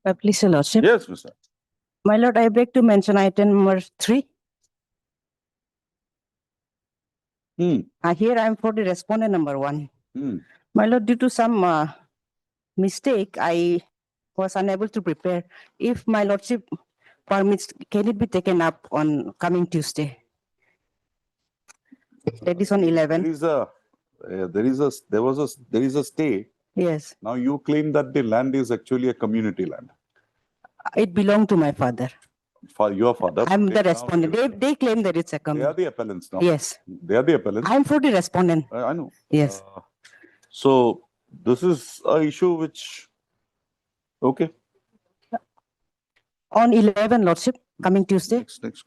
Please, Your Lordship. Yes, Mr. My Lord, I beg to mention item number 3. Here I am for the respondent number 1. My Lord, due to some mistake, I was unable to prepare. If my Lordship permits, can it be taken up on coming Tuesday? That is on 11. There is a stay. Yes, Now you claim that the land is actually a community land it belonged to my father. for your father. I'm Okay, the now respondent. They claim that it's a They are community. the appellants now. Yes, They are the appellants. I'm for the respondent. I know. Yes. So this is a issue which, okay, On 11, Lordship, coming Tuesday. next.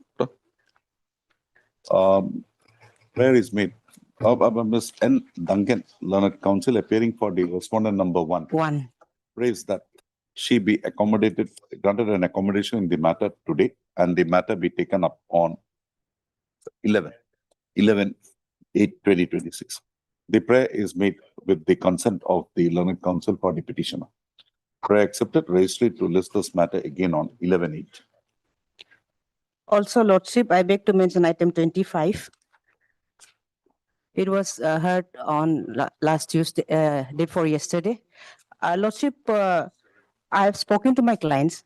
Prayer is made. Ms. N. Duncan, Learned Counsel, appearing for the respondent number 1. 1. Prays that she be accommodated, granted an accommodation in the matter today, and the matter be taken up on 11/8/2026. The prayer is made with the consent of the Learned Counsel for the petitioner. Prayer accepted, registry to list this matter again on 11/8. Also, Lordship, I beg to mention item 25. It was heard on last Tuesday, day before yesterday. Lordship, I have spoken to my clients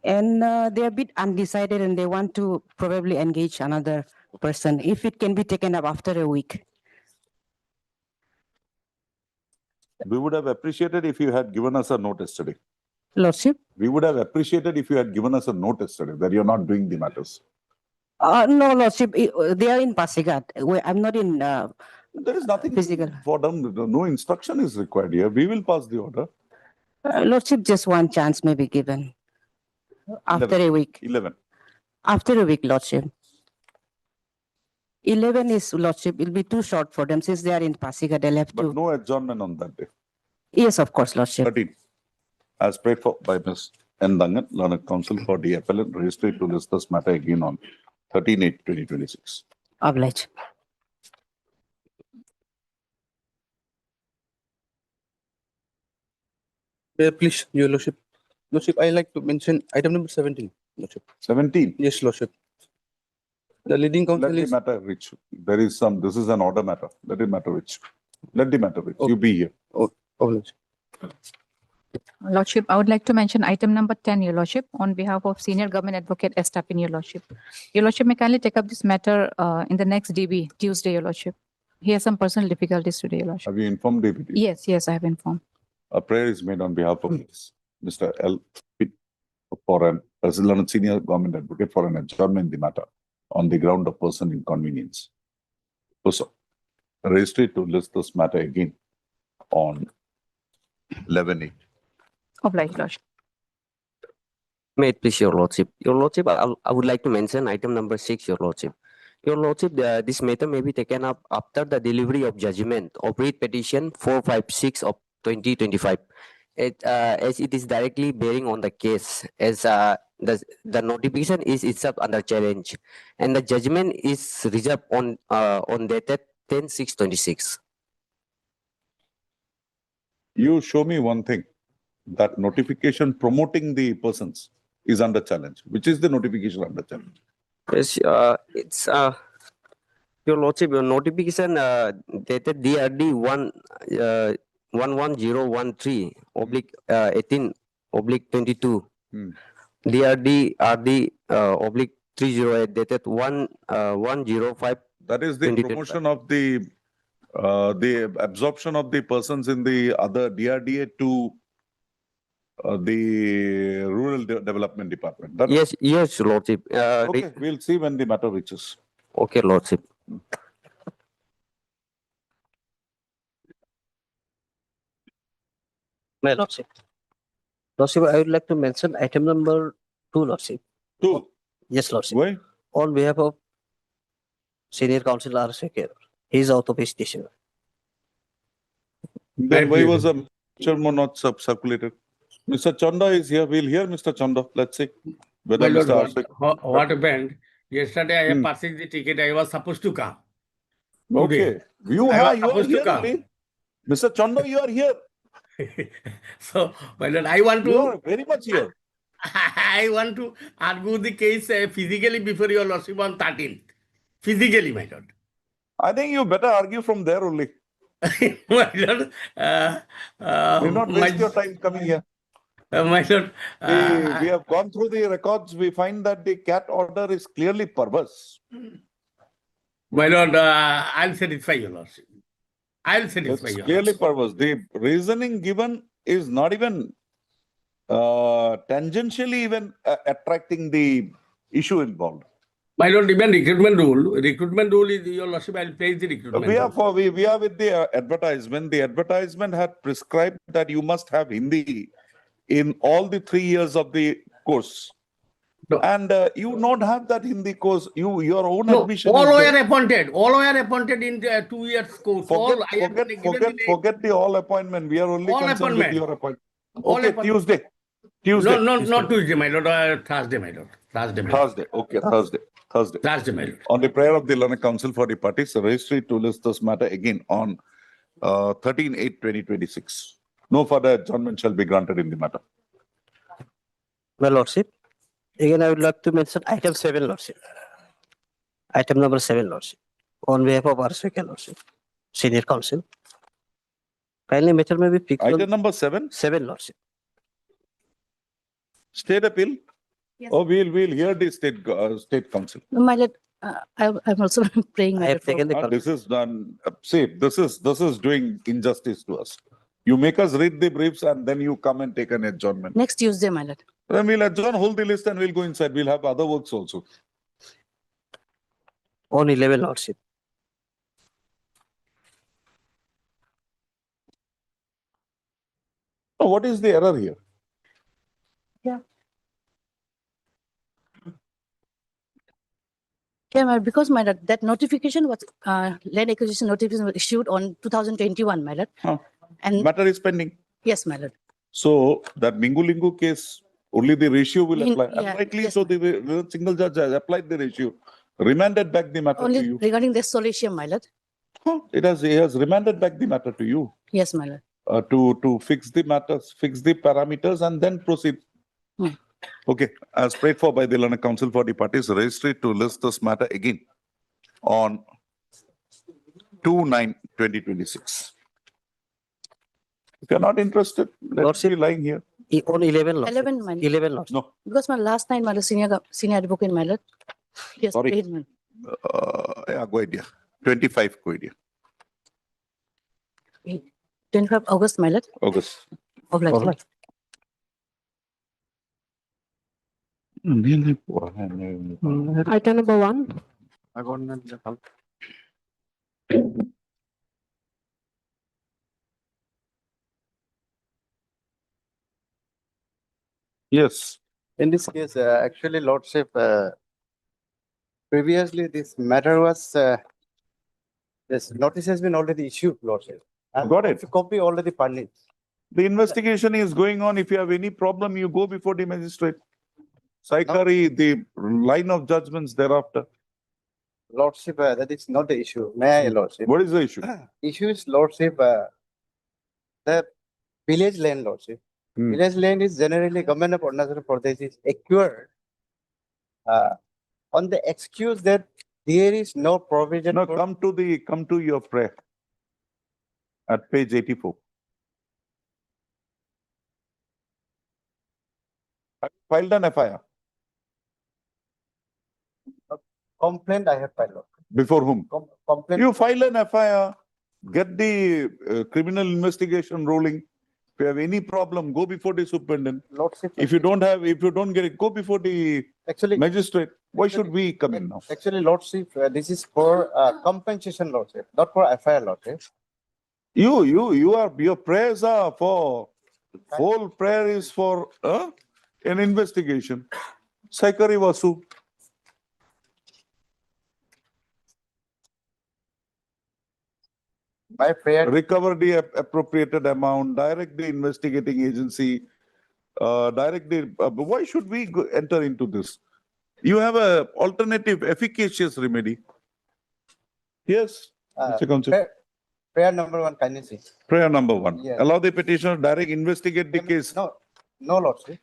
and they are a bit undecided and they want to probably engage another person if it can be taken up after a week. We would have appreciated if you had given us a notice today. Lordship? We would have appreciated if you had given us a notice today that you're not doing the matters. No, Lordship, they are in Pasigat. I'm not in There is nothing physical. for them. No instruction is required here. We will pass the order. Lordship, just one chance may be given after a week. 11. After a week, Lordship. 11 is, Lordship, it'll be too short for them since they are in Pasigat. They'll have But to. no adjournment on that day. Yes, of course, Lordship. 13. As prayed for by Ms. N. Dangan, Learned Counsel for the appellant, registry to list this matter again on 13/8/2026. Oblige. Please, Your Lordship. Lordship, I like to mention item number 17. Lordship. 17. Yes, Lordship. The leading Let counsel the is. matter reach. There is some, this is an order matter. Let the matter reach. Let the matter reach. Okay. You be here. Lordship. Lordship, I would like to mention item number 10, Your Lordship, on behalf of Senior Government Advocate S. Tapin, Your Lordship. Your Lordship may kindly take up this matter in the next DB, Tuesday, Your Lordship. He has some personal difficulties today, Your Lordship. Have you informed DPT? Yes, I have informed. A prayer is made on behalf of Mr. L. Pitt for an President Senior Government Advocate for an adjournment in the matter on the ground of person inconvenience. So, registry to list this matter again on 11/8. Obliged, Lordship. May it please Your Lordship. Your Lordship, I would like to mention item number 6, Your Lordship. Your Lordship, this matter may be taken up after the delivery of judgment of writ petition 456 of 2025. As it is directly bearing on the case, as the notification is itself under challenge, and the judgment is reserved on dated 10/6/26. You show me one thing, that notification promoting the persons is under challenge. Which is the notification under challenge? Yes, it's Your Lordship, your notification dated DRD 11013/18/22. DRD RD /308 dated 1/105. That is the promotion of the absorption of the persons in the other DRDA to the Rural Development Department. That Yes, Lordship. okay, we'll see when the matter reaches. Okay, Lordship. My Lordship. Lordship, I would like to mention item number 2, Lordship. 2. Yes, Lordship. Why? On behalf of Senior Counsel R. Sekar, he is out of his station. Then why was a chairman not circulated? Mr. Chanda is here. We'll hear Mr. Chanda. Let's see whether My Lord, Mr. Ashik. what happened? Yesterday, I have purchased the ticket. I was supposed to come. Okay. You are here today. Mr. Chanda, you are here. So, my Lord, I want You to. are very much here. I want to argue the case physically before your lordship on 13th. Physically, my lord. I think you better argue from there only. My lord, Do not my, waste your time coming here. my lord, We have gone through the records. We find that the cat order is clearly perverse. my lord, I'll satisfy your lordship. I'll satisfy It's your clearly lordship. perverse. The reasoning given is not even tangentially even attracting the issue involved. My lord, even recruitment rule is your lordship. I'll place the recruitment We are rule. we are with the advertisement. The advertisement had prescribed that you must have Hindi in all the 3 years of the course. No. And you don't have that Hindi course. Your own No, admission all is there. were appointed. All were appointed in the 2 years course. All, I have given the name. Forget the all appointment. We are only All concerned with appointment. your appointment. All Okay, appointment. Tuesday. No, not Tuesday, my lord. Thursday, my lord. Thursday, my lord. Thursday. Okay, Thursday. Thursday, my lord. On the prayer of the Learned Council for the parties, the registry to list this matter again on 13/8/2026. No further adjournment shall be granted in the matter. My lordship, again, I would like to mention item 7, lordship. Item number 7, lordship. On behalf of our second lordship, senior counsel. Kindly matter may be picked Item on number 7, 7, lordship. state appeal. Yes. Oh, we'll hear the state council. No, my lord, I'm also praying, I my have lord, for- taken the call. This is done. See, this is doing injustice to us. You make us read the briefs and then you come and take an adjournment. next Tuesday, my lord. Then we'll adjourn, hold the list and we'll go inside. We'll have other works also. On 11, lordship. Oh, what is the error here? Yeah, my, because my lord, that notification was, land acquisition notification was issued on 2021, my lord. Huh. And Matter is pending. yes, my lord. So that Mingu-Lingu case, only the ratio will In- apply. yeah, Unlikely, yes, so the single judge has applied the ratio, remanded back the matter to Only you. regarding the solicium, my lord. Huh, he has remanded back the matter to you Yes, my lord. to fix the matters, fix the parameters and then proceed. Hmm. Okay, as prayed for by the Learned Council for the parties, registry to list this matter again on 2/9/2026. If you're not interested, let Lordship. me be lying here. On 11, lordship. 11, my lord. 11, lordship. No, Because my last night, my lord, senior advocate, my lord. Yes, Sorry. paid, my lord. yeah, go idea. 25 go idea. 25 August, my lord. August. Of like, Alright. Item number 1. Yes, In this case, actually, Lordship, previously this matter was, this notice has been already issued, Lordship. And Got it. copy already furnished. the investigation is going on. If you have any problem, you go before the magistrate. Saikari, the line of judgments thereafter. Lordship, that is not the issue. May I, Lordship? What is the issue? Issue is, Lordship, the village land, Lordship. Hmm. Village land is generally government of Arunachal Pradesh is acquired on the excuse that there is no provision No, for come to your prayer at page 84. I filed an FIR. complaint. I have filed. Before whom? Complaint. You file an FIR, get the criminal investigation rolling. If you have any problem, go before the superintendent. Lordship. If you don't get it, go before the Actually, magistrate. Why should we come in now? Actually, Lordship, this is for compensation, Lordship, not for FIR, Lordship. Your prayers are for, whole prayer is for an investigation. Saikari Vasu. My prayer, Recover the appropriated amount, direct the investigating agency, direct the, why should we enter into this? You have a alternative efficacious remedy. Yes, Mr. Counsel. prayer number 1, kindly see. Prayer number 1. Yes. Allow the petitioner direct investigate the case. No, Lordship.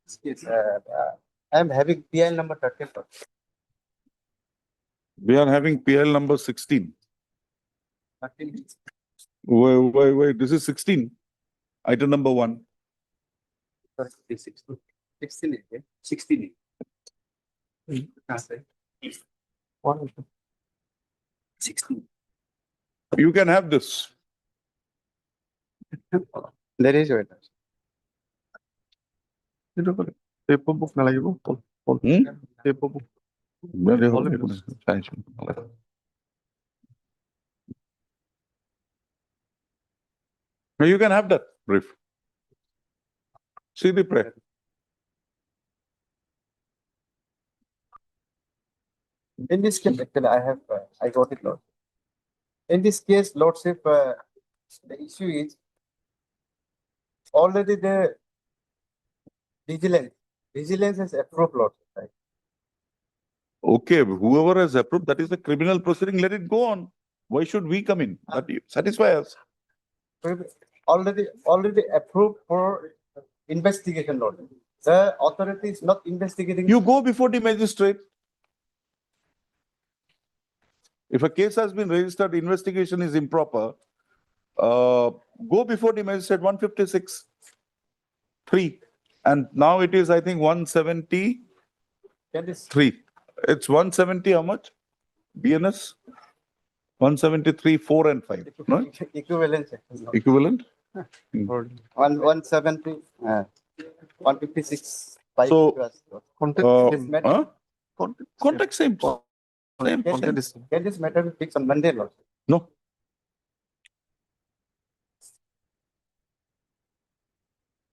Yes, I am having PL number 13. We are having PL number 16. 13. Wait, this is 16. Item number 1. Sorry, 16. 16. 16. One. 16. You can have this. There is a Paper book na লাগিব. Paper book. Now you can have that brief. See the prayer. In this case, actually, I got it, Lord. In this case, Lordship, the issue is already the vigilance has approved, Lordship, right? Okay, whoever has approved, that is the criminal proceeding, let it go on. Why should we come in? That satisfy us. Already approved for investigation, Lord. The authority is not investigating. You go before the magistrate. If a case has been registered, investigation is improper, go before the magistrate 156.3. And now it is, I think, 173. It's 170, how much? BNS? 173, 4 and 5. No? Equivalent. Equivalent? 170, 156. So, Contact. huh? Contact same. Same. Can this matter be fixed on Monday, Lord? No.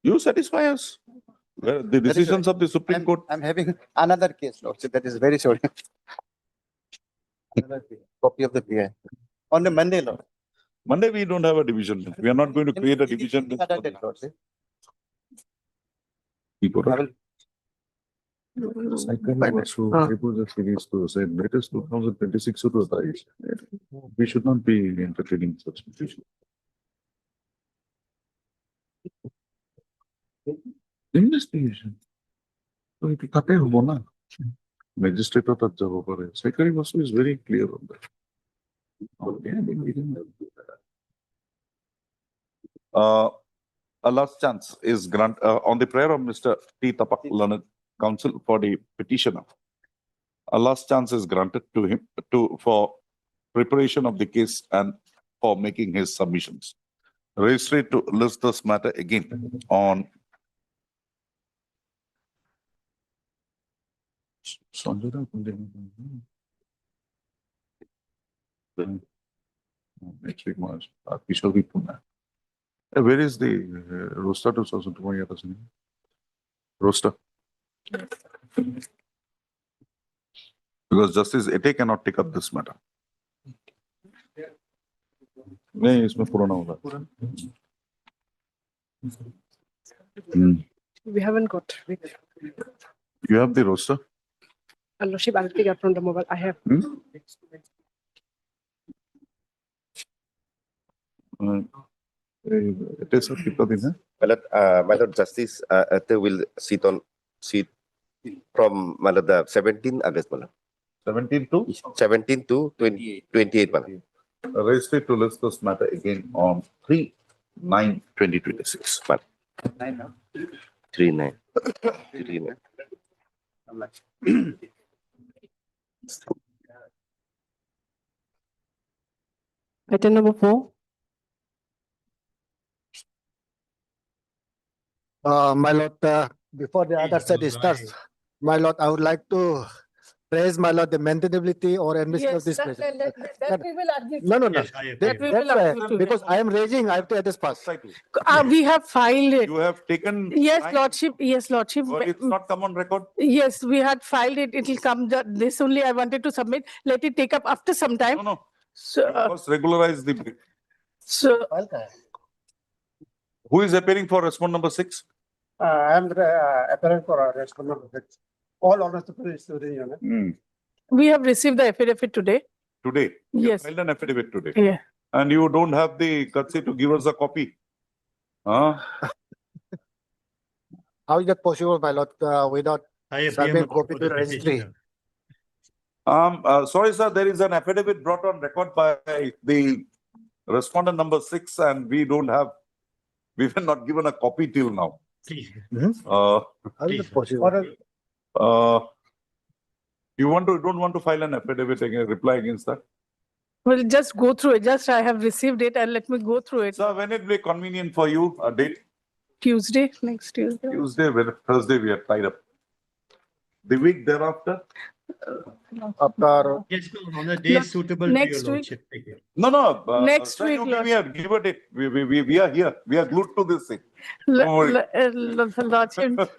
You satisfy us. Well, the decisions of the Supreme Court. I'm having another case, Lord. So that is very sorry. Another copy of the PI. On the Monday, Lord. Monday, we don't have a division bench. We are not going to create a division bench. Other date, Lord. Latest 2026 we should not be entertaining such issues. Investigation. So it magistrate Secretary Vasu is very clear on that. A last chance is grant on the prayer of Mr. T. Tapak Learned Counsel for the petitioner. A last chance is granted to him for preparation of the case and for making his submissions. Registry to list this matter again on next week March. Where is the roster to roster? Because Justice Ete cannot take up this matter. नहीं इसमें पुराना होगा. We haven't got. You have the roster? Lordship, I'll take it from the mobile. I have. It is a कितना दिन है? My Lord Justice Ete will sit from the 17th August. 17 to? 17 to 28. Registry to list this matter again on 3/9/2026. 3/9. Item number 4. My Lord, before the other side starts, my Lord, I would like to praise, my Lord, the maintainability or admission of this place. That we will admit. No. That we will That's why, admit to. because I am raising, I have to address first. We have filed it. You have taken. Yes, time, Lordship. Yes, Lordship. or it's not come on record? Yes, we had filed it. It will come. This only I wanted to submit. Let it take up after some time. No. So, First regularize the. so Who is appearing for respond number 6? I am appearing for a response number 6. All honors to police. we have received the affidavit today. Today? You Yes. filed an affidavit today. Yeah. And you don't have the courtesy to give us a copy? Huh? How is that possible, my lord, without I appear submit before copy to the the registry? petitioner. Sorry, sir, there is an affidavit brought on record by the respondent number 6, and we were not given a copy till now. Please, Uh, How is please. that possible? don't want to file an affidavit again, reply against that? Well, just go through it. Just I have received it and let me go through it. Sir, when it be convenient for you, a date? Tuesday, next Tuesday. Tuesday, Thursday, we are tied up. The week thereafter? After, Yes, no, on a day Not suitable to your next week. lordship. Take it. No. Next sir, week, you give a date. We are here. We are glued to this thing. Don't worry. Lordship,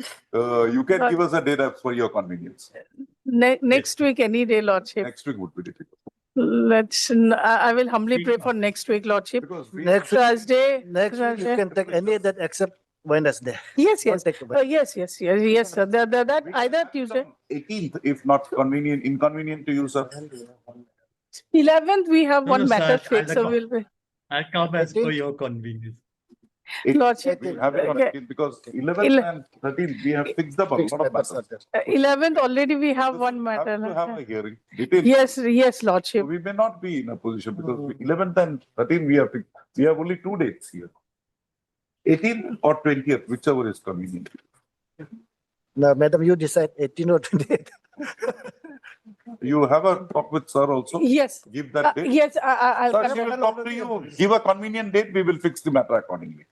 You can give us a date as per your convenience. next week, any day, Lordship. Next week would be difficult. I will humbly pray for next week, Lordship. Because next week, Thursday. next week you can take any that except Wednesday. Yes, Don't yes. take the Yes, sir. That either Tuesday. 18th, if not inconvenient to you, sir. 11th, we have No, one no, sir, matter fixed, so I'll we'll. I'll come as per 18th? your convenience. Lordship, We have it on okay. 18th because 11th and 13th, we have fixed up a lot of matters. 11th, already we have one Have matter. to have a hearing. Detailed. Yes, So Lordship. we may not be in a position because 11th and 13th, we have only 2 dates here. 18th or 20th, whichever is convenient. No, madam, you decide 18 or 28. You have a talk with sir also. Yes. Give that date. Yes, I'll. Sir, she will talk to you. Give a convenient date. We will fix the matter accordingly.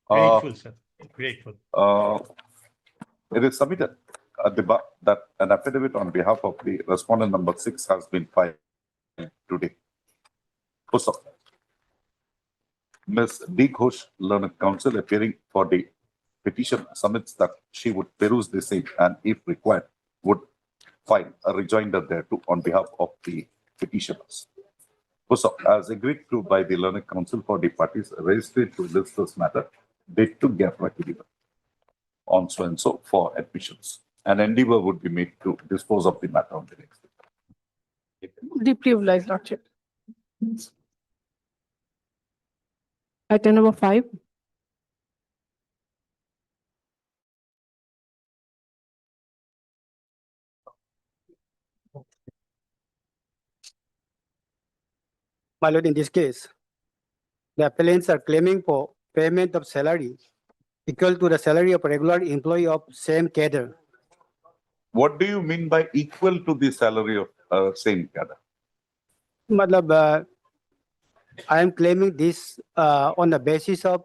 Grateful, sir. Grateful. It is submitted that an affidavit on behalf of the respondent number 6 has been filed today. Also, Ms. D. Ghosh, Learned Counsel, appearing for the petition, submits that she would peruse the same and, if required, would file a rejoinder thereto on behalf of the petitioners. Also, as agreed to by the Learned Counsel for the parties registered to this matter, date to Gauhati given on so and so for admissions. An endeavor would be made to dispose of the matter on the next day. Deeply obliged, Lordship. Item number 5. My lord, in this case, the appellants are claiming for payment of salary equal to the salary of a regular employee of same cadre. What do you mean by equal to the salary of same cadre? Matlab, I am claiming this on the basis of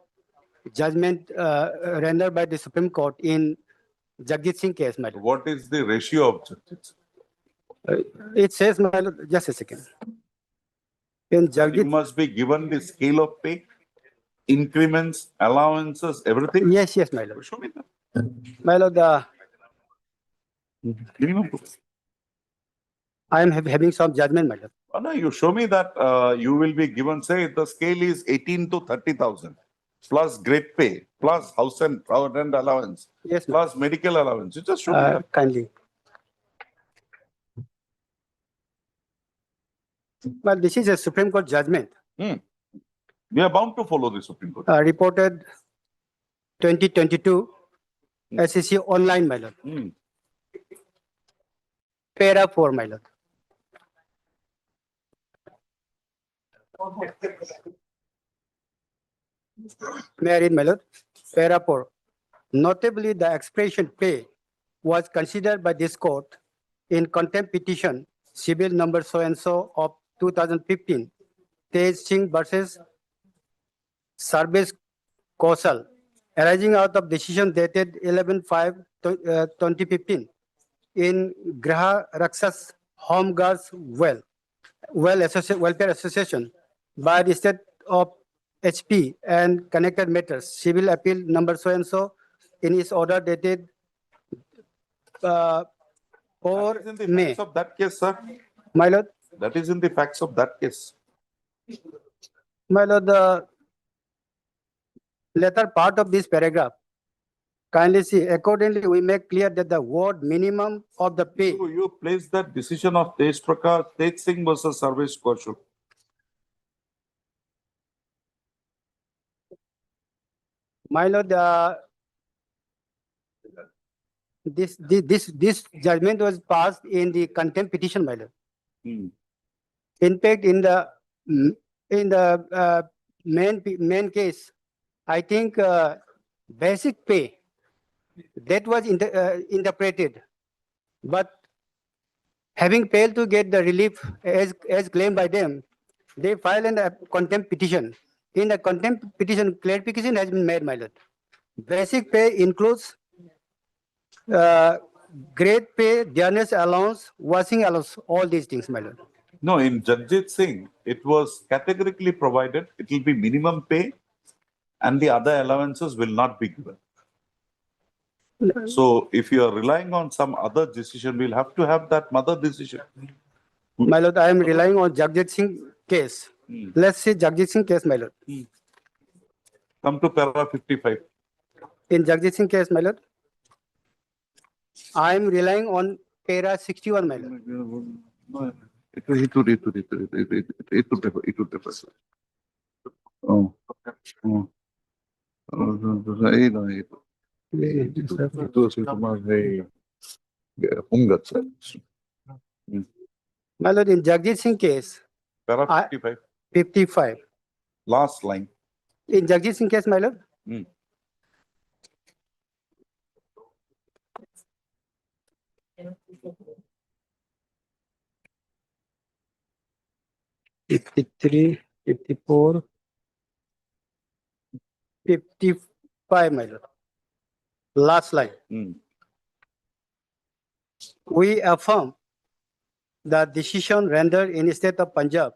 judgment rendered by the Supreme Court in Jagjit Singh case, my lord. What is the ratio of judges? It says, my lord, just a second. In You Jagjit, must be given the scale of pay, increments, allowances, everything. yes, my lord. Show me that. My lord, Minimum. I am having some judgment, my lord. Oh, no, you show me that you will be given, say, the scale is 18 to 30,000 plus great pay, plus house and allowance, Yes, my lord. plus medical allowance. You just show me that. Kindly. Well, this is a Supreme Court judgment We are bound to follow the Supreme Court. reported 2022 SEC online, my lord. Para 4, my lord. May I read, my lord? Para 4. Notably, the expression pay was considered by this court in contempt petition, civil number so-and-so of 2015, Tej Singh versus Service Kaushal, arising out of decision dated 11/5/2015 in Graha Raksas Home Guards Welfare Association by the state of HP and connected matters, civil appeal number so-and-so in its order dated That 4 is in the May. facts of that case, sir. My lord, That is in the facts of that case. my lord, the latter part of this paragraph, kindly see, accordingly, we make clear that the word minimum of the pay. You place that decision of Tej Singh versus Service Kaushal. My lord, this judgment was passed in the contempt petition, my lord. Hmm. In fact, in the main case, I think basic pay that was interpreted, but having failed to get the relief as claimed by them, they filed a contempt petition. In the contempt petition, clarification has been made, my lord. Basic pay includes grade pay, dearness allowance, washing allowance, all these things, my lord. No, in Jagjit Singh, it was categorically provided, it will be minimum pay and the other allowances will not be given. So if you are relying on some other decision, we'll have to have that mother decision. My lord, I am relying on Jagjit Singh case. Hmm. Let's see Jagjit Singh case, my lord. Come to para 55. In Jagjit Singh case, my lord, I am relying on para 61, my lord. It would differ. Oh. Oh. My lord, in Jagjit Singh case, Para I- 55, 55. last line. In Jagjit Singh case, my lord, Hmm. fifty-three, 54, 55, my lord. Last line. Hmm. We affirm the decision rendered in the state of Punjab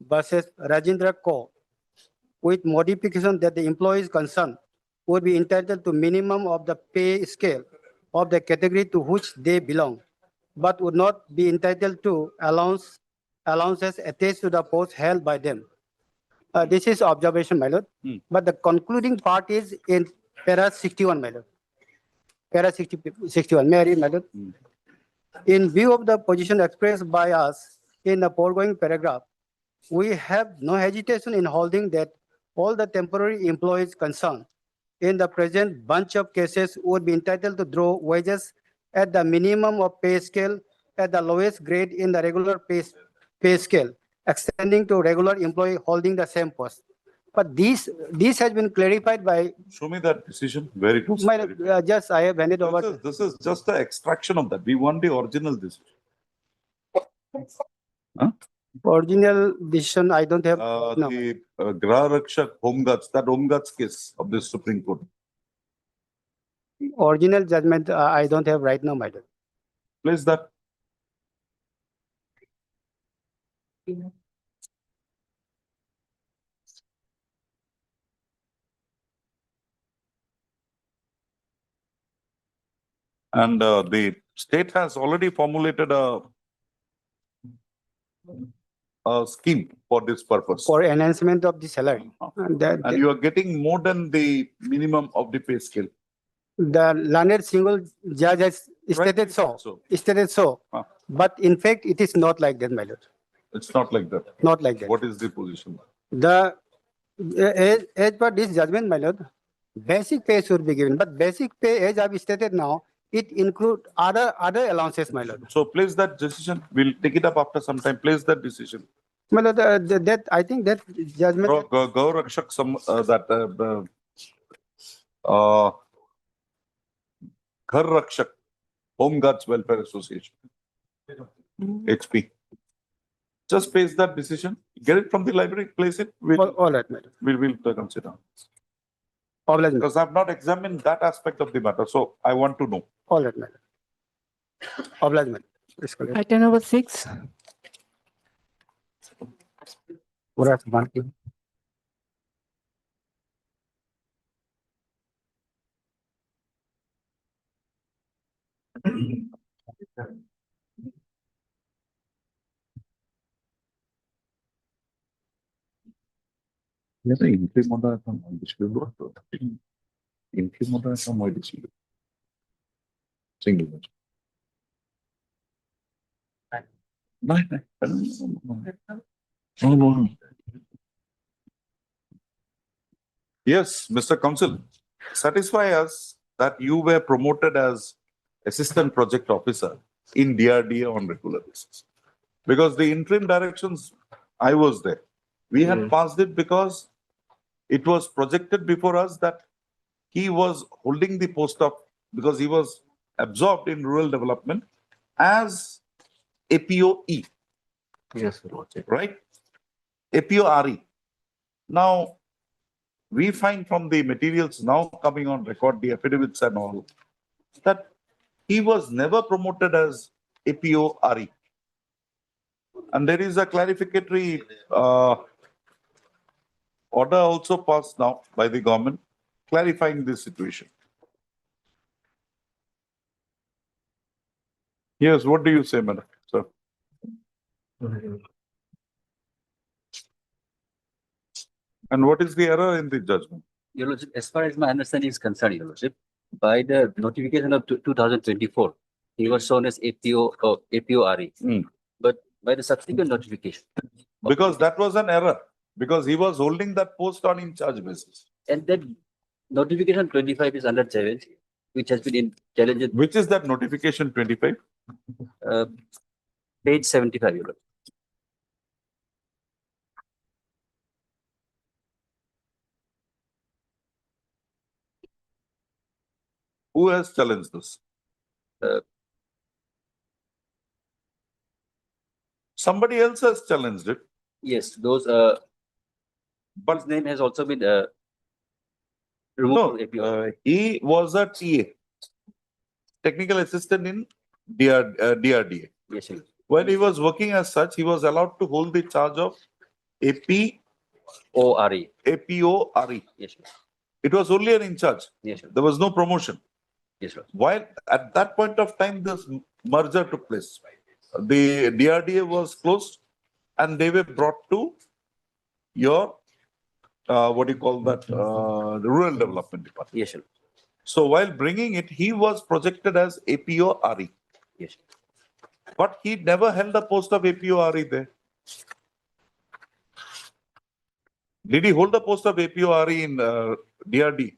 versus Rajendra Kaur with modification that the employees concerned would be entitled to minimum of the pay scale of the category to which they belong, but would not be entitled to allowances attached to the post held by them. This is observation, my lord. Hmm. But the concluding part is in para 61, my lord. Para 61, may I read, my lord? Hmm. In view of the position expressed by us in the foregoing paragraph, we have no hesitation in holding that all the temporary employees concerned in the present bunch of cases would be entitled to draw wages at the minimum of pay scale at the lowest grade in the regular pay scale, extending to regular employee holding the same post. But this has been clarified by Show me that decision where it was. my clarified. just I have handed over. This is just the extraction of that. We want the original decision. Huh? Original decision I don't have. No. The Grah Rakshak Home Guards, that Home Guards case of the Supreme Court. Original judgment I don't have right now, my lord. Place that. And the state has already formulated a scheme for this purpose. For enhancement of the salary. And you are getting more than the minimum of the pay scale. The learned single judge has stated so. Stated so. But in fact, it is not like that, my lord. It's not like that. Not like that. What is the position? The as per this judgment, my lord, basic pay should be given. But basic pay, as I've stated now, it include other allowances, my lord. So place that decision. We'll take it up after some time. Place that decision. My lord, that I think that judgment. Gau Rakshak, Ghar Rakshak, Home Guards Welfare Association, HP. Just place that decision. Get it from the library. Place it. All right, madam. We'll consider. All right, Because I've not examined that aspect of the matter, so I want to know. all right, madam. All right, madam. Item number 6. Yes, implement some implement some modification. Single. No. Yes, Mr. Counsel. satisfy us that you were promoted as assistant project officer in DRDA on regular basis. Because the interim directions, I was there. We had passed it because it was projected before us that he was holding the post of, because he was absorbed in rural development as APOE, Yes, Your Lordship. right? APORE. Now, we find from the materials now coming on record, the affidavits and all, that he was never promoted as APORE. And there is a clarificatory order also passed now by the government clarifying this situation. Yes, what do you say, madam? Sir? And what is the error in the judgment? Your Lordship, as far as my understanding is concerned, Your Lordship, by the notification of 2024, he was shown as APO or APORE. But by the subsequent notification. Because that was an error, because he was holding that post on in charge basis. And that notification 25 is under challenge, which has been in challenge. Which is that notification 25? Page 75, Your Lordship. Who has challenged this? Somebody else has challenged it. Yes, those, but his name has also been removed from APO. He was a TA, technical assistant in DRDA. Yes, sir. When he was working as such, he was allowed to hold the charge of ORE. APORE. Yes, sir. It was only an in charge. Yes, sir. There was no promotion. Yes, sir. While at that point of time, this merger took place. The DRDA was closed and they were brought to your, what do you call that, the Rural Development Department. Yes, sir. So while bringing it, he was projected as APORE. Yes, sir. But he never held a post of APORE there. Did he hold the post of APORE in DRD?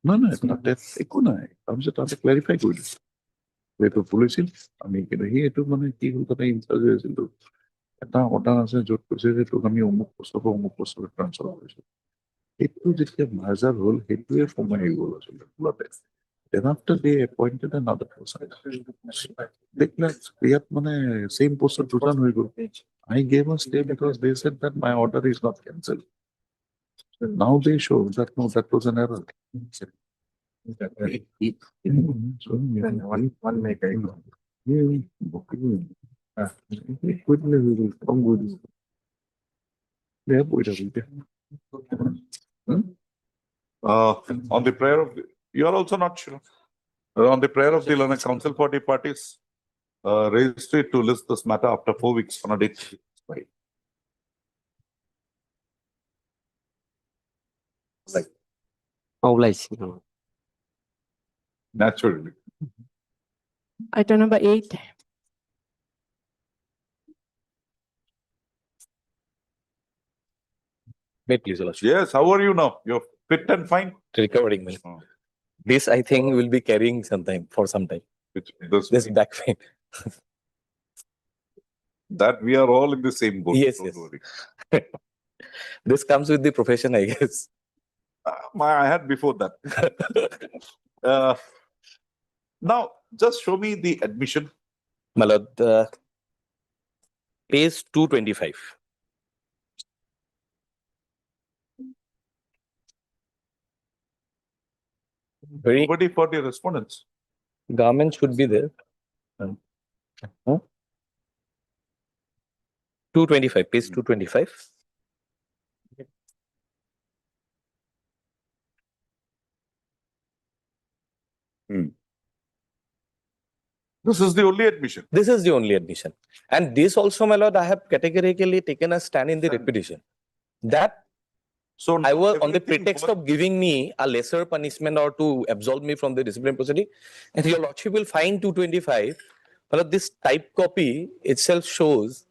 No, একো নাই তাৰপিছত তাতে ক্লাৰিফাই কৰি দিছো এইটো পুলিচিল আমি কিন্তু C এইটো মানে কি হ'ল তাতে ইনচাৰ্জ হৈ আছিলো এটা অৰ্ডাৰ আছে য'ত কৈছে যে তোক আমি অমুক পোষ্টৰ পৰা অমুক পোষ্টলৈ ট্ৰান্সফাৰ কৰিছো সেইটো যেতিয়া মাৰ্জাৰ হ'ল সেইটোৱে সময় আহি গ'ল আচলতে ভুলতে then after they appointed another person দেখলে ইয়াত মানে same post দুজন হৈ গ'ল I gave a stay because they said that my order is not cancelled. Now they show that no, that was an error. One make on the prayer of you are also not sure. On the prayer of the Learned Council for the parties, raised it to list this matter after 4 weeks on a date. Like naturally. Item number 8. Wait, please, Your Lordship. Yes, how are you now? You're fit and fine? Recovering, man. This, I think, will be carrying for some time. This back pain. That we are all in the same boat. Yes, yes. This comes with the profession, I guess. I had before that. Now, just show me the admission. My lord, page 225. Nobody for the respondents. Garment should be there. 225, page 225. This is the only admission. This is the only admission. And this also, my lord, I have categorically taken a stand in the repetition. That so I was on the pretext of giving me a lesser punishment or to absolve me from the discipline proceeding. And your lordship will find 225. But this type copy itself shows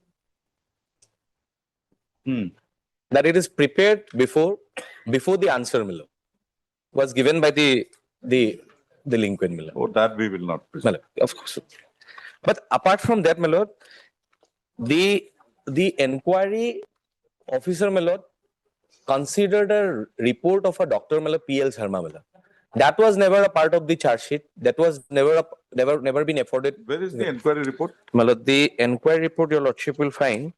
that it is prepared before the answer, my lord, was given by the delinquent, my lord. Oh, that we will not. My lord, of course. But apart from that, my lord, the inquiry officer, my lord, considered a report of a doctor, my lord, PL Sharma, my lord. That was never a part of the charge sheet. That was never been afforded. Where is the inquiry report? My lord, the inquiry report, your lordship will find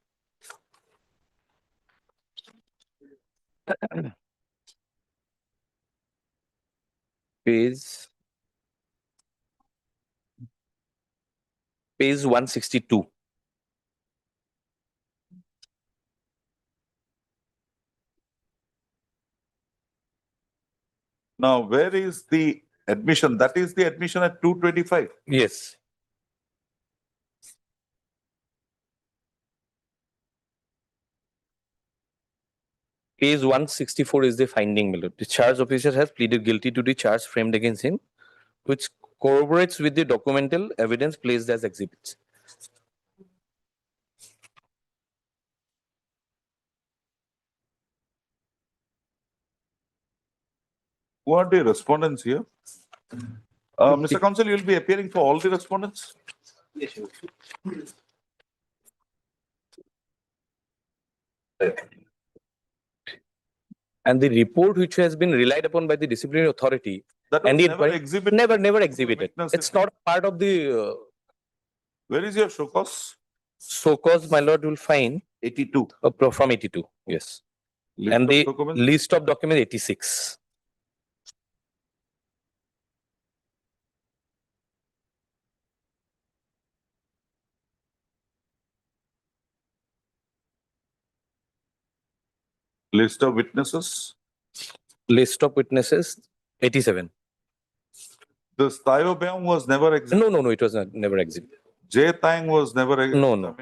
page 162. Now, where is the admission? That is the admission at 225. Yes. Page 164 is the finding, my lord. The charge officer has pleaded guilty to the charge framed against him, which corroborates with the documental evidence placed as exhibits. Who are the respondents here? Mr. Counsel, you will be appearing for all the respondents? Yes, sure. And the report which has been relied upon by the disciplinary authority That and was the never inquiry, exhibited. never exhibited. Witness It's not part of the Where is your show cause? so cause, my lord, will find 82. From 82. Yes. List And of the documents? list of documents 86. List of witnesses? List of witnesses 87. The Styobium was never exhibited. No, it was never exhibited. J Tang was never examined. No.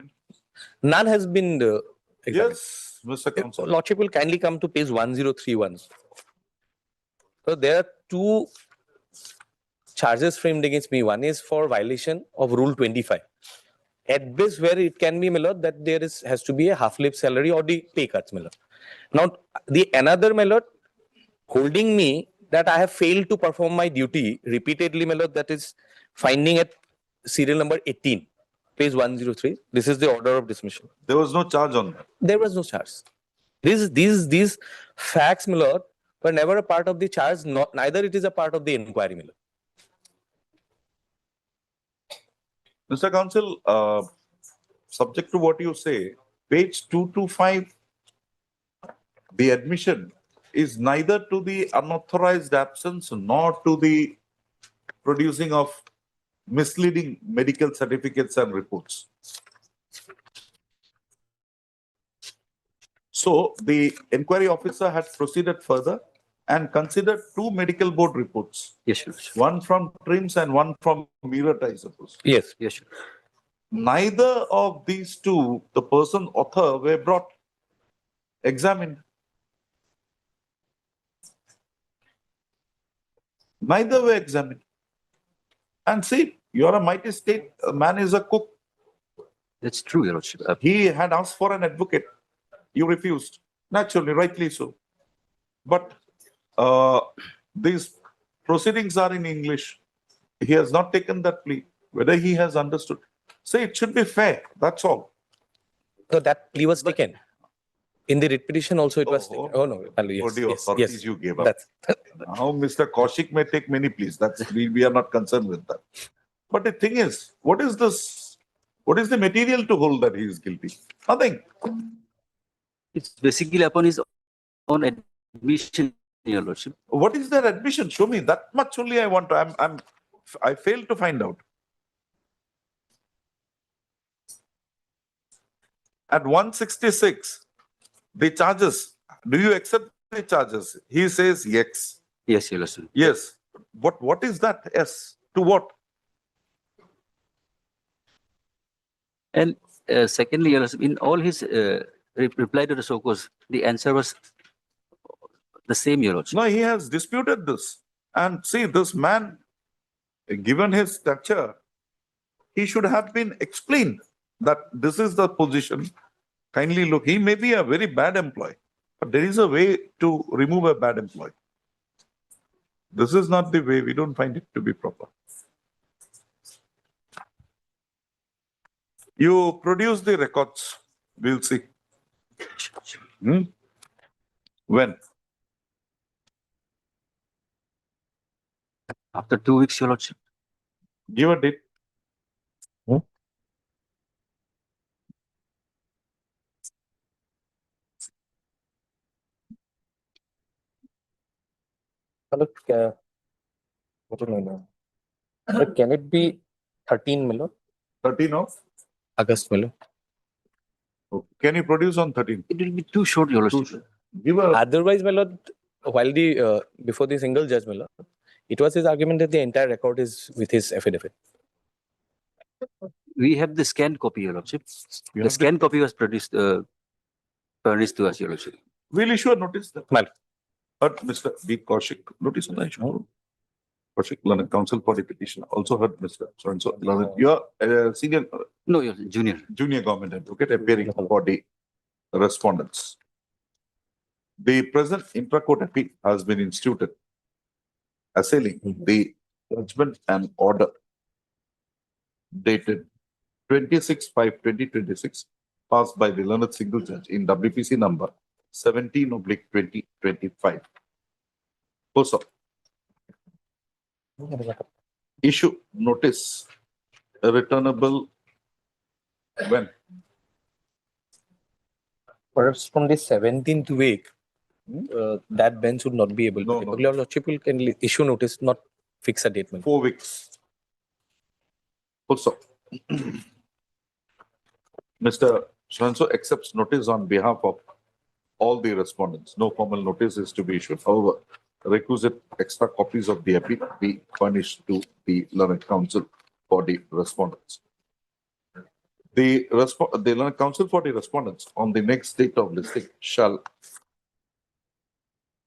None has been examined. Yes, Mr. Counsel. Lordship will kindly come to page 1031. So there are two charges framed against me. One is for violation of Rule 25. At base, where it can be, my lord, that there has to be a half-life salary or the pay cuts, my lord. Now, the another, my lord, holding me that I have failed to perform my duty repeatedly, my lord, that is finding at serial number 18, page 103. This is the order of dismissal. There was no charge on that. There was no charge. These facts, my lord, were never a part of the charge, neither it is a part of the inquiry, my lord. Mr. Counsel, subject to what you say, page 225, the admission is neither to the unauthorized absence nor to the producing of misleading medical certificates and reports. So the inquiry officer had proceeded further and considered two medical board reports. Yes, sure. One from TRIMS and one from Meerut, I suppose. Yes. Yes, sure. Neither of these two, the person author, were brought, examined. Neither were examined. And see, you are a mighty state, a man is a cook. That's true, Your Lordship. He had asked for an advocate. You refused. Naturally, rightly so. But these proceedings are in English. He has not taken that plea. Whether he has understood. Say it should be fair. That's all. So that plea was taken. In the writ petition also it was taken. Oh no. For the authorities you gave up. Now Mr. Kaushik may take many pleas. We are not concerned with that. But the thing is, what is this? What is the material to hold that he is guilty? Nothing. It's basically upon his own admission, Your Lordship. What is their admission? Show me. That much only I want to. I failed to find out. At 166, the charges. Do you accept the charges? He says yes. Yes, Your Lordship. Yes. What is that? Yes. To what? And secondly, Your Lordship, in all his reply to the so-cause, the answer was the same, Your Lordship. No, he has disputed this. And see, this man, given his stature, he should have been explained that this is the position. Kindly look, he may be a very bad employee, but there is a way to remove a bad employee. This is not the way. We don't find it to be proper. You produce the records. We'll see. When? After 2 weeks, Your Lordship. Give a date. Can it be 13 Miller? 13 of August Miller? Can you produce on 13? It will be too short, Your Lordship. Give a Otherwise, my lord, while the before the single judge, my lord, it was his argument that the entire record is with his affidavit. We have the scanned copy, Your Lordship. You The have scanned copy was furnished to us, Your Lordship. We'll issue a notice that. Mal. Heard Mr. B. Kaushik. Notice on the issue. Kaushik, learned counsel for the petition. Also heard Mr. So-and-so. You are a senior, No, Your Junior. junior government advocate appearing for the respondents. The present intra-court appeal has been instituted, assailing the judgment and order dated 26/5/2026, passed by the learned single judge in WPC number 17/2025. Also, issue notice returnable when? Perhaps from the 17th week, that bench would not be able to. No. Your lordship will can issue notice, not fix a date. 4 weeks. Also, Mr. So-and-so accepts notice on behalf of all the respondents. No formal notice is to be issued. However, requisite extra copies of the appeal be furnished to the learned counsel for the respondents. The learned counsel for the respondents on the next date of listing shall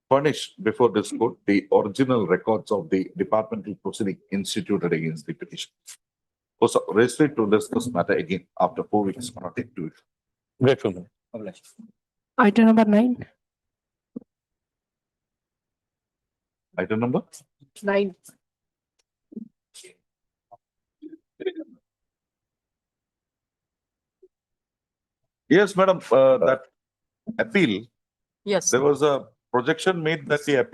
furnish before this court the original records of the departmental proceeding instituted against the petition. Also, register to discuss matter again after 4 weeks or not take 2 weeks. Grateful, ma'am. Item number 9. Item number? 9. Yes, madam, that appeal, Yes. there was a projection made that the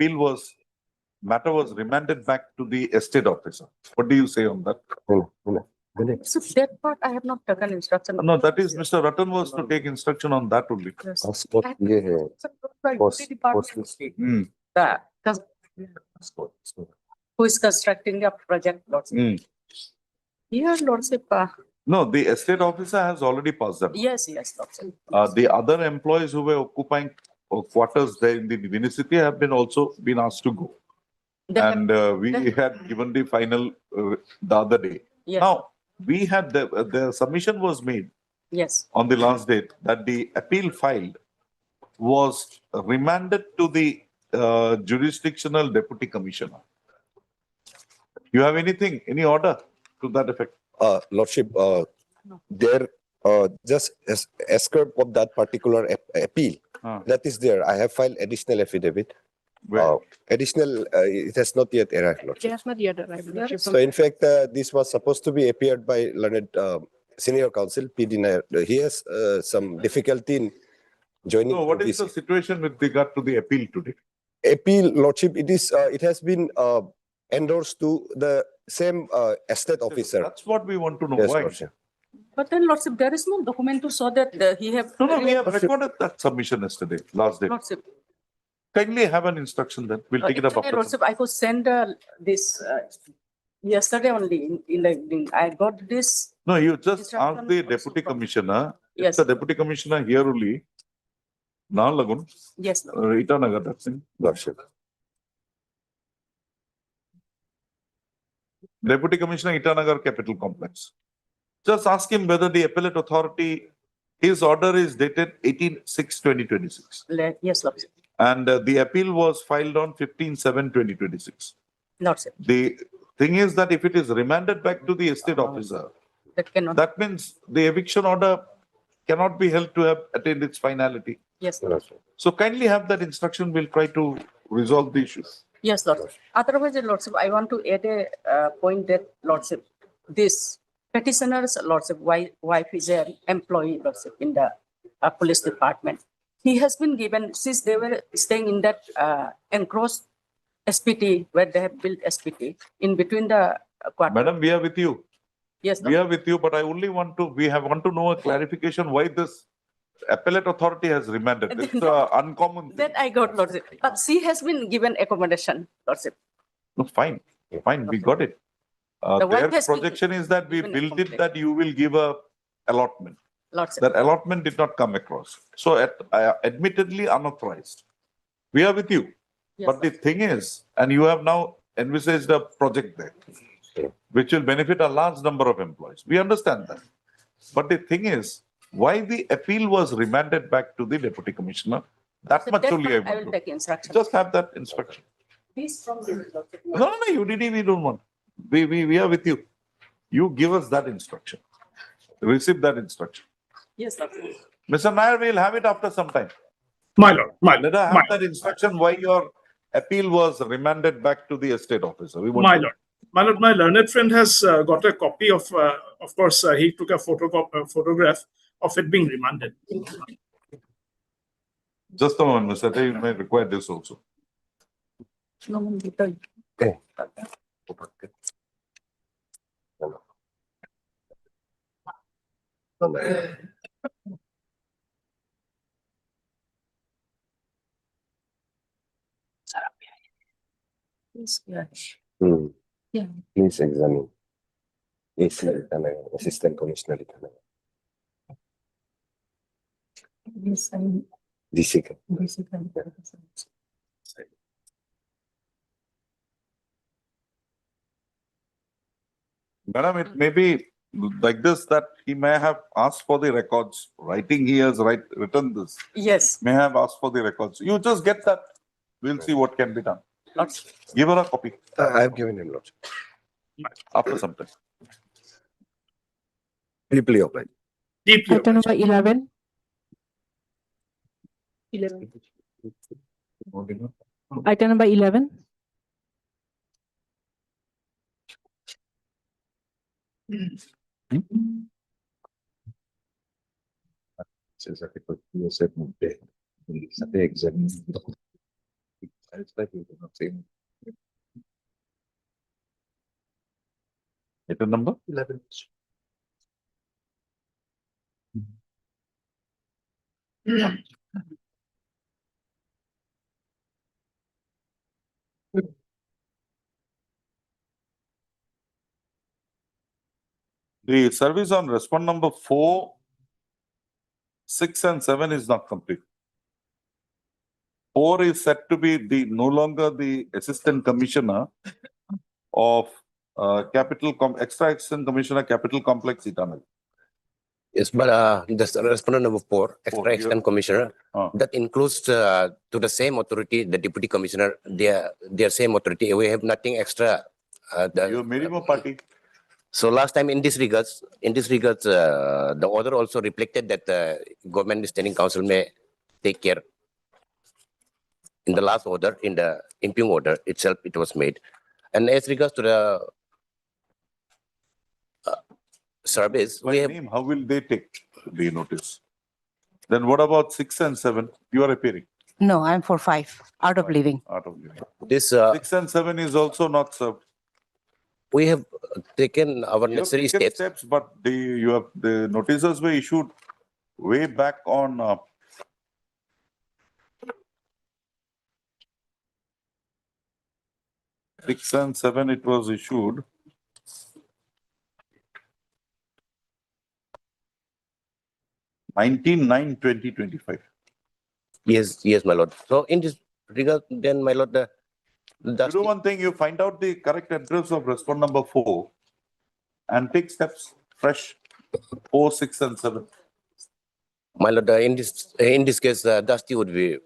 matter was remanded back to the estate officer. What do you say on that? So that part I have not taken instruction. No, that is Mr. Rattan was to take instruction on that only. Yes. Hmm. Who is constructing the project? Hmm. Here, Lordship. No, the estate officer has already passed that. Yes, Lordship. The other employees who were occupying quarters there in the Vinicity have been also been asked to go. And we had given the final the other day. Yes. Now, we had the submission was made Yes. on the last date that the appeal filed was remanded to the jurisdictional deputy commissioner. You have anything, any order to that effect? Lordship, there just as escape of that particular appeal, that is there. I have filed additional affidavit. Additional, it has not yet arrived, Lordship. It has not yet arrived, Lordship. So in fact, this was supposed to be appeared by learned senior counsel, PD Nair. He has some difficulty in joining. So what is the situation with regard to the appeal today? Appeal, Lordship, it has been endorsed to the same estate officer. That's what we want to know. Yes, Why? Lordship. But then, Lordship, there is no document to show that he have. No, we have recorded that submission yesterday, last day. Lordship. Kindly have an instruction then. We'll take it up after. Lordship, I could send this yesterday only in the evening. I got this. No, you just ask the deputy commissioner. Yes. It's the deputy commissioner here only. Now, Lagun. Yes, Itanagar, that's in. Lordship. Deputy Commissioner, Itanagar Capital Complex. Just ask him whether the appellate authority, his order is dated 18/6/2026. Yes, Lordship. And the appeal was filed on 15/7/2026. Lordship. The thing is that if it is remanded back to the estate officer, That cannot. that means the eviction order cannot be held to have attained its finality. Yes, So kindly have that instruction. We'll try to resolve the issues. yes, Lordship. Otherwise, Lordship, I want to add a point that, Lordship, this petitioner's Lordship, wife is an employee, Lordship, in the police department. He has been given, since they were staying in that enclosed SPT, where they have built SPT, in between the quarter. Madam, we are with you. Yes, We are with you, but I only want to, want to know a clarification why this appellate authority has remanded. It's an uncommon thing. That I got, Lordship. But she has been given accommodation, Lordship. No, fine, we got it. The wife Their has been projection is that we given a built it complaint. that you will give a allotment. Lordship. That allotment did not come across. So admittedly unauthorized. We are with you. Yes, But the thing is, and you have now envisaged a project there, which will benefit a large number of employees. We understand that. But the thing is, why the appeal was remanded back to the deputy commissioner, that So much that only I part I will want to. take instruction. Just have that instruction. This from the Lordship. No, UDD we don't want. We are with you. You give us that instruction. Receive that instruction. Yes, Lordship. Mr. Nair, we'll have it after some time. My lord, Let us have that instruction why your appeal was remanded back to the estate officer. We want my to- lord. My lord, my learned friend has got a copy of course, he took a photograph of it being remanded. Just a moment, Mr. Tay, you may require this also. Yes, yeah. Yeah. Please examine. AC Itanaya, Assistant Commissioner Itanaya. Yes, I'm DC. basically. Madam, it may be like this, that he may have asked for the records. Writing he has written this. Yes. May have asked for the records. You just get that. We'll see what can be done. Lordship. Give her a copy I have given him lots. after some time. Deeply obliged. Deeply Item number 11. Item number 11. Item number? 11. The service on respond number 4, 6 and 7 is not complete. 4 is said to be no longer the assistant commissioner of extra assistant commissioner capital complex Itanagi. Yes, but the respondent number 4, extra extent commissioner, that includes to the same authority, the deputy commissioner, their same authority. We have nothing extra. Your minimum party. So last time in this regards, the order also reflected that the government standing council may take care. In the last order, in the impugn order itself, it was made. And as regards to the service, we have. How will they take the notice? Then what about 6 and 7? You are appearing. No, I'm for 5, out of living. Out of living. This 6 and 7 is also not served. We have taken our You have necessary taken steps. but the notices were issued way back on 6 and 7 it was issued. (19/9, 2025). Yes, my lord. So in this regard, then my lord, You do one thing, you find out the correct address of respond number 4 and take steps fresh 4, 6 and 7. my lord, in this case, Dusty would be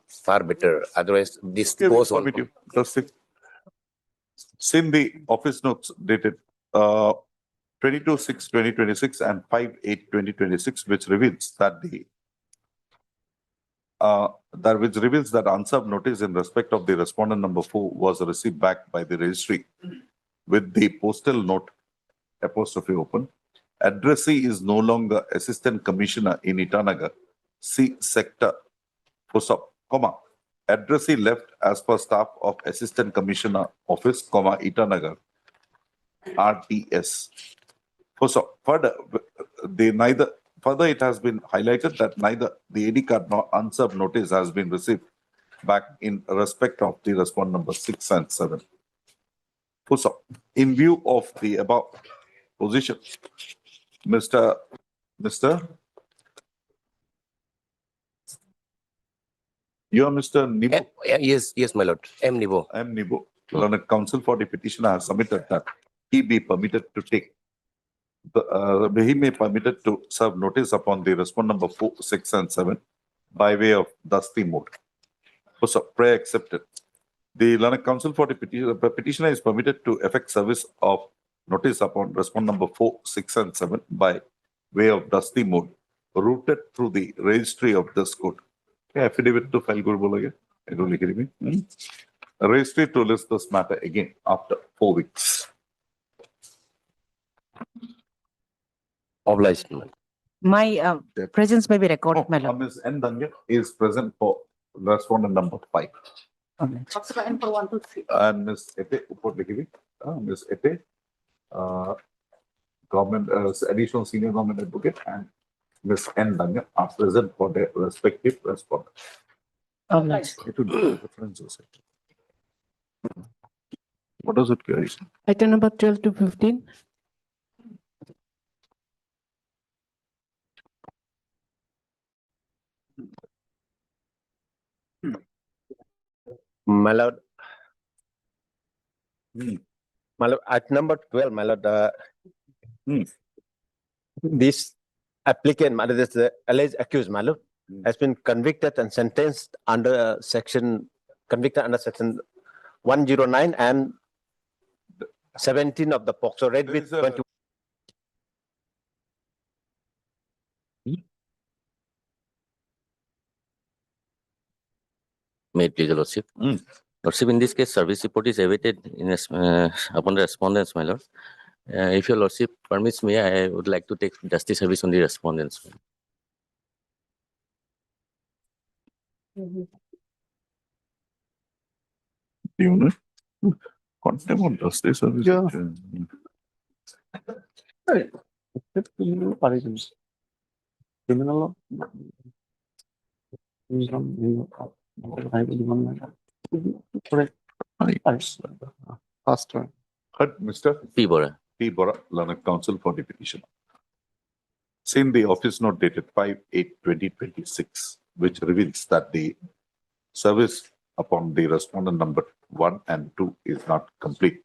far better. Otherwise, this Okay, goes we'll on. submit you. Just seen the office notes dated 22/6/2026 and 5/8/2026, which reveals that that unserved notice in respect of the respondent number 4 was received back by the registry with the postal note apostrophe open. Addressee is no longer Assistant Commissioner in Itanagar, C Sector, comma. Addressee left as per staff of Assistant Commissioner Office, comma, Itanagar, RTS. Further, it has been highlighted that neither the AD card nor unserved notice has been received back in respect of the respondent number 6 and 7. In view of the above position, Mr. You are Mr. Nibo. Yes, my lord. M. Nibo. M. Nibo. Learned counsel for the petitioner has submitted that he be permitted to take he may permitted to serve notice upon the respondent number 4, 6, and 7 by way of dusty mode. Prayer accepted. The learned counsel for the petitioner is permitted to effect service of notice upon respondent number 4, 6, and 7 by way of dusty mode, routed through the registry of this court. Affidavit to file registry to list this matter again after 4 weeks. Obliged. My presence may be recorded, my lord. Ms. N. Danya is present for respondent number 5. And Ms. Ete, Ms. Ete, government, additional senior government advocate, and Ms. N. Danya are present for their respective respondents. What does it carry? Item number 12 to 15. My lord. My lord, at number 12, my lord, this applicant, my lord, this alleged accused, my lord, has been convicted and sentenced under section 109 and 17 of the POCSO, read with 20. May it please the Lordship. Lordship, in this case, service report is awaited upon the respondents, my lord. If your Lordship permits me, I would like to take justice service on the respondents. Do you know? Contempt on justice service? Yeah. Criminal Faster. Heard Mr. P. Bora. P. Bora, learned counsel for the petitioner. Seen the office note dated 5/8/2026, which reveals that the service upon the respondent number 1 and 2 is not complete.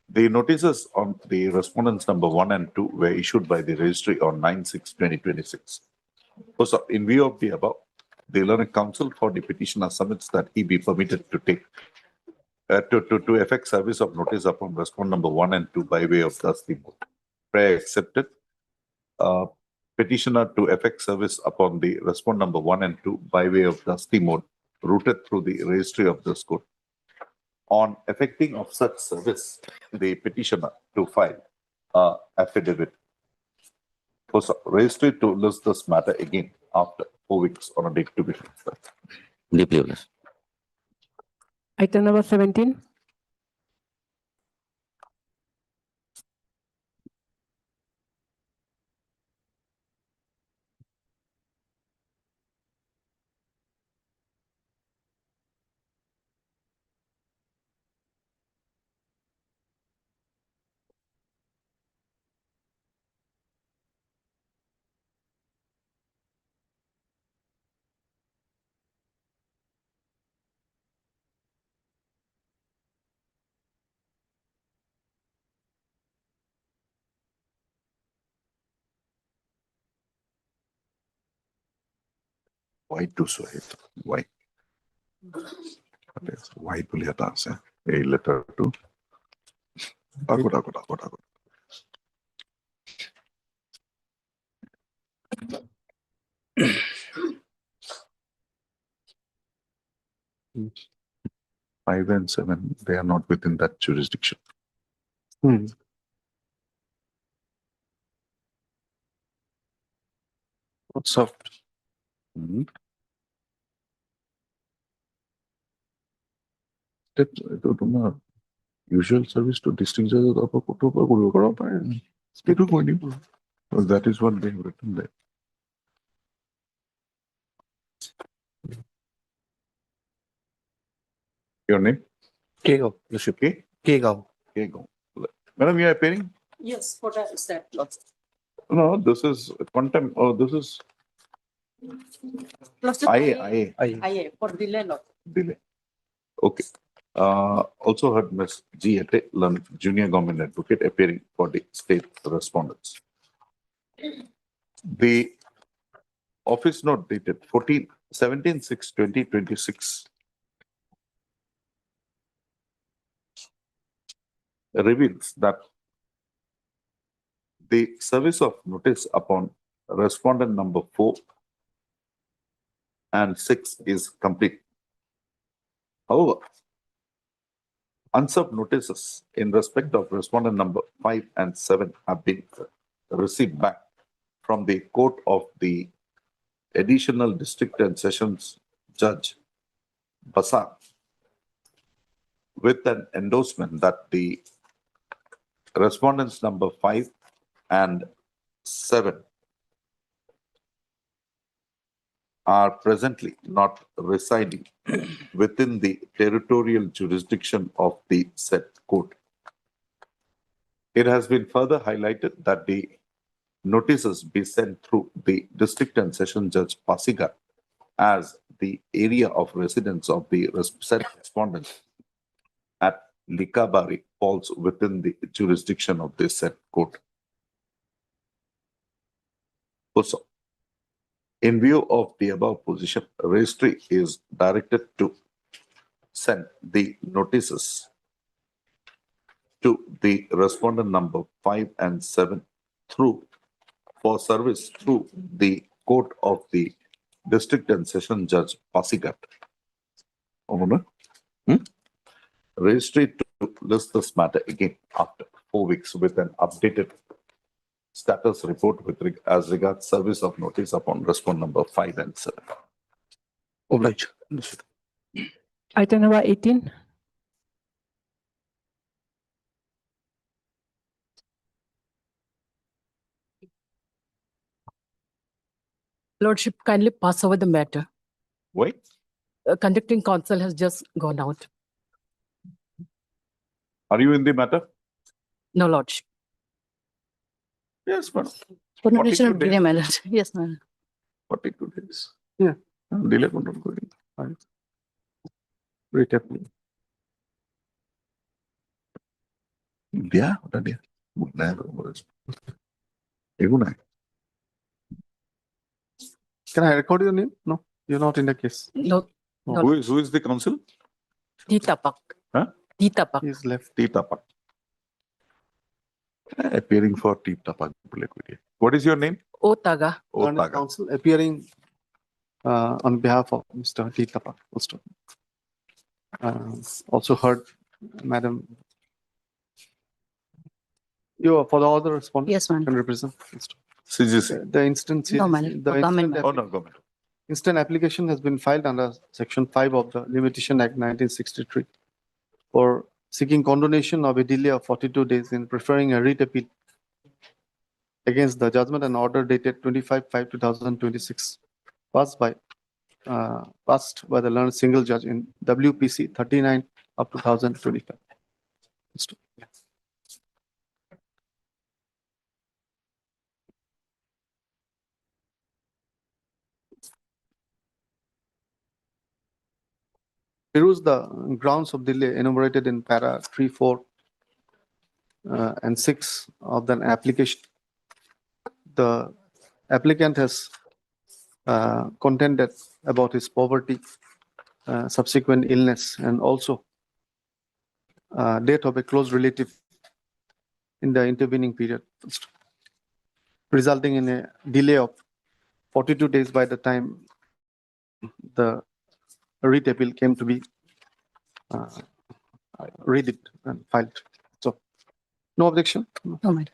The notices on the respondents number 1 and 2 were issued by the registry on 9/6/2026. Also, in view of the above, the learned counsel for the petitioner submits that he be permitted to take to effect service of notice upon respondent number 1 and 2 by way of dusty mode. Prayer accepted. Petitioner to effect service upon the respondent number 1 and 2 by way of dusty mode, routed through the registry of this court. On effecting of such service, the petitioner to file affidavit for registry to list this matter again after 4 weeks on a date to be fixed. Deeply blessed. Item number 17. Why to so it? Why? Why to let us a letter to? 5 and 7, they are not within that jurisdiction. What's up? Usual service to district judges that is what they have written there. Your name? Kego, Lordship. K? Kego. Kego. Madam, you are appearing? Yes, for that, is that Lordship? No, this is contempt. Oh, this is Lordship, IA. for delay, Lordship. Delay. Okay. Also heard Ms. G. Ete, Junior Government Advocate, appearing for the state respondents. The office note dated 17/6/2026 reveals that the service of notice upon respondent number 4 and 6 is complete. However, unserved notices in respect of respondent number 5 and 7 have been received back from the Court of the Additional District and Sessions Judge Basan with an endorsement that the respondents number 5 and 7 are presently not residing within the territorial jurisdiction of the said court. It has been further highlighted that the notices be sent through the District and Session Judge Pasigat as the area of residence of the said respondents at Likabari falls within the jurisdiction of this said court. Also, in view of the above position, registry is directed to send the notices to the respondent number 5 and 7 for service through the Court of the District and Session Judge Pasigat. Registry to list this matter again after 4 weeks with an updated status report as regards service of notice upon respondent number 5 and 7. Oblige. Item number 18. Lordship, kindly pass over the matter. Wait. Conducting counsel has just gone out. Are you in the matter? No, Lordship. Yes, madam. For notification 42 of delay, days. my lord. Yes, madam. 42 days. Yeah. Delay control going. Wait a minute. Yeah, what dia? Can I record your name? No, you're not in the case. No. Who is the counsel? Ditapak. Huh? Ditapak. He's left. Titapak. Appearing for Titapak. What is your name? Otaga. Learned counsel appearing on behalf of Mr. Titapak. Also heard, Madam. You are for the other respondent? Yes, ma'am. Can represent. CGC. The instant. No, madam. The For government. instant Oh, no, government. instant application has been filed under Section 5 of the Limitation Act 1963 for seeking condonation of a delay of 42 days in preferring a writ appeal against the judgment and order dated 25/5/2026 passed by the learned single judge in WPC 39 of 2025. Peruse the grounds of delay enumerated in para 3, 4, and 6 of the application. The applicant has contended about his poverty, subsequent illness, and also death of a close relative in the intervening period, resulting in a delay of 42 days by the time the writ appeal came to be read it and filed. So, no objection. No, madam.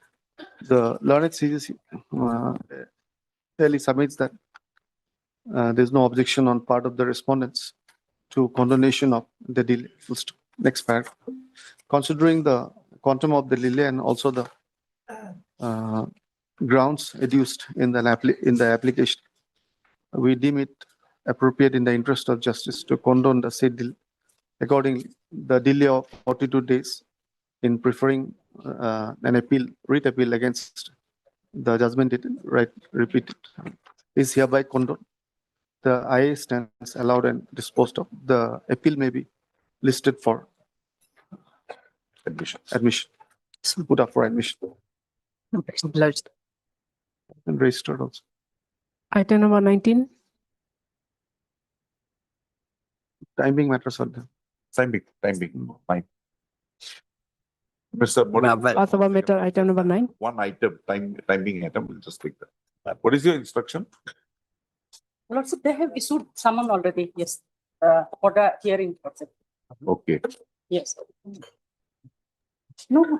The learned CGC clearly submits that there is no objection on part of the respondents to condonation of the delay. Full stop. Next paragraph. Considering the quantum of the delay and also the grounds adduced in the application, we deem it appropriate in the interest of justice to condone the said delay. Accordingly, the delay of 42 days in preferring an appeal, writ appeal against the judgment repeated is hereby condoned. The IA stands allowed and disposed of. The appeal may be listed for admission. Put up for admission. Lodged. And registered also. Item number 19. Timing matters are there. Timing. Fine. Mr. Modi, Author matter item number 9. one item, timing item, we'll just take that. What is your instruction? Lordship, they have issued summon already, yes, for the hearing. Lordship. Okay. Yes. No.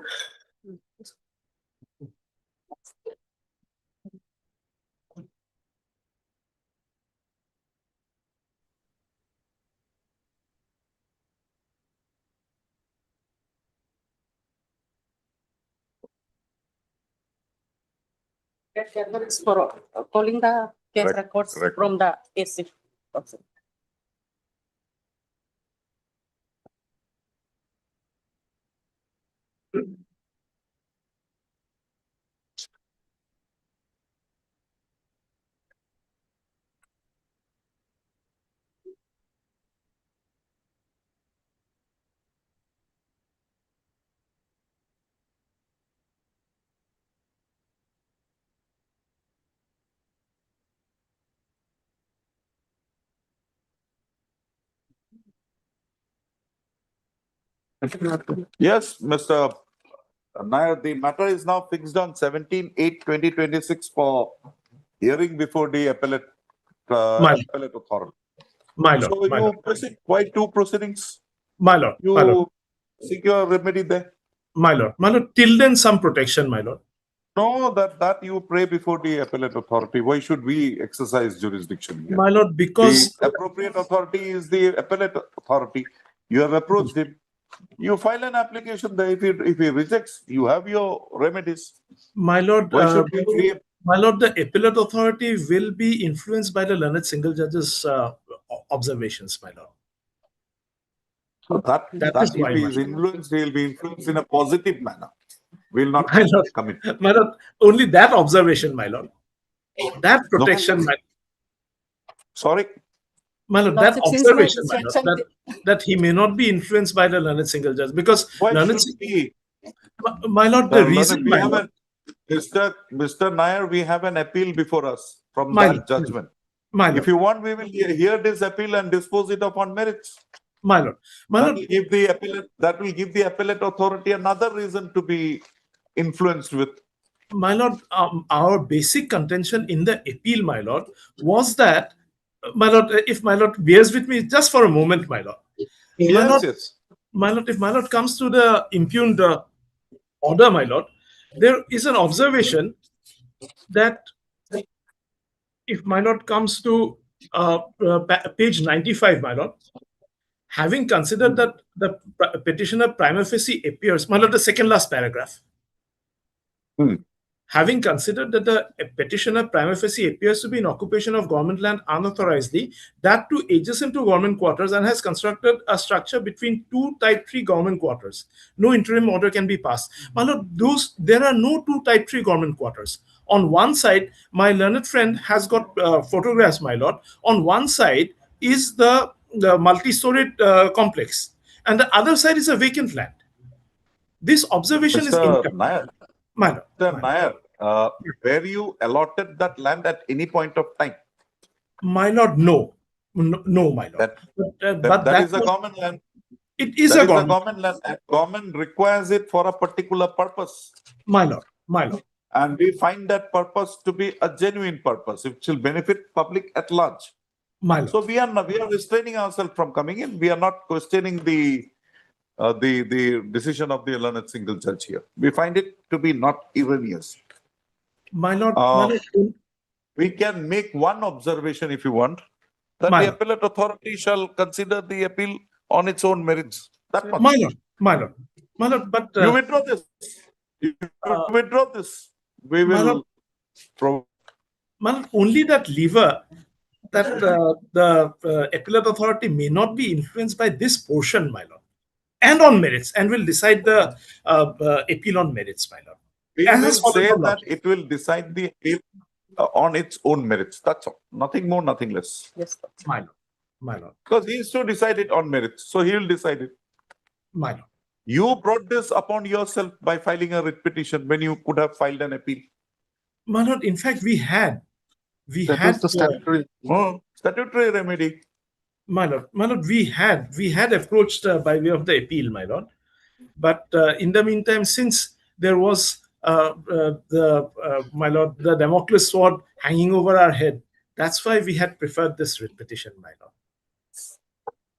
That is for calling the case records from the AC. Yes, Mr. Nair, the matter is now fixed on 17/8/2026 for hearing before the appellate authority. My lord, So my you lord. proceed, why two proceedings? My lord, You my lord, seek your remedy there? my lord, till then some protection, my lord. No, that you pray before the appellate authority. Why should we exercise jurisdiction here? My lord, because The appropriate authority is the appellate authority. You have approached him. You file an application there. If he rejects, you have your remedies. my lord, Why should we create? my lord, the appellate authority will be influenced by the learned single judge's observations, my lord. That is if why, he my is lord. influenced, he will be influenced in a positive manner. Will not My lord, commit. my lord, only that observation, my lord. That protection, Sorry. my lord, that Lordship, since my observation, my lord, instruction, that he may not be influenced by the learned single judge because Why learned, should he? my lord, the reason, We my have lord, Mr. Nair, we have an appeal before us from My that lord, judgment. my If lord, you want, we will hear this appeal and dispose it upon merits. my lord, my That lord, will give the appellate authority another reason to be influenced with. my lord, our basic contention in the appeal, my lord, was that, my lord, if my lord bears with me just for a moment, my lord, my lord, Yes. my lord, if my lord comes to the impugned order, my lord, there is an observation that if my lord comes to page 95, my lord, having considered that the petitioner prima facie appears, my lord, the second last paragraph. Having considered that the petitioner prima facie appears to be in occupation of government land unauthorizedly, that too adjacent to government quarters and has constructed a structure between two type 3 government quarters. No interim order can be passed. My lord, there are no two type 3 government quarters. On one side, my learned friend has got photographs, my lord. On one side is the multi-storied complex, and the other side is a vacant land. This observation is Mr. incorrect. Nair, My lord. Mr. Nair, were you allotted that land at any point of time? My lord, no. No, my lord. That is a government land. It is That a government land. Government requires it for a particular purpose. My lord, my lord. and we find that purpose to be a genuine purpose, which will benefit public at large. My lord. So we are restraining ourselves from coming in. We are not questioning the decision of the learned single judge here. We find it to be not erroneous. My lord, we can make one observation if you want, that My the lord. appellate authority shall consider the appeal on its own merits. That much. My lord, my lord, my lord, but you withdraw this. You withdraw this. We my will. My lord, only that lever that the appellate authority may not be influenced by this portion, my lord, and on merits, and will decide the appeal on merits, my lord. We As will has followed say from that lordship. it will decide the appeal on its own merits. That's all. Nothing more, nothing less. Yes, my lord. My lord. Because he is to decide it on merits. So he will decide it. My lord. You brought this upon yourself by filing a writ petition when you could have filed an appeal. My lord, in fact, we had. That was the statutory. Statutory remedy. My lord, we had approached by way of the appeal, my lord. But in the meantime, since there was my lord, the Damocles sword hanging over our head, that's why we had preferred this writ petition, my lord.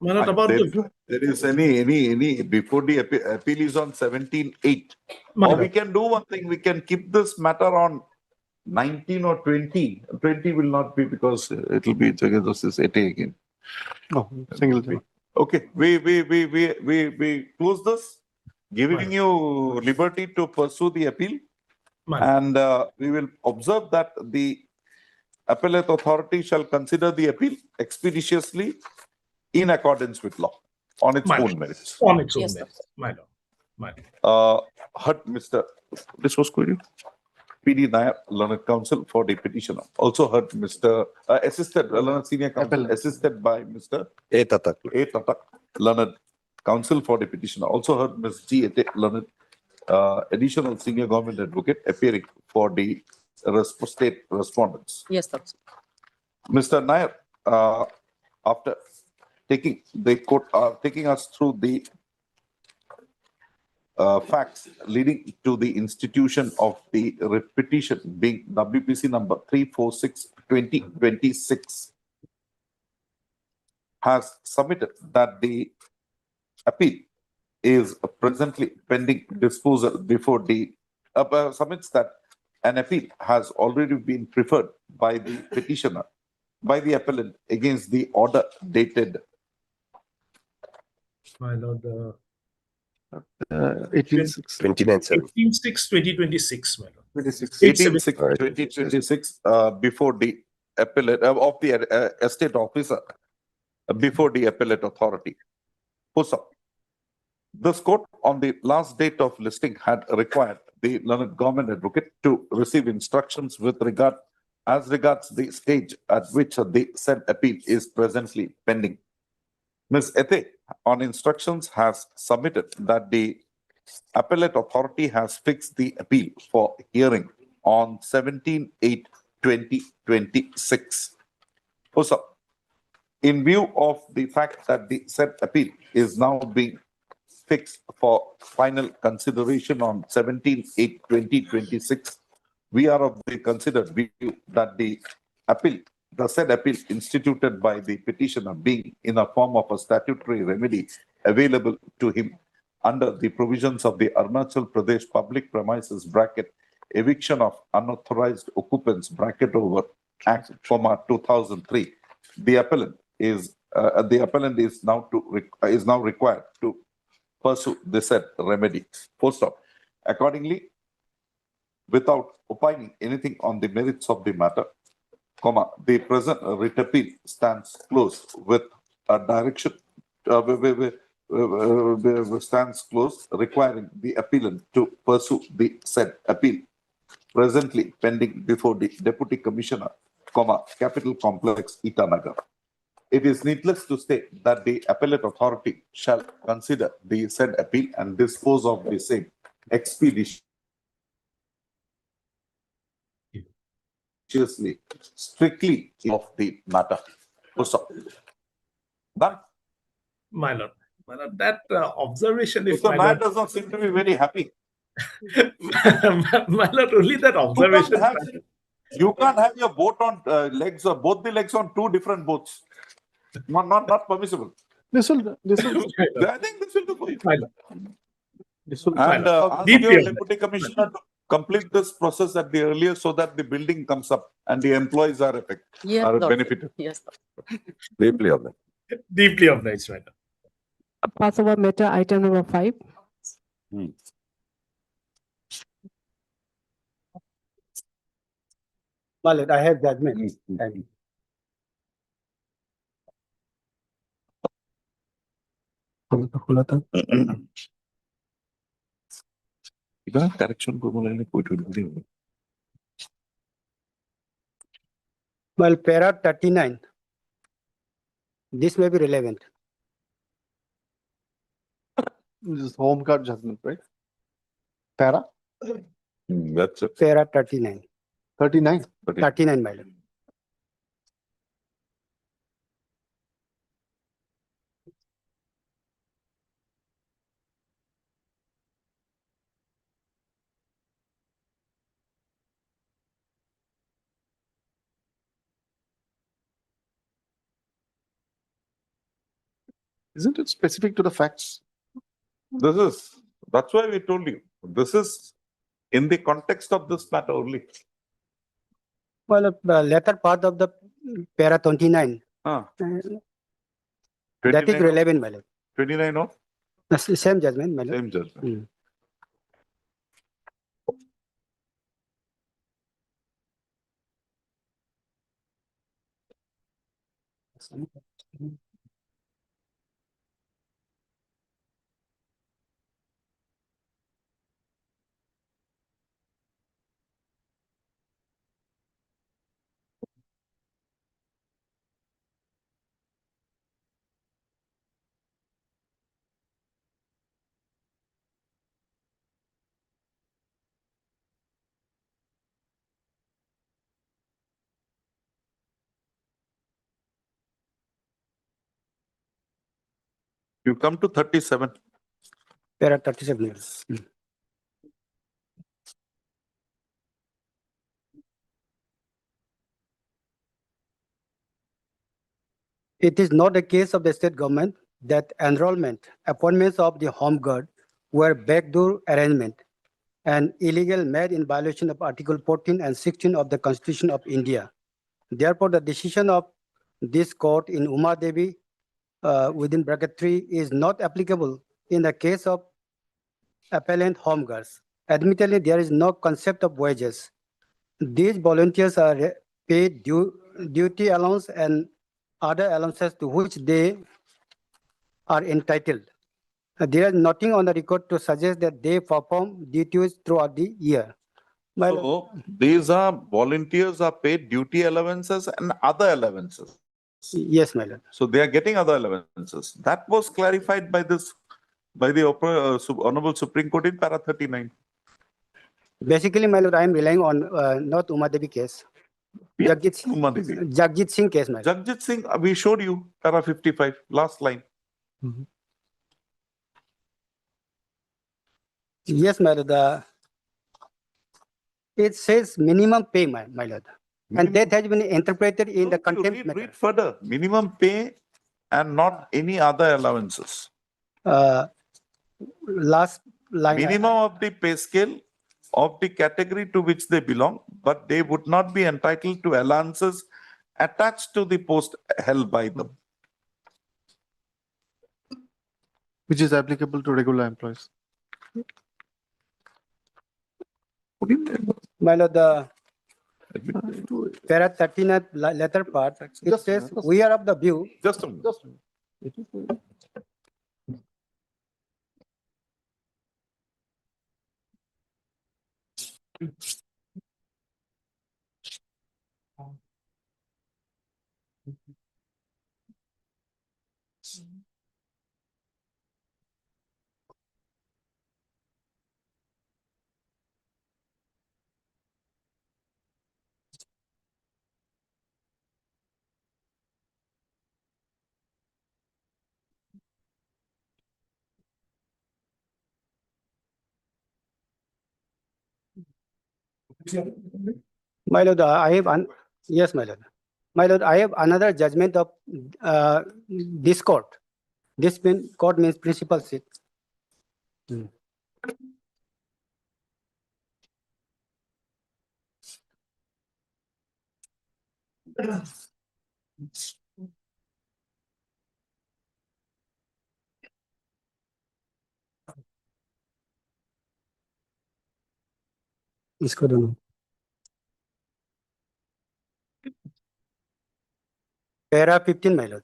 My lord, about there is any before the appeal is on 17/8. Or we can do one thing. We can keep this matter on 19 or 20. 20 will not be because it will be Justice 80 again. No, single judge. Okay, we close this, giving you liberty to pursue the appeal, and we will observe that the appellate authority shall consider the appeal expeditiously in accordance with law on its own merits. On its own merits, my lord. My lord. Heard Mr. This was query. PD Nair, Learned Counsel for the petitioner. Also heard Mr. Assisted, Learned Senior Counsel, assisted by Mr. A. Tatak. A. Tatak, Learned Counsel for the petitioner. Also heard Ms. G. Ete, Learned Additional Senior Government Advocate, appearing for the state respondents. Yes, that's Mr. Nair, after taking the court, taking us through the facts leading to the institution of the writ petition being WPC number 346/2026 has submitted that the appeal is presently pending disposal before the submits that an appeal has already been preferred by the petitioner, by the appellant against the order dated. My lord, 18/6/2026, my lord. 18/6/2026 before the appellate of the estate officer before the appellate authority. This court on the last date of listing had required the learned government advocate to receive instructions with regard as regards the stage at which the said appeal is presently pending. Ms. Ete, on instructions, has submitted that the appellate authority has fixed the appeal for hearing on 17/8/2026. Also, in view of the fact that the said appeal is now being fixed for final consideration on 17/8/2026, we are of the considered view that the said appeal instituted by the petitioner being in a form of a statutory remedy available to him under the provisions of the Arunachal Pradesh Public Premises Eviction of Unauthorized Occupants Act 2003. The appellant is now required to pursue the said remedy. Full stop. Accordingly, without opining anything on the merits of the matter, the present writ appeal stands closed with a direction stands closed, requiring the appellant to pursue the said appeal presently pending before the Deputy Commissioner, Capital Complex, Itanagar. It is needless to state that the appellate authority shall consider the said appeal and dispose of the same expeditiously, strictly of the matter. Done. My lord, that observation, if Mr. my Nair lord, does not seem to be very happy. My lord, only that observation. You can't have your boat on legs or both the legs on two different boats. Not permissible. This will. I think this will do for you. And ask Deeply your observed. deputy commissioner to complete this process at the earliest so that the building comes up and the employees are Yes, are Lordship. benefited. Yes. Deeply obliged. Deeply obliged, my lord. Pass over matter item number 5. My lord, I have judgment. And Correction well, para 39. This may be relevant. This is home card judgment, right? Para That's it. Para 39. 39. 39, my lord. Isn't it specific to the facts? That's why we told you. This is in the context of this matter only. Well, the latter part of the para 29. Ah. That is 29 relevant, my lord. 29 of? That's the same judgment, my lord. Same judgment. You come to 37. Para 37 years. It is not a case of the state government that enrollment, appointments of the home guard were backdoor arrangement and illegal made in violation of Article 14 and 16 of the Constitution of India. Therefore, the decision of this court in Uma Devi within bracket 3 is not applicable in the case of appellant home guards. Admittedly, there is no concept of wages. These volunteers are paid duty allowance and other allowances to which they are entitled. There is nothing on the record to suggest that they perform duties throughout the year. So these are volunteers are paid duty allowances and other allowances. Yes, my lord. So they are getting other allowances. That was clarified by the Honorable Supreme Court in para 39. Basically, my lord, I am relying on not Uma Devi case. Jagjit Singh case, my lord. Jagjit Singh, we showed you para 55, last line. Yes, my lord. It says minimum pay, my lord. And that has been interpreted in the contempt matter. Read further. Minimum pay and not any other allowances. Last line. Minimum of the pay scale of the category to which they belong, but they would not be entitled to allowances attached to the post held by them. Which is applicable to regular employees. My lord, the para 39 letter part, it says, we are of the view. Just a minute. My lord, yes, my lord. My lord, I have another judgment of this court. This court means principal seat. इसको दोनों Para 15, my lord.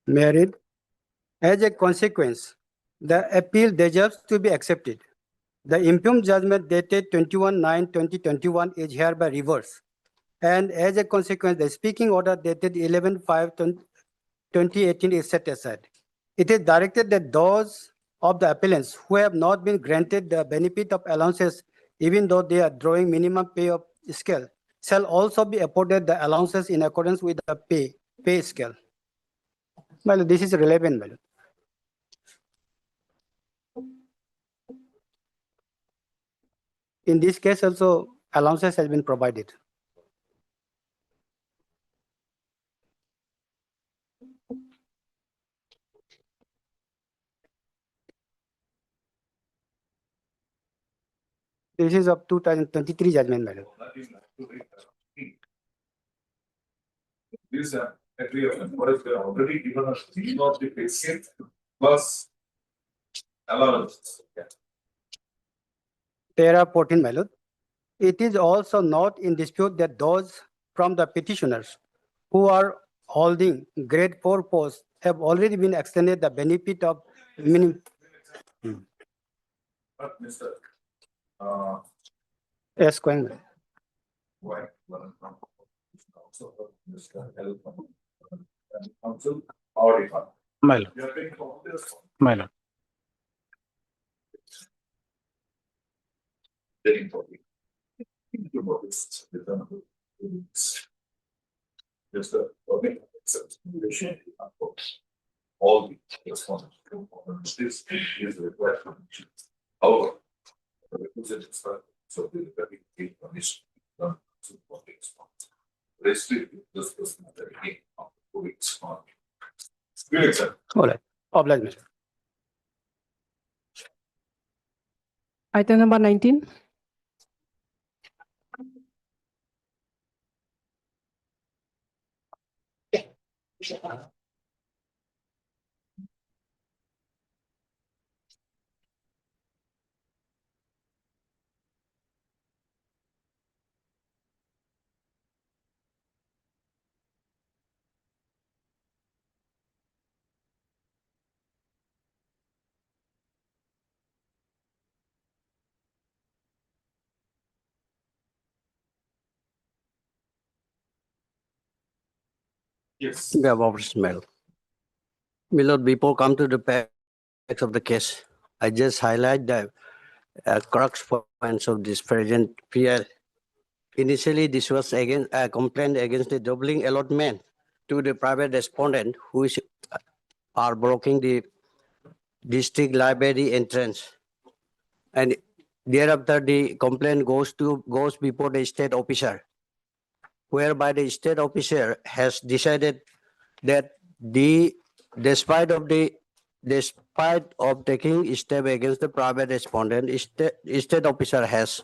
May I read? As a consequence, the appeal deserves to be accepted. The impugned judgment dated 21/9/2021 is hereby reversed. And as a consequence, the speaking order dated 11/5/2018 is set aside. It is directed that those of the appellants who have not been granted the benefit of allowances, even though they are drawing minimum pay of scale, shall also be afforded the allowances in accordance with the pay scale. Well, this is relevant, my lord. In this case also, allowances has been provided. This is of 2023 judgment, madam. This agreement, what is already given us, not the patient plus allowance. Para 14, my lord. It is also not in dispute that those from the petitioners who are holding grade 4 posts have already been extended the benefit of minimum. But Mr. Yes, going. Why? Also, Mr. L. Council or department. My lord. You are taking all this. My lord. Getting for you. Just a all the responsibilities. This is the requirement. However, the representatives are so the very permission. Restrict this person at the beginning of the 2 weeks. Good example. All right. Oblige, my lord. Item number 19. Yes. We have office mail. My lord, before come to the facts of the case, I just highlight the crux points of this present PL. Initially, this was against a complaint against the doubling allotment to the private respondent who are blocking the district library entrance. And thereafter, the complaint goes before the state officer, whereby the state officer has decided that despite of taking step against the private respondent, state officer has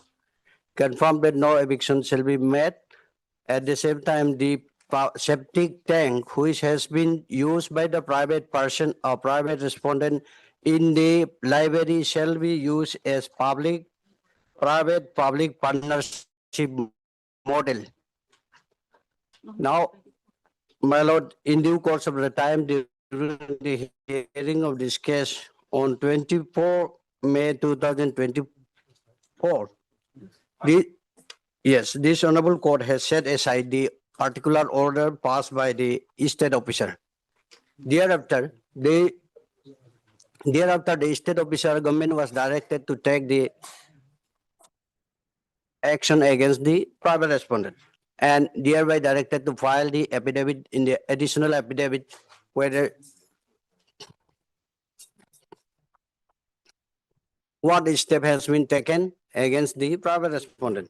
confirmed that no eviction shall be made. At the same time, the septic tank which has been used by the private person or private respondent in the library shall be used as private public partnership model. Now, my lord, in due course of the time, during the hearing of this case on 24 May 2024, this honorable court has set aside the particular order passed by the state officer. Thereafter, the state officer government was directed to take the action against the private respondent and thereby directed to file the affidavit in the additional affidavit whether what step has been taken against the private respondent.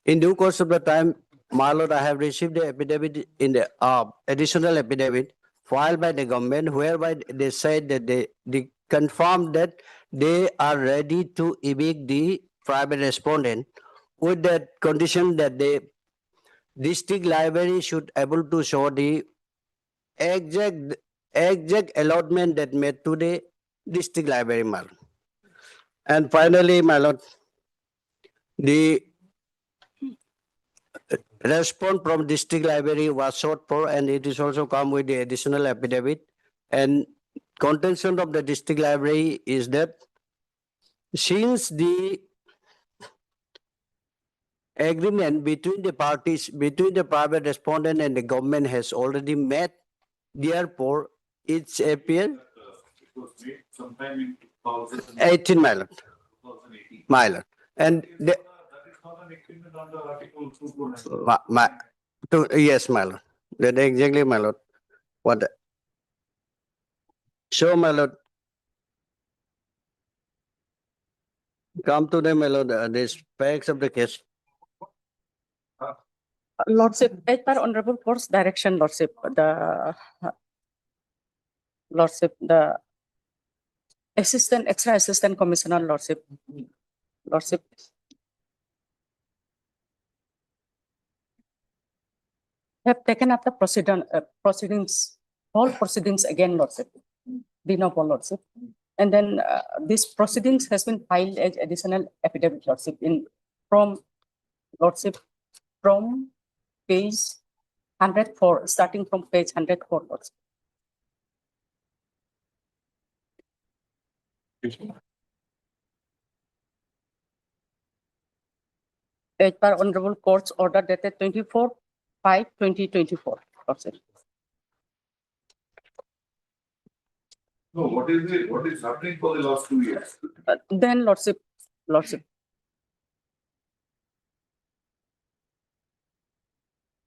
In due course of the time, my lord, I have received the affidavit in the additional affidavit filed by the government, whereby they said that they confirmed that they are ready to evict the private respondent with that condition that the district library should able to show the exact allotment that made to the district library, my lord. And finally, my lord, the response from district library was sought for, and it is also come with the additional affidavit. And contention of the district library is that since the agreement between the parties, between the private respondent and the government has already met, therefore its appeal. It was made sometime in 18, my lord. 2018. My lord. And the, That is not an agreement under Article 249. yes, my lord. That exactly, my lord. What? So, my lord, come to the, my lord, the facts of the case. Lordship, as per Honorable Court's direction, Lordship, the extra assistant commissioner, Lordship, have taken up the proceedings, all proceedings again, Lordship, de novo, Lordship. And then this proceedings has been filed as additional affidavit, Lordship, from page 104, starting from page 104, Lordship. As per Honorable Court's order dated 24/5/2024, Lordship. No, what is happening for the last 2 years? Then, Lordship,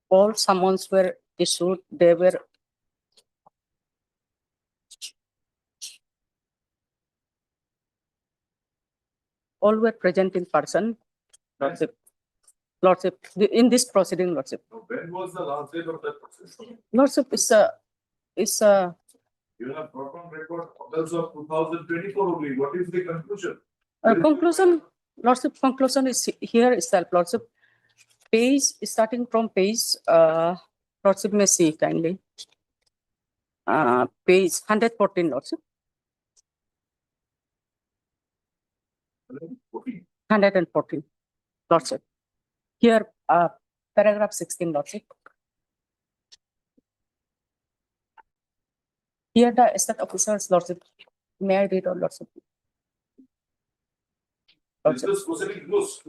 all summons were issued, they were all were present in person, Lordship, in this proceeding, Lordship. When was the last date of that process? Lordship, You have brought on record August of 2024 only. What is the conclusion? Conclusion, Lordship, conclusion is here itself, Lordship. Page, starting from page, Lordship may see kindly. Page 114, Lordship. 114, Lordship. Here, paragraph 16, Lordship. Here, the estate officers, Lordship. May I read, Lordship? Is this proceeding closed?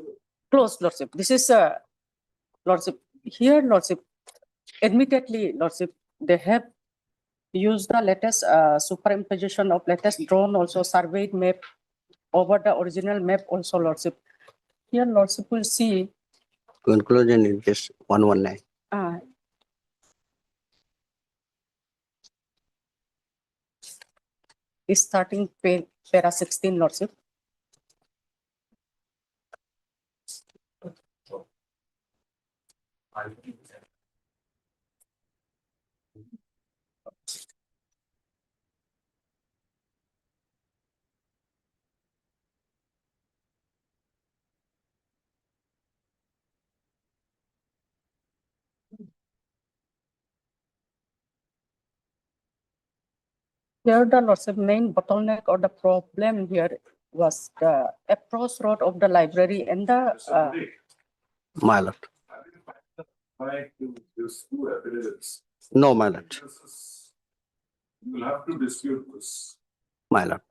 Close, Lordship. This is, Lordship. Here, Lordship, admittedly, Lordship, they have used the latest superimposition of latest drawn, also surveyed map over the original map, also, Lordship. Here, Lordship will see. Conclusion in case 119. Is starting para 16, Lordship. Here, the Lordship, main bottleneck or the problem here was the approach road of the library and the. My lord. To these two affidavits. No, my lord. You will have to dispute this. My lord.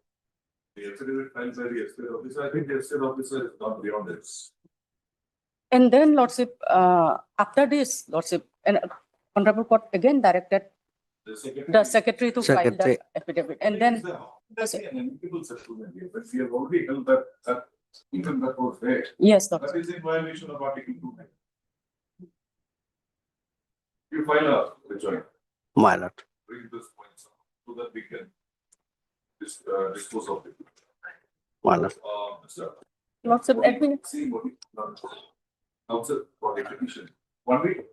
The affidavit filed by the estate officer, I think the estate officer is not beyond this. And then, Lordship, after this, Lordship, and Honorable Court again directed the secretary to file the affidavit. And then. That's an amicable settlement here, but we have already held that even that was there. Yes, That is in violation of Article 2. You file a rejoinder. My lord. Bring this point so that we can dispose of it. My lord. Mr. Lordship, See what Council for the petition. 1 week.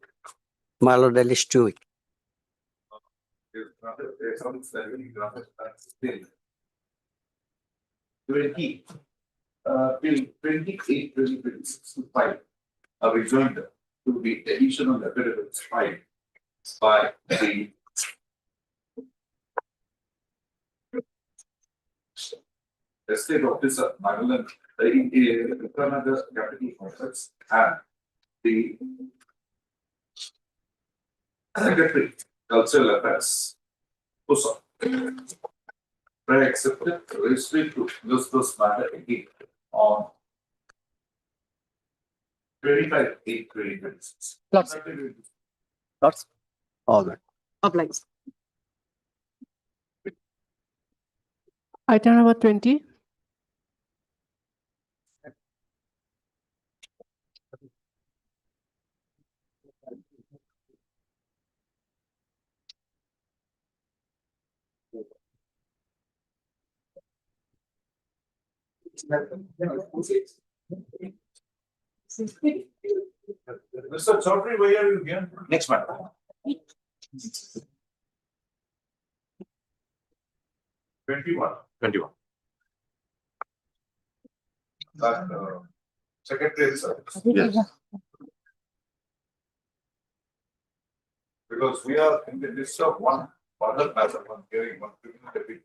My lord, at least 2 weeks. There's some ceremony granted still. 20, till 28, 2026 to 5, a rejoinder to the additional evidence filed by the estate officer, Magellan, in Canada Capital Complex, and the Secretary, Cultural Affairs, Pusa. I accepted registry to this matter again on 25/8/2026. Lots. Lots. All right. Obliged. Item number 20. Mr. Chaudhary, where are you here? Next matter. 21. That Secretary of Service. Yes. Because we are in the list of one other matter, one hearing, one criminal debate.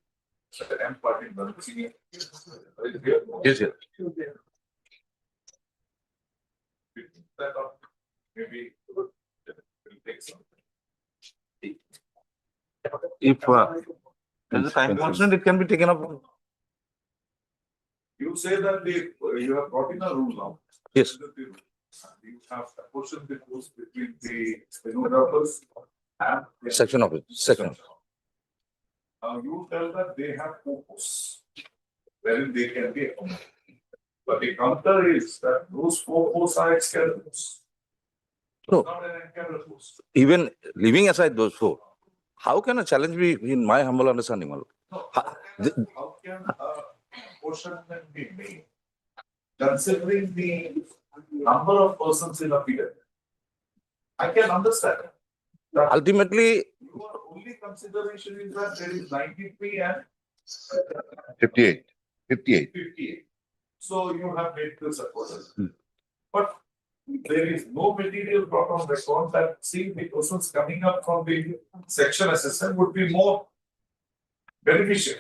M party, one senior. Yes, yes. That up, maybe we'll take some. If there's a time constant, it can be taken up. You say that you have brought in a rule now. Yes. You have apportioned the rules between the stenographers and. Section of it, section. You tell that they have 4 posts, wherein they can be accommodated. But the counter is that those 4 posts are external posts. No. Not an internal post. Even leaving aside those 4, how can a challenge be, in my humble understanding, my lord? How can apportionment be made considering the number of persons in a period? I can understand that. Ultimately, Your only consideration is that there is 93 and 58. 58. So you have made this apportionment. But there is no material brought on record that seeing the persons coming up from the section assistant would be more beneficial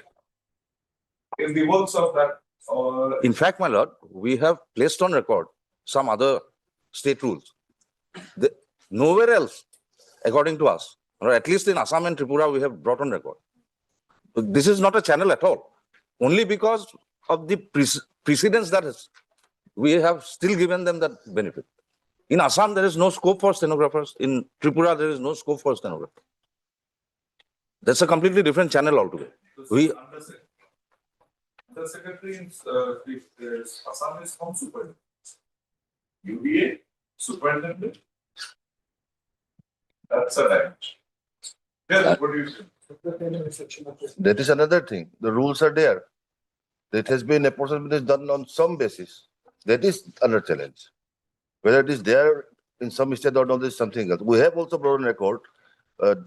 in the works of that. in fact, my lord, we have placed on record some other state rules. Nowhere else, according to us, or at least in Assam and Tripura, we have brought on record. This is not a channel at all. Only because of the precedence that is, we have still given them that benefit. In Assam, there is no scope for stenographers. In Tripura, there is no scope for stenographers. That's a completely different channel altogether. The secretary in Assam is from superintendent. UDA, superintendent. That's a dimension. Yes, what do you say? That is another thing. The rules are there. It has been apportionment is done on some basis. That is under challenge. Whether it is there in some state or not is something else. We have also brought on record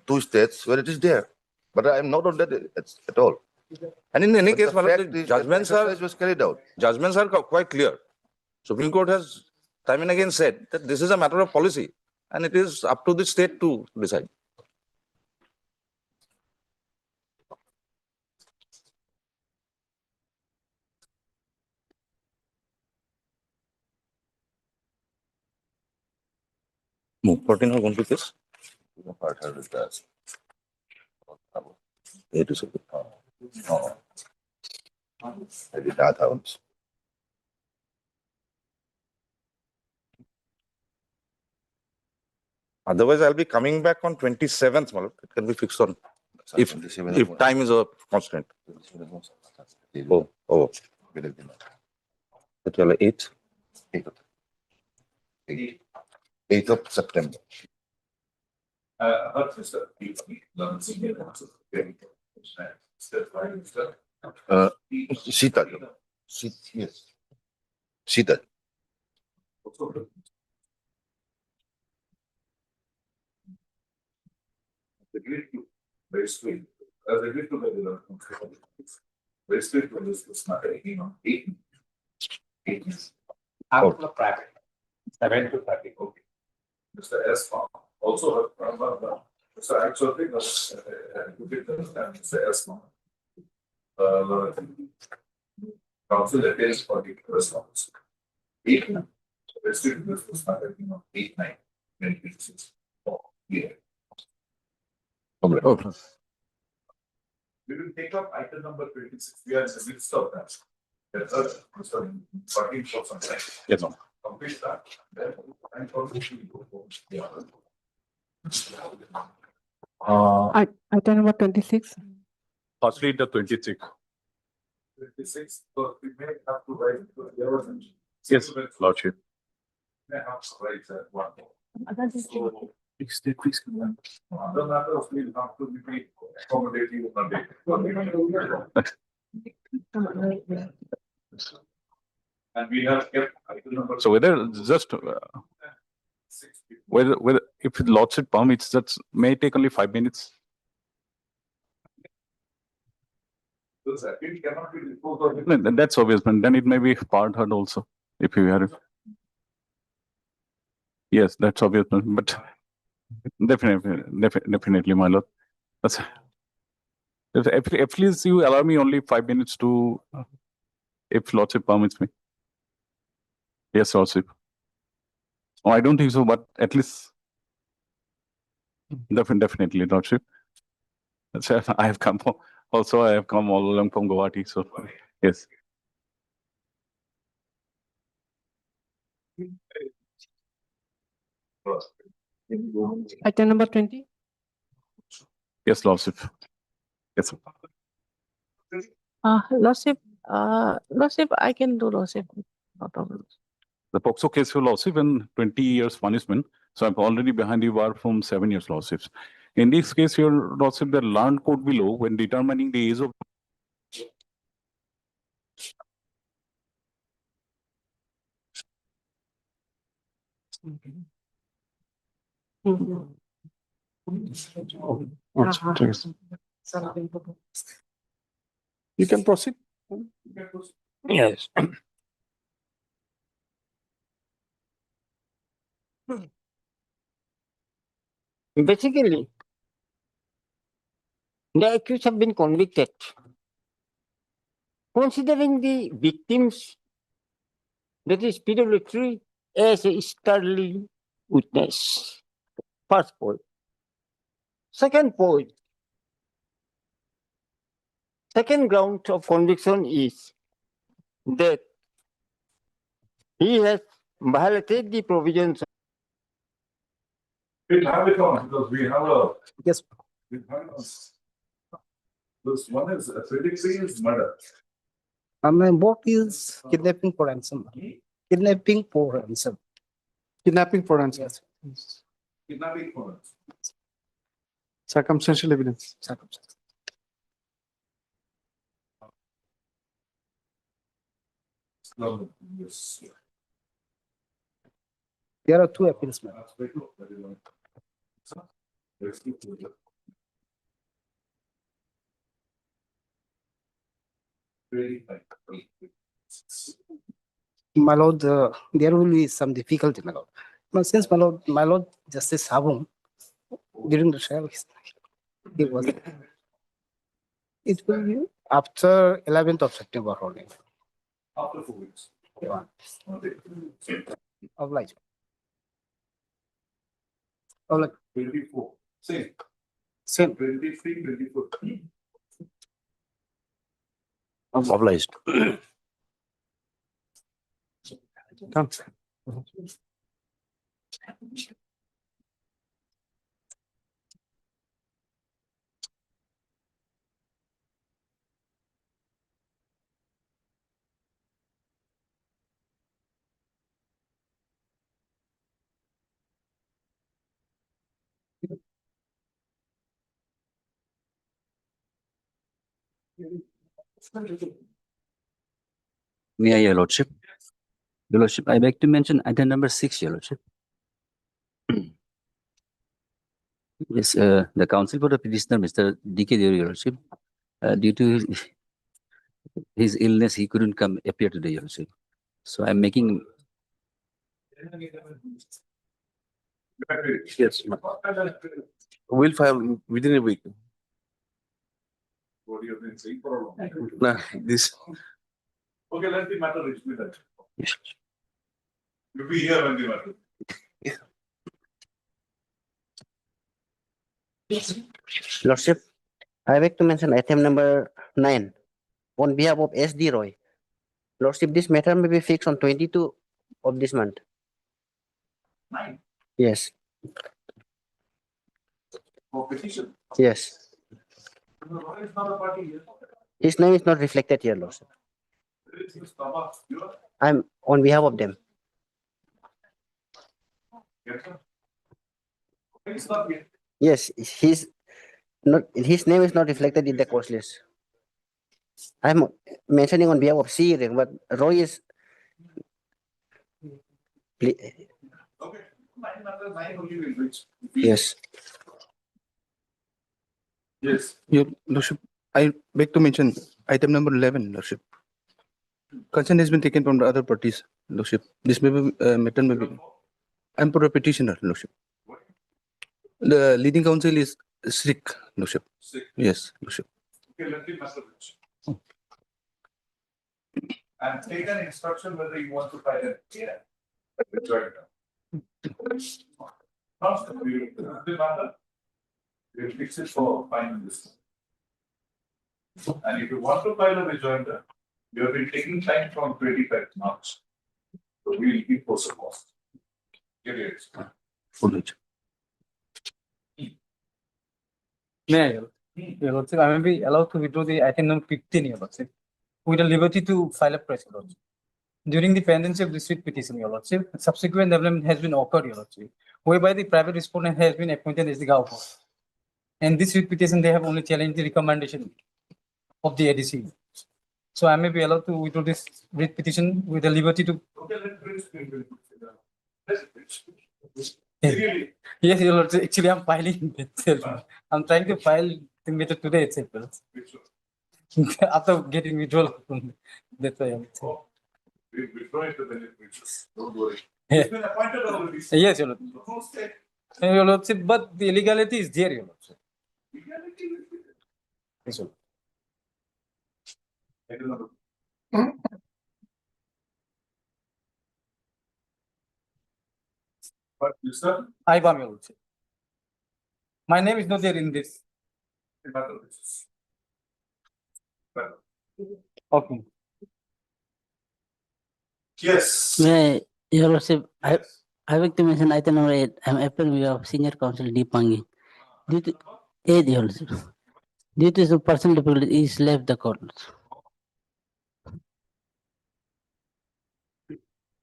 2 states where it is there. But I am not on that at all. And in any But case, the my lord, fact the is that judgments exercise was carried out. Judgments are quite clear. Supreme Court has time and again said that this is a matter of policy and it is up to the state to decide. Move 14 or 1 to this. It is okay. I did not have. Otherwise, I'll be coming back on 27th. my lord. It can be fixed on if time is a constraint. Oh. That will 8. 8th of September. Sita. Yes. Sita. agreed to register, as agreed to by the registered for this matter, 8 years. After private, 7 to 30. Okay. Mr. S. Farm also, Mr. Actually, Mr. S. Farm. Council appeals for the response. 8. Registered for this matter, 8, 9, 26. Yeah. Okay. We will take up item number 26. We are in the midst of that. Yes, sir. Mr. Parking for some time. Yes, sir. Complete that. Then, and for which we go for the other. Item number 26. Firstly, the 26. 26, so we may have to write to the other. Yes, Lordship. May have to write that one. So, please come on. Other matters will have to be accommodating on the day. And we have kept item number. So whether just whether if the Lordship permits, that may take only 5 minutes. Those appeal cannot be disposed of. No, that's obvious, but then it may be part heard also if you hear it. Yes, that's obvious, but definitely, my lord. That's, at least you allow me only 5 minutes to, if Lordship permits me. Yes, Lordship. Oh, I don't think so, but at least definitely, Lordship. So I have come also. I have come all along from Gauhati, so yes. Item number 20. Yes, Lordship. Yes, sir. Lordship, I can do Lordship. No problem. The POCSO case will also even 20 years punishment. So I'm already behind the bar from 7 years lawsuits. In this case, your lordship, the learned court below when determining the age of You can proceed. Yes. Basically, the accused have been convicted. Considering the victims, that is PW3, as a sterling witness. First point. Second point. Second ground of conviction is that he has violated the provisions. We'll have it on because we have a. Yes. We have a. This one is predicting is murder. What is kidnapping for ransom? Kidnapping for ransom. Kidnapping for ransom. Yes. Kidnapping for ransom. Circumstantial evidence. Circumstantial. Yes. There are two appeals, ma'am. My lord, there will be some difficulty, my lord. But since my lord Justice Sabung, during the trial, he was. It will be after 11th of September only. After 4 weeks. Yeah. Oblige. Oblige. 24. Same. Same. 23, 24. Obliged. Come. May I, Your Lordship? Your Lordship, I beg to mention item number 6, Your Lordship. Yes, the counsel for the petitioner, Mr. D.K. Deori, Your Lordship, due to his illness, he couldn't come appear today, Your Lordship. So I'm making. Yes. We'll file within a week. What do you think? Saying for a long. Nah, this. Okay, let the matter reach me that. You'll be here when the matter. Lordship, I beg to mention item number 9 on behalf of S.D. Roy. Lordship, this matter may be fixed on 22 of this month. 9. Yes. For petition. Yes. Roy is not a party here. His name is not reflected here, Lordship. I'm on behalf of them. Yes, his name is not reflected in the course list. I'm mentioning on behalf of C, but Roy is. Okay. 9 only will reach. Yes. Yes. Your Lordship, I beg to mention item number 11, Lordship. Consent has been taken from the other parties, Lordship. This may be, matter may be. I'm for a petitioner, Lordship. The leading counsel is Srik, Lordship. Yes, Lordship. Okay, let the matter reach. And take an instruction whether you want to file it. Yeah. Not the matter. We'll fix it for final this. And if you want to file a rejoinder, you have been taking time from 25th March. So we will keep post of cost. Get it. May I, Your Lordship, I may be allowed to withdraw the item number 15, Your Lordship, with the liberty to file a press, Your Lordship. During the pendency of this writ petition, Your Lordship, subsequent development has been occurred, Your Lordship, whereby the private respondent has been appointed as the Gauhati. And this writ petition, they have only challenged the recommendation of the ADC. So I may be allowed to withdraw this writ petition with the liberty to. Okay, Yes, Your Lordship, actually I'm filing itself. I'm trying to file the matter today itself. After getting withdrawal from that's why I'm saying. We'll withdraw it to the next. Don't worry. It's been appointed already. Yes, Your Lordship. Your Lordship, but the illegality is there, Your Lordship. Yes, Your Lordship. But you sir? I am Your Lordship. My name is not there in this. Okay. Yes. Your Lordship, I like to mention item number 8. I'm appealing of Senior Counsel D. Pangi. Due to 8, Your Lordship. Due to some personal difficulty, he's left the court.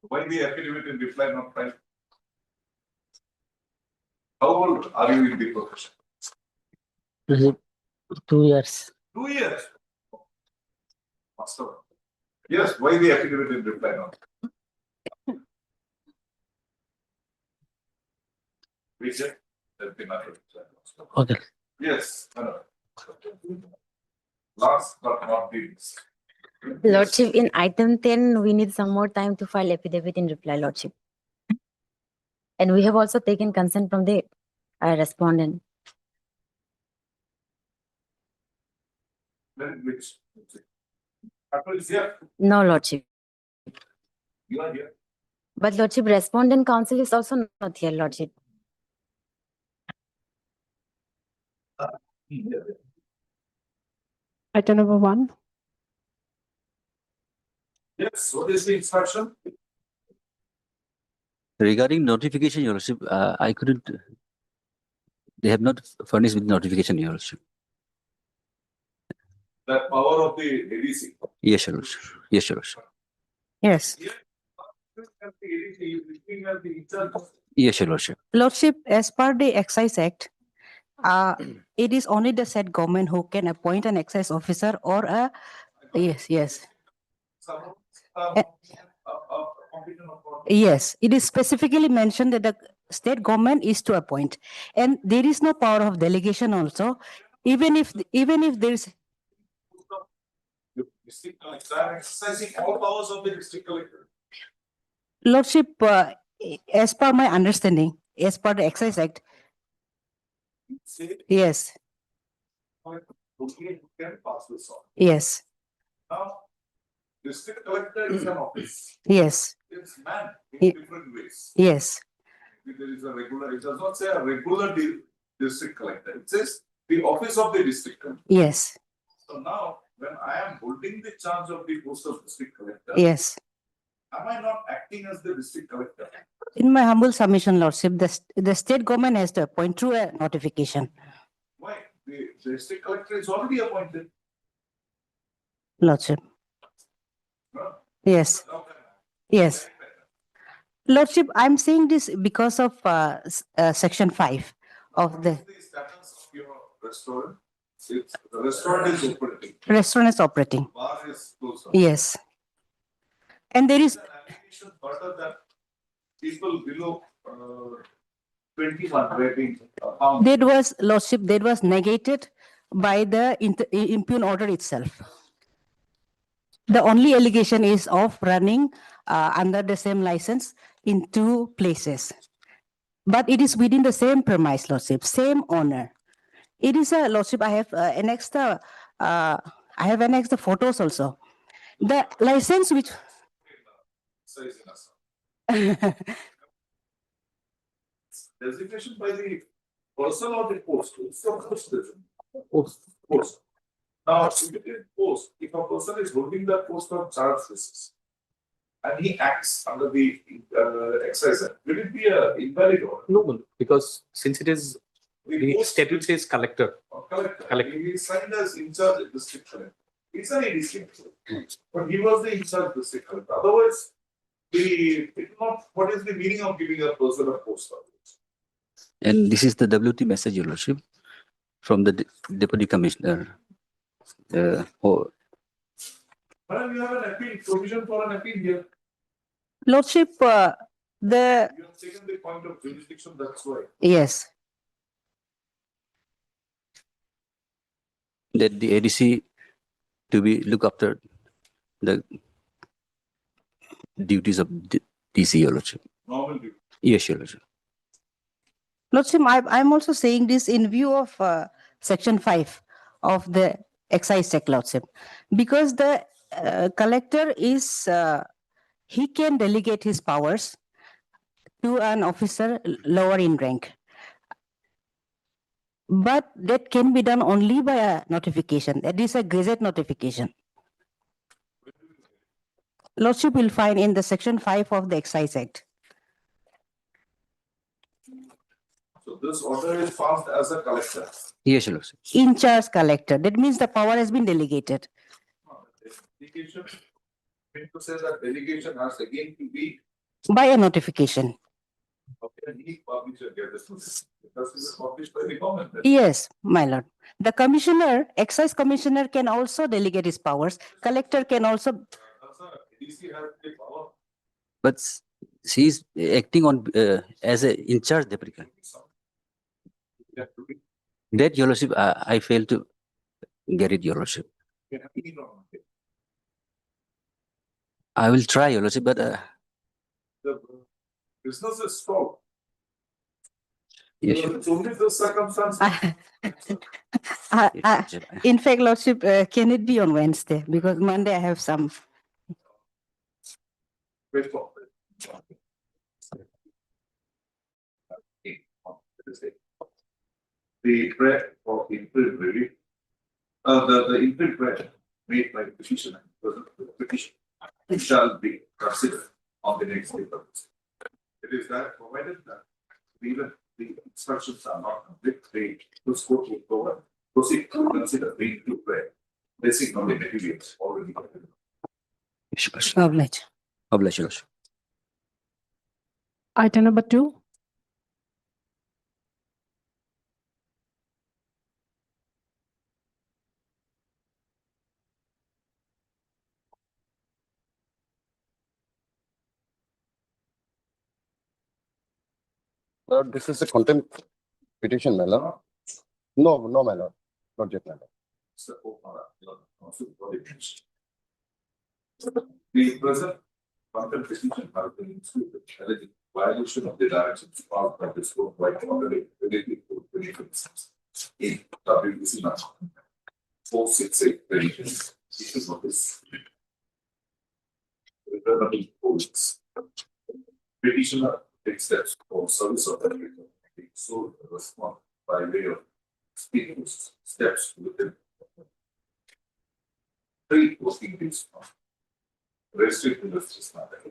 Why the affidavit in reply not filed? How old are you in the profession? 2 years. 2 years. Master. Yes, why the affidavit in reply not? We check that the matter. Okay. Yes. Last but not least. Lordship, in item 10, we need some more time to file affidavit in reply, Lordship. And we have also taken consent from the respondent. Which? Apple is here. No, Lordship. You are here. But Lordship, respondent counsel is also not here, Lordship. Item number 1. Yes, what is the instruction? Regarding notification, Your Lordship, I couldn't. They have not furnished with notification, Your Lordship. The power of the ADC. Yes, Your Lordship. Yes, Your Lordship. Yes. Yes, Your Lordship. Lordship, as per the Excise Act, it is only the said government who can appoint an excise officer or a, yes. Yes, it is specifically mentioned that the state government is to appoint, and there is no power of delegation also. Even if there is, The district collector are exercising all powers of the district collector. Lordship, as per my understanding, as per the Excise Act, yes, Okay, you can pass this on. yes, Now, district collector is an office. yes, It's manned Ye- in different ways. yes, If there is a regular, it does not say a regular district collector. It says the office of the district collector. yes, So now, when I am holding the charge of the post of district collector, yes. am I not acting as the district collector? In my humble submission, Lordship, the state government has to appoint through a notification. Why? The district collector is already appointed. Lordship, No? yes, yes. Lordship, I'm saying this because of section 5 of the The status of your restaurant, it's, the restaurant is operating. restaurant is operating. Bar is closed. Yes. And there is, An allegation further that people below 21 were being found. that was, Lordship, that was negated by the impugn order itself. The only allegation is of running under the same license in 2 places. But it is within the same premise, Lordship, same owner. It is a, Lordship, I have annexed the photos also. The license which Says in Assam. Designation by the person or the post. It's the post. Now, if it is post, if a person is holding that post on charge basis, and he acts under the excise act, will it be a invalid order? No, because since it is, The the post statute says collector. or collector. Collector. He is signed as in charge district collector. It's an district, but he was the in charge district collector. Otherwise, what is the meaning of giving a person a post? And this is the WT message, Your Lordship, from the Deputy Commissioner. Madam, you have an appeal, provision for an appeal here. Lordship, the You have taken the point of jurisdiction, that's why. yes, That the ADC to be look after the duties of DC, Your Lordship. Normal duty. Yes, Your Lordship. Lordship, I'm also saying this in view of section 5 of the Excise Act, Lordship, because the collector is he can delegate his powers to an officer lower in rank. But that can be done only by a notification. That is a gazette notification. Lordship will find in the section 5 of the Excise Act. So this order is passed as a collector. Yes, Your Lordship. In charge collector. That means the power has been delegated. Delegation, mean to say that delegation has again to be, By a notification. okay, he publish a gazette notice. Because it is published by the government. Yes, my lord. The commissioner, excise commissioner can also delegate his powers. Collector can also, DC has the power. But she is acting on as a in charge deputy. That, Your Lordship, I fail to get it, Your Lordship. I will try, Your Lordship, but The business is stalled. yes, It's only the circumstance. in fact, lordship, can it be on Wednesday? Because Monday I have some. Wait for the prayer for input relief, the input prayer made by the petitioner, petition, it shall be considered on the next day. It is that provided that even the instructions are not complete, the court will proceed to consider the input prayer, basing on the materials already available. Oblige. Oblige, Your Lordship. Item number 2. This is a contempt petition, my lord. No, no, my lord. Not yet, my lord. The present contempt petition has been included, alleging violation of the directions passed by this court by already related to Prohibitions in WBC number 468 petitions issued notice. Returning police. Petitioner takes steps for service of the return, so respond by way of speaking steps within 3 working days. Restricted justice matter.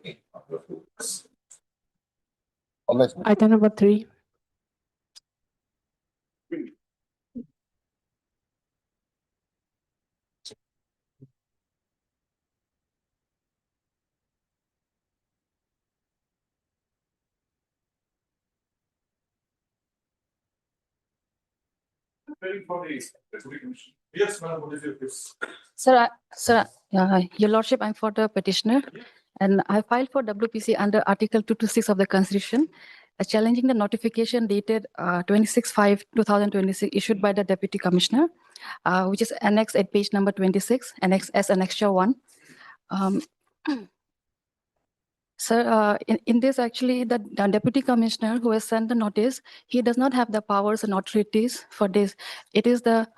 Item number 3. Yes, madam, what is your case? Sir, Your Lordship, I'm for the petitioner, and I filed for WPC under Article 226 of the Constitution, challenging the notification dated 26/5/2026 issued by the Deputy Commissioner, which is annexed at page number 26, annex as Annexure 1. Sir, in this actually, the Deputy Commissioner who has sent the notice, he does not have the powers and authorities for this. It is the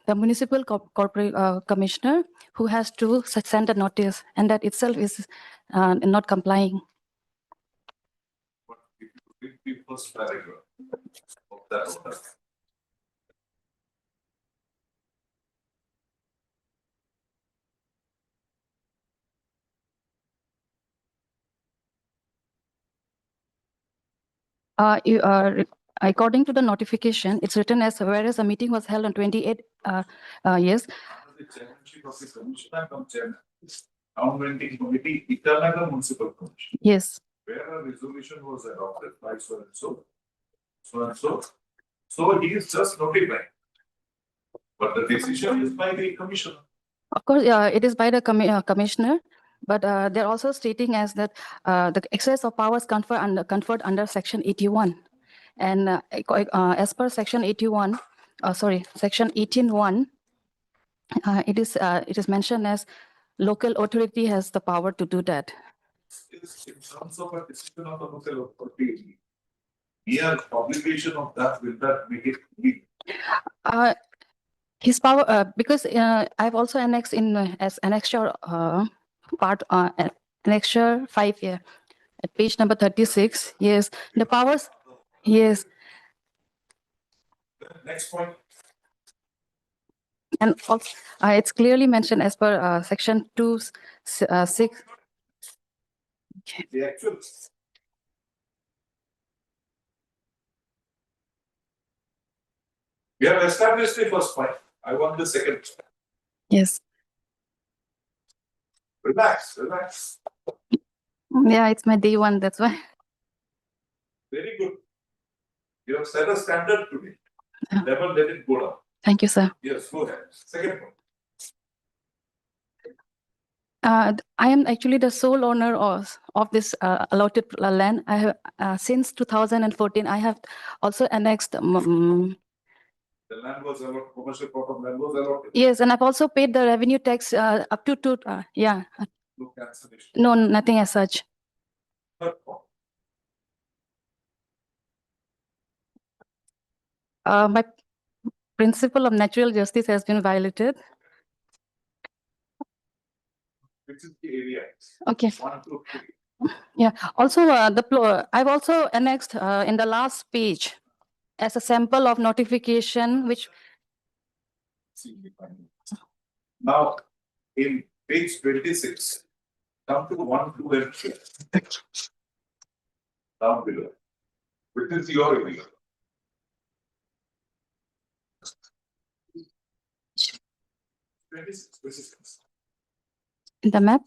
municipal corporate commissioner who has to send a notice, and that itself is not complying. Read the first paragraph of that order. According to the notification, it's written as whereas a meeting was held on 28 yes. The chairmanship of the commissioner and chairman, town renting committee, Itanagar Municipal Commission. Yes. Where a resolution was adopted by so and so, so and so. So he is just notifying. But the decision is by the commissioner. Of course, it is by the commissioner, but they're also stating as that the excess of powers conferred under Section 81. And as per Section 81, Section 18(1), it is mentioned as local authority has the power to do that. In terms of a decision of a local authority, mere obligation of that, will that make it legal? His power, because I've also annexed in as annexure part, annexure 5 here, at page number 36. Yes, the powers. Yes. Next point. And also, it's clearly mentioned as per Section 2(6). The actual. We have established the first point. I want the second. Yes. Relax, relax. Yeah, it's my day 1, that's why. Very good. You have set a standard today. Never let it go down. Thank you, sir. Yes, go ahead. Second point. I am actually the sole owner of this allotted land. I have since 2014. I have also annexed. The land was allotted, commercial plot of land was allotted. Yes, and I've also paid the revenue tax up to yeah. No cancellation. No, nothing as such. Third point. My principle of natural justice has been violated. Which is the area? Okay. 1, 2, 3. Yeah. Also, I've also annexed in the last page as a sample of notification, which. Now, in page 26, come to 1, 2, and 3. Down below. Which is your area? In the map?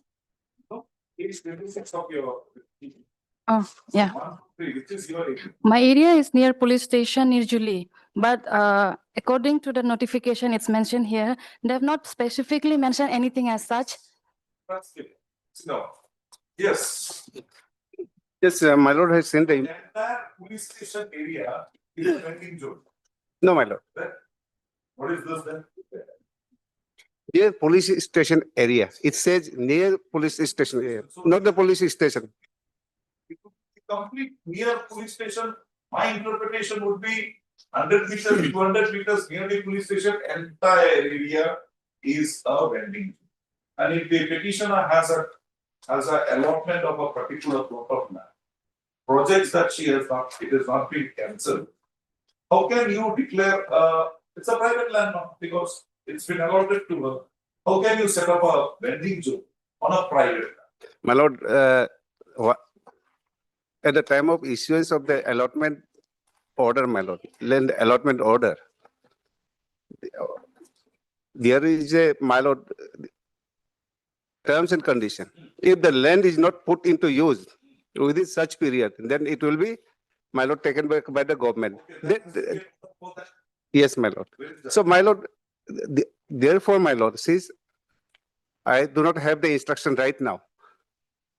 No, page 26 of your. Oh, yeah. 1, 3, which is your area? My area is near police station near Julie, but according to the notification, it's mentioned here. They have not specifically mentioned anything as such. That's it. No. Yes. Yes, my lord has sent the, Entire police station area is a vending zone. no, my lord. What is this then? Near police station area. It says near police station area, not the police station. Complete near police station, my interpretation would be 100 meters, 200 meters near the police station, entire area is a vending. And if the petitioner has a allotment of a particular plot of land, projects that she has not, it has not been cancelled, how can you declare, it's a private land now because it's been allotted to her. How can you set up a vending zone on a private land? My lord, at the time of issuance of the allotment order, my lord, land allotment order, there is a, my lord, terms and condition. If the land is not put into use within such period, then it will be, my lord, taken back by the government. Yes, my lord. So, my lord, therefore, my lord, since I do not have the instruction right now,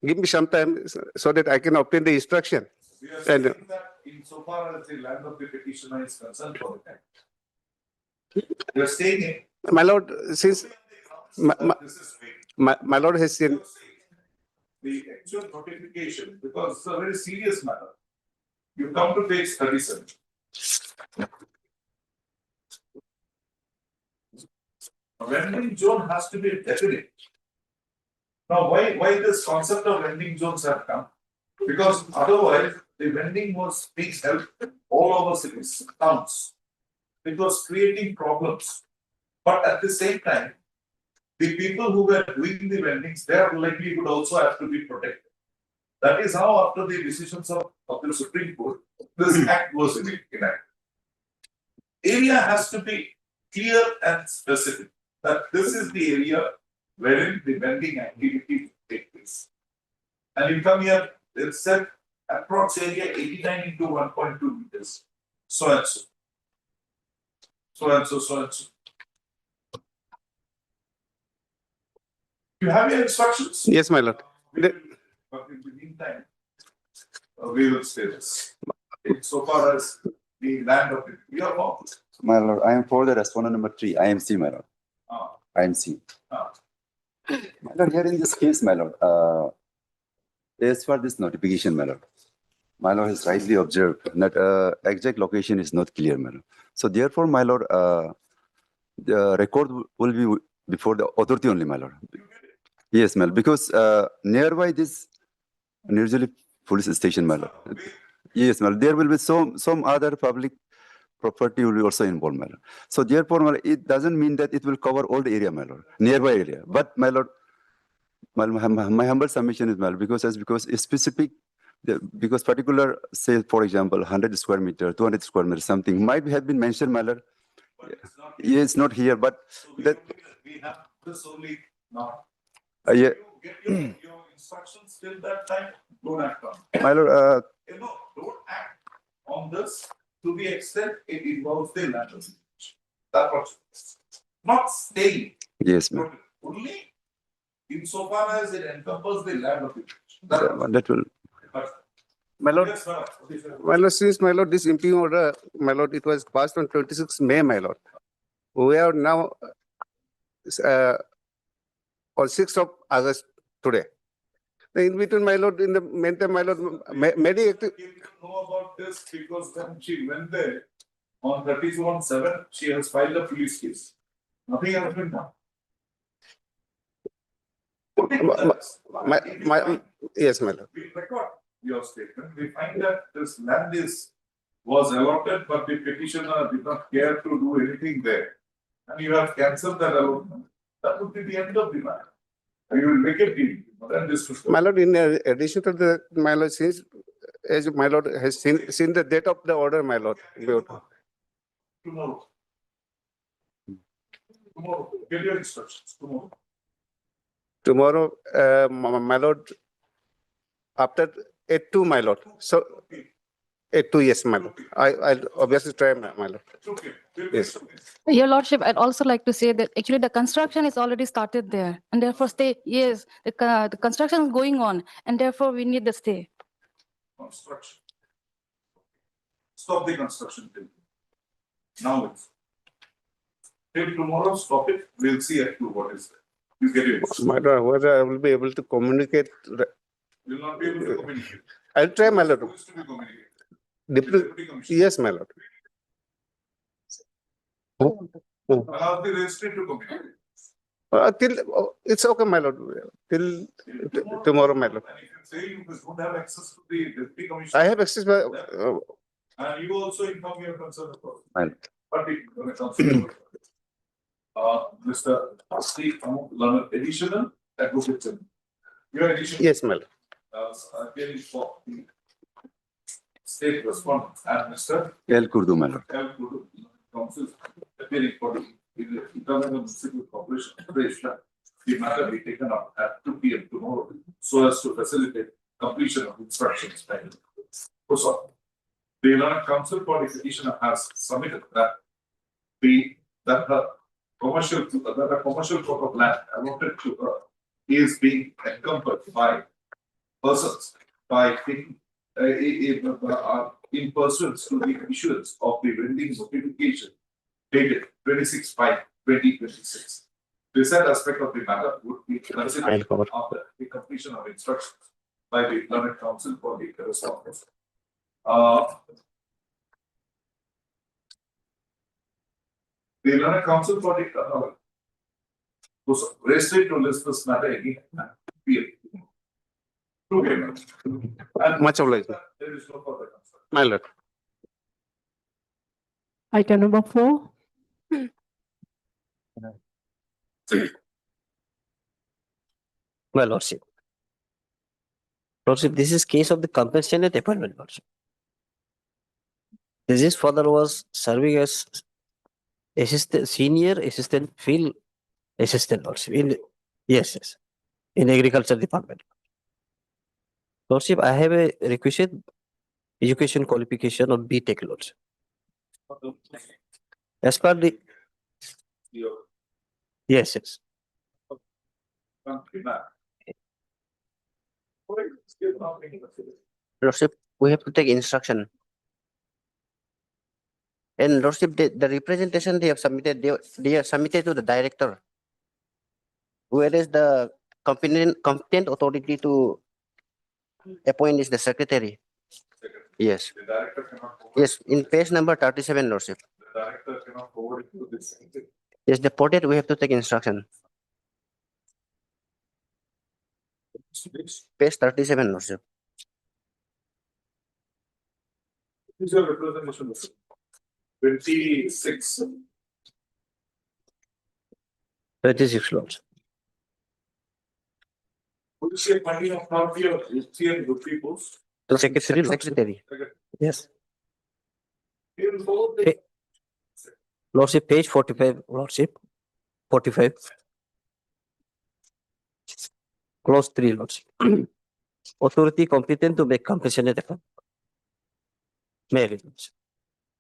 give me some time so that I can obtain the instruction. We are saying that insofar as the land of the petitioner is concerned for the time. We are saying it. My lord, since my lord has seen The actual notification, because it's a very serious matter. You come to page 37. A vending zone has to be definite. Now, why this concept of vending zones have come? Because otherwise, the vending was being held all over cities, towns. It was creating problems. But at the same time, the people who were doing the vendings, their livelihood also have to be protected. That is how, after the decisions of the Supreme Court, this act was enacted. Area has to be clear and specific, that this is the area wherein the vending activity takes place. And you come here, it said approx area 89 into 1.2 meters. So and so. So and so, so and so. You have your instructions? Yes, my lord. But in the meantime, we will stay this. So far as the land of it, we are wrong. My lord, I am for the respondent number 3, IMC, my lord. IMC. My lord, here in this case, my lord, as for this notification, my lord has rightly observed that exact location is not clear, my lord. So therefore, my lord, the record will be before the authority only, my lord. Yes, my lord, because nearby this usually police station, my lord. Yes, my lord, there will be some other public property will be also involved, my lord. So therefore, my lord, it doesn't mean that it will cover all the area, my lord, nearby area. But my lord, my humble submission is, my lord, because it's specific, because particular, say for example, 100 square meter, 200 square meter, something might have been mentioned, my lord. Yeah, it's not here, but that we have this only now. yeah. Get your instructions till that time, don't act on. My lord, Don't act on this to the extent it involves the land. That's what. Not staying. Yes, ma'am. Only insofar as it encompasses the land of it. That will. My lord, since my lord, this impugning order, my lord, it was passed on 26 May, my lord. We are now on 6th of August today. In between, my lord, in the meantime, my lord, many You know about this because when she went there on 31/7, she has filed a police case. Nothing has been done. Yes, my lord. We record your statement. We find that this land was allotted, but the petitioner did not care to do anything there. And you have cancelled that allotment. That would be the end of the matter. And you will make a deal. Then this will My lord, in addition to the, my lord, since as my lord has seen the date of the order, my lord. Tomorrow. Tomorrow. Get your instructions. Tomorrow. Tomorrow, my lord, after 8 to my lord. So 8 to, yes, my lord. I'll obviously try, my lord. Yes. Your Lordship, I'd also like to say that actually the construction is already started there, and therefore stay. Yes, the construction is going on, and therefore we need the stay. construction. Stop the construction till now. Till tomorrow, stop it. We'll see at 2 what is there. You get it. Madam, whether I will be able to communicate. You'll not be able to communicate. I'll try, my lord. Supposed to be communicated. Deputy Commissioner. Yes, my lord. Allow the registry to communicate. It's okay, my lord. Till tomorrow, my lord. And if you say you don't have access to the Deputy Commissioner. I have access by. And you also inform your concern about. Fine. But when it comes to Mr. Steve, additional advocate. Your addition. Yes, my lord. Appearing for the state respondent and Mr. El Kurdu, my lord. El Kurdu, council appearing for the Internal Municipal Corporation. The matter be taken up at 2 p.m. tomorrow so as to facilitate completion of instructions. So, the Illinois Council for the petitioner has submitted that a commercial plot of land allotted to her is being encumbered by persons by taking in pursuance to the issuance of the vending notification dated 26/5/2026. The said aspect of the matter would be considered after the completion of instructions by the Illinois Council for the correspondence. The Illinois Council for the was restricted to list this matter again. Much obliged. There is no further concern. My lord. Item number 4. My lordship. Lordship, this is case of the compensation and appointment, lordship. This father was serving as senior assistant field assistant, lordship. Yes, in agriculture department. Lordship, I have a requisite education qualification of B.Tech, lordship. As per the yes. Lordship, we have to take instruction. And Lordship, the representation they have submitted, they have submitted to the director. Whereas the competent authority to appoint is the secretary. Yes. The director cannot forward. Yes, in page number 37, Lordship. The director cannot forward it to this. Yes, the portrait we have to take instruction. Page 37, Lordship. This is your representation. 26. 36, Lordship. Would you say finding of authority of HCN would be post? The secretary, Lordship. Yes. Lordship, page 45, Lordship. 45. Clause 3, Lordship. Authority competent to make compensation account. May I read, Lordship?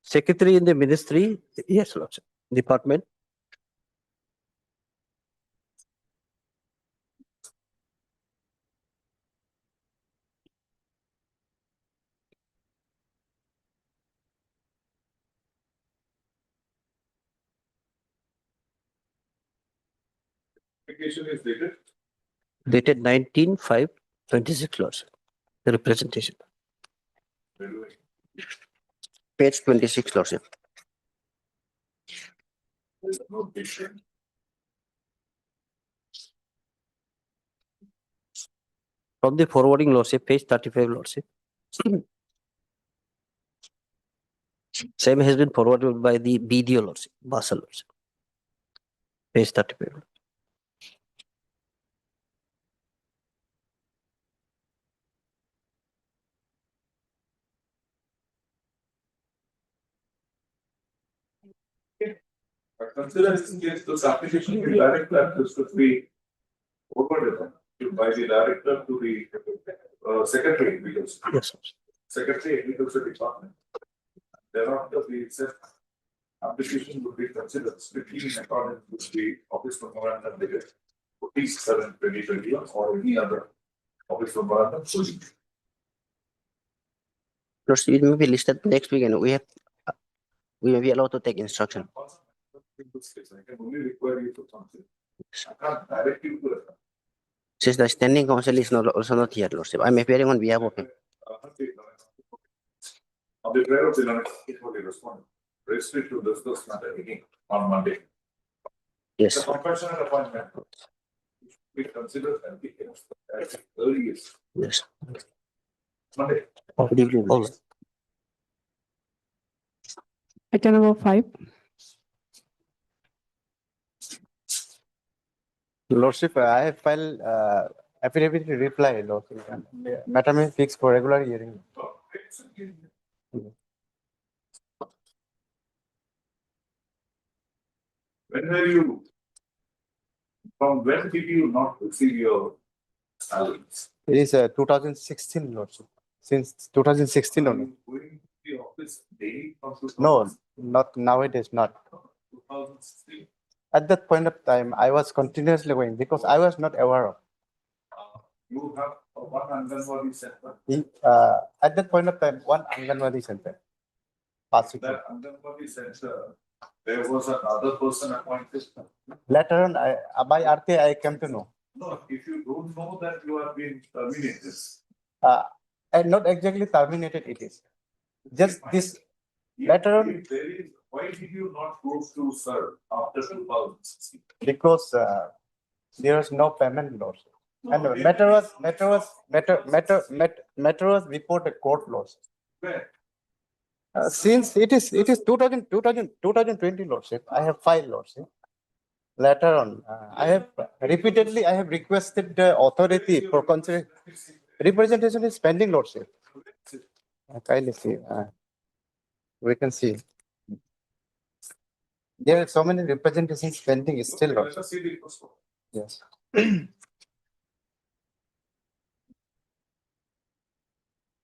Secretary in the ministry, yes, Lordship. Department. Application is dated. Dated 19/5/26, Lordship. The representation. Page 26, Lordship. From the forwarding, Lordship, page 35, Lordship. Same has been forwarded by the BDO, Lordship, Basel, Lordship. Page 35. Consider in case this application to director should be forwarded by the director to the secretary because secretary agriculture department. Thereafter, the said application would be considered strictly in accordance with the office memorandum dated 14/7/2021 or any other office memorandum. Lordship, it may be listed next week and we may be allowed to take instruction. I can only require you to something. I can't direct you to it. Since the standing counsel is also not here, Lordship, I'm appearing on behalf of him. On the prayer of the Lord, is what he responded. Restrict to discuss matter again on Monday. Yes. The compassionate appointment. We consider as the earliest. Yes. Monday. Good evening. Lordship. Item number 5. Lordship, I have filed affidavit to reply, Lordship. Matter may fix for regular hearing. When were you? From when did you not receive your salaries? It is 2016, Lordship. Since 2016 only. Going to the office daily from No, not nowadays, not. 2016. At that point of time, I was continuously going because I was not aware of. You have one Anganwadi center. At that point of time, one Anganwadi center. That Anganwadi center, there was another person appointed. Later on, by RTA, I came to know. No, if you don't know that you are being terminated. And not exactly terminated it is. Just this. Later on. If there is, why did you not go to serve after 2016? Because there was no payment loss. And matter was reported court loss. Where? Since it is 2020 lordship, I have filed lordship. Later on, I have requested the authority for consider representation is pending lordship. Kindly see, we can see. There are so many representations pending still lordship. Yes.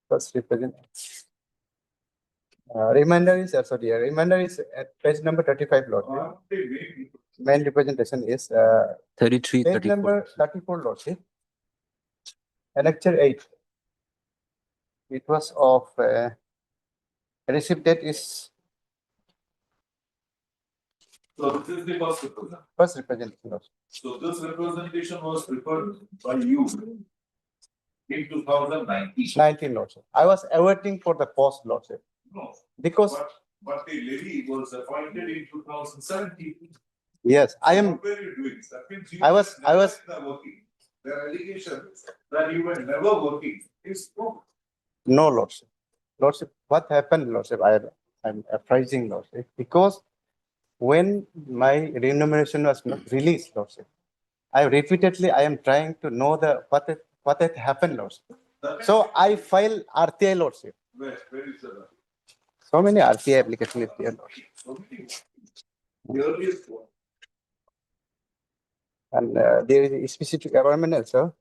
First representation. Reminder is at page number 35, Lord. Main representation is 33, page 34. number 34, Lordship. Annexure 8. It was of receipt date is So this is the first representation. first representation, Lordship. So this representation was prepared by you in 2019. 19, Lordship. I was awaiting for the post, Lordship. No. Because But the levy was appointed in 2017. yes, I am. What were you doing? That means you I was never working. The allegation that you were never working is true. No, Lordship. Lordship, what happened, Lordship? I'm apprising, Lordship, because when my remuneration was not released, Lordship, I am trying to know what had happened, Lordship. So I file RTI, Lordship. Where is the So many RTI applications here, Lordship. The earliest one. And there is a specific environment also.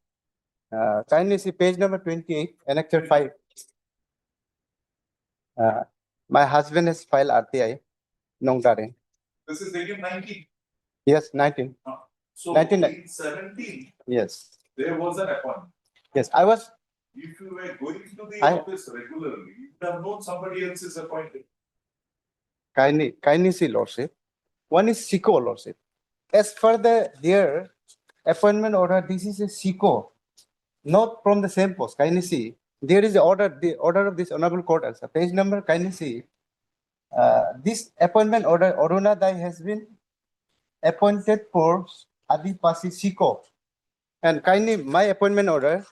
Kindly see page number 28, annexure 5. My husband has filed RTI, Nongdare. This is taken 19. Yes, 19. So 19. in 17, Yes. there was an appointment. Yes, I was. If you were going to the office regularly, you would have known somebody else is appointed. Kindly see, Lordship. One is SICO, Lordship. As for their appointment order, this is a SICO, not from the same post. Kindly see. There is the order of this honorable court also. Page number, kindly see. This appointment order, Aruna Dai has been appointed for Adipasi SICO. And kindly, my appointment order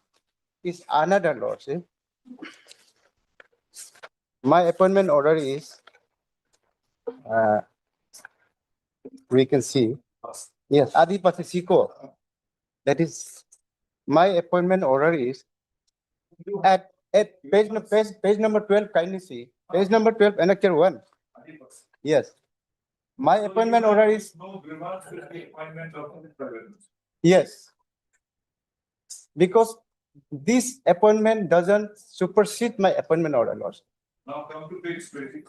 is another, Lordship. My appointment order is, we can see, yes, Adipasi SICO. That is, my appointment order is at page number 12, kindly see. Page number 12, annexure 1. Yes. My appointment order is. No grievance with the appointment of the private. Yes. Because this appointment doesn't supersede my appointment order, Lord. Now come to page 20.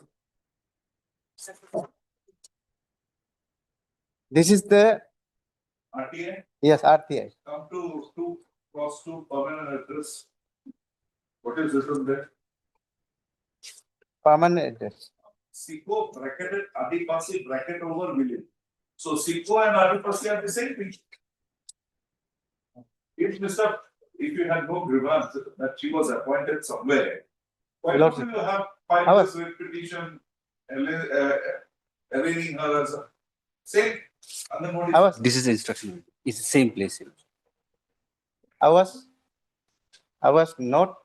This is the. RTI? Yes, RTI. Come to 2 cross 2 permanent address. What is written there? permanent address. Siko bracketed Adipasi bracket over village. So Siko and Adipasi are the same thing. If you had no grievance that she was appointed somewhere, why Lord, don't you have I filed was- this petition, arraigning her as a same? And then what is I was, This is the instruction. It's the same place. Your Lordship. I was not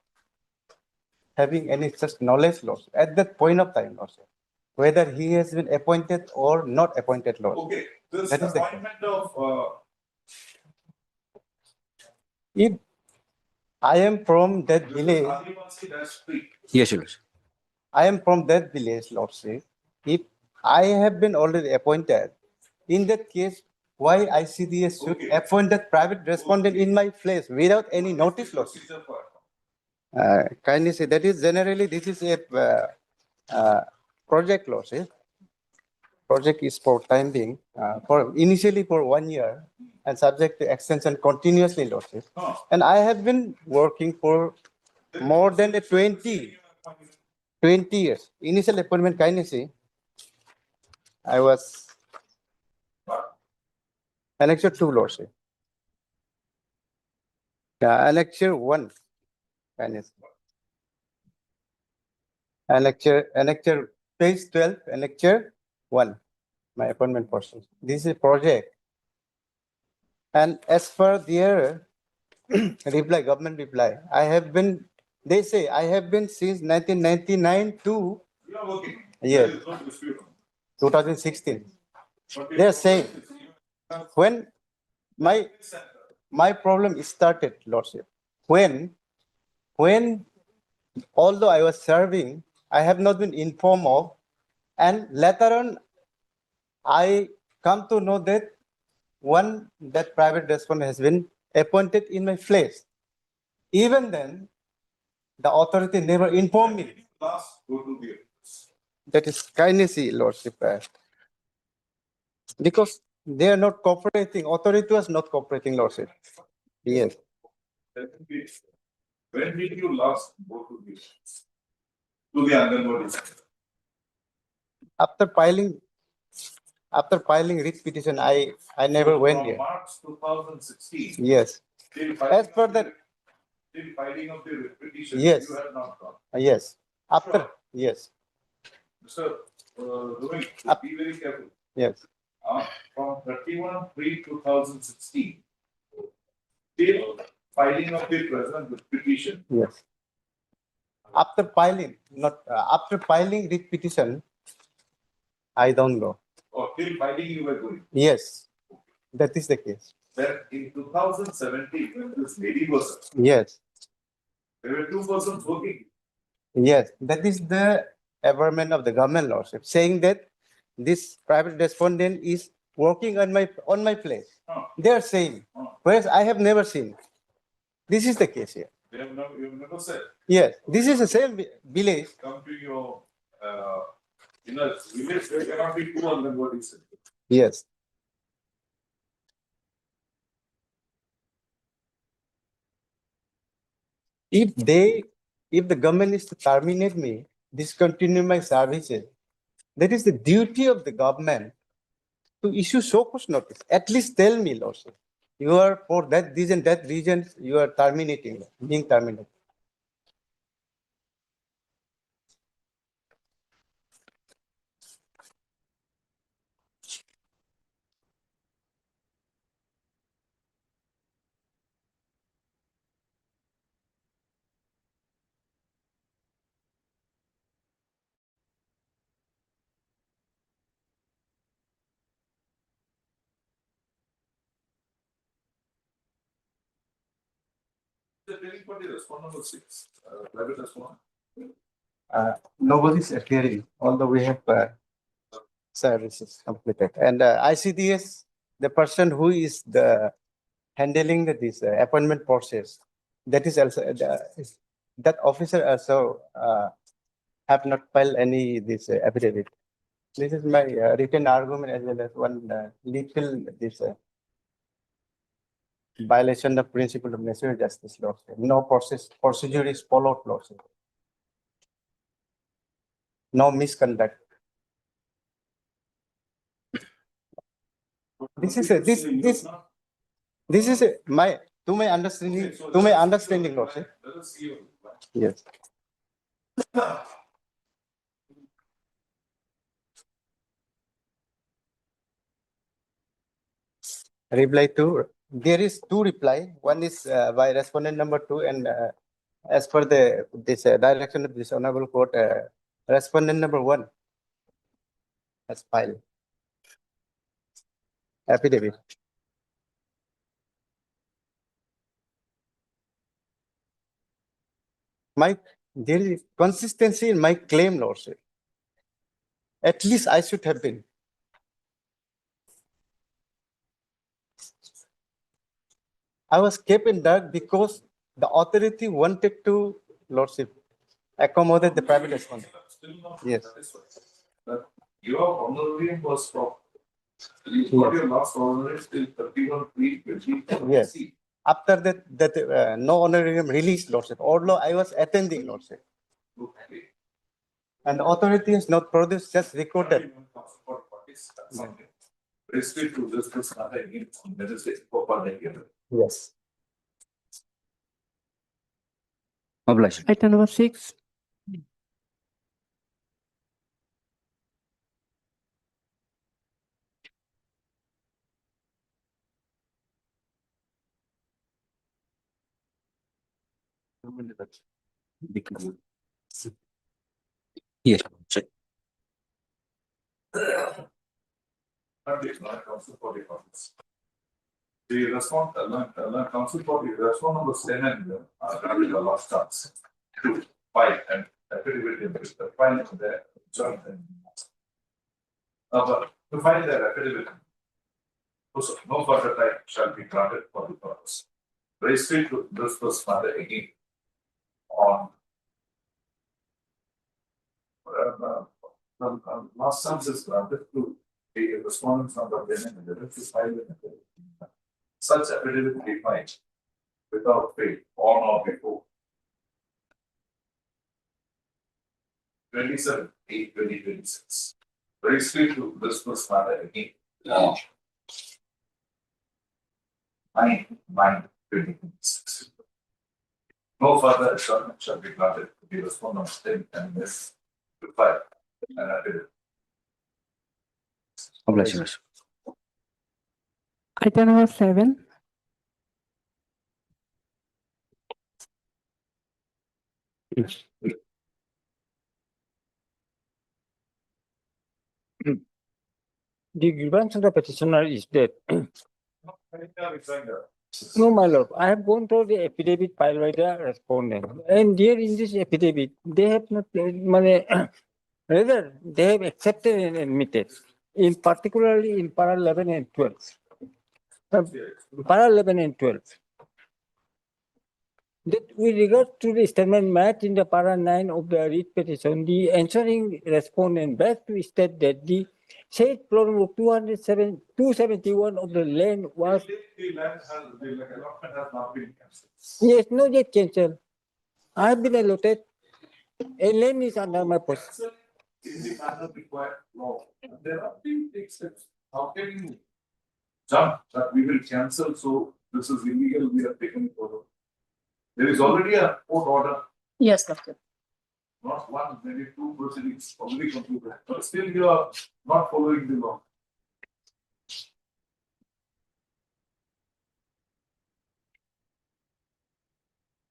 having any such knowledge, Lord, at that point of time, Lord, whether he has been appointed or not appointed, Lord. Okay, this That is the- appointment of If I am from that village, Adipasi, that's three. Yes, Your Lordship. I am from that village, Lord, say, if I have been already appointed, in that case, why ICDS should Okay. appoint that private respondent in my place without any notice, Lord? Procedure for- Kindly say, that is generally, this is a project, Lord, say. Project is for time being, for initially for 1 year and subject to extension continuously, Lord, say. And I have been working for more than 20 years. Initial appointment, kindly say, I was annexure 2, Lord, say. Annexure 1, kindly say. Annexure page 12, annexure 1, my appointment person. This is a project. And as per their reply, government reply, I have been, they say, I have been since 1999 to, You are working. yes, There is no dispute. 2016. But They are saying, when my problem started, Lordship, when although I was serving, I have not been informed of, and later on, I come to know that that private respondent has been appointed in my place. Even then, the authority never informed me. Last, go to the. That is kindness, Lordship. Because they are not cooperating, authority was not cooperating, Lordship. Yes. When did you last go to the Anganwadi? After filing writ petition, I never went From there. March 2016. Yes. Till As per the, till filing of the petition. Yes. You had not gone. yes. After, Sure. yes, Mr. Rohit, be very careful. yes. From 31/3/2016 till filing of the present petition. Yes. After filing, not after filing writ petition, I don't know. Or till filing you were going. Yes, that is the case. Then in 2017, when this lady was, Yes, there were two persons working. yes, that is the averment of the government, Lordship, saying that this private respondent is working on my place. They are saying, whereas I have never seen. This is the case here. They have never, you have never said, Yes, this is the same village. come to your, in a village, there cannot be two Anganwadi centers. Yes. If the government is to terminate me, discontinue my services, that is the duty of the government to issue show cause notice. At least tell me, Lordship, you are for that reason, you are terminating, being terminated. The training for the respondent was 6, private respondent. Nobody is appearing, although we have services completed. And ICDS, the person who is handling this appointment process, that is also that officer also have not filed any this affidavit. This is my written argument as well as one little this violation of principle of natural justice law. No procedure is followed, law. no misconduct. This is my understanding, Lordship. Yes. Reply to, there is two reply. One is by respondent number 2, and as per this direction of this honorable court, respondent number 1 has filed affidavit. There is consistency in my claim, Lordship. At least I should have been. I was kept in dark because the authority wanted to, Lordship, accommodate the private respondent. Yes. Your honorarium was stopped. You got your last honorarium till 31/3/2020. Yes. After that, no honorarium released, Lordship, although I was attending, Lordship. And the authority has not produced, just recorded. Restrict to this matter again on Wednesday for further hearing. Yes. Obligation. Item number 6. Yes. Council for the comments. The response, council for the response was 10 and the last chance to file and affidavit in the file of the joint. But to file the affidavit, also no further time shall be granted for the purpose. Restrict to this first matter again on last chance is granted to the respondents number 10 and 11 to file an affidavit. Such affidavit be filed without fail on or before 27/8/2026. Restrict to this first matter again on 9/9/2026. No further adjournment shall be granted to the respondents 10 and this to file an affidavit. Obligation. Item number 7. The grievance of the petitioner is that. No, my lord, I have gone through the affidavit filed by the respondent, and there in this affidavit, they have not, rather, they have accepted and admitted, in particularly in para 11 and 12. Para 11 and 12. That with regard to the statement made in the para 9 of the writ petition, the answering respondent begs to state that the said plot number 271 of the land was. The allotment has not been cancelled. Yes, no yet cancelled. I have been allotted. A land is under my possession. In the manner required law. And there are few steps. How can you jump that we will cancel, so this is illegal, we are taking over? There is already a court order, Yes, Doctor. not one, maybe 2 proceedings already concluded, but still you are not following the law.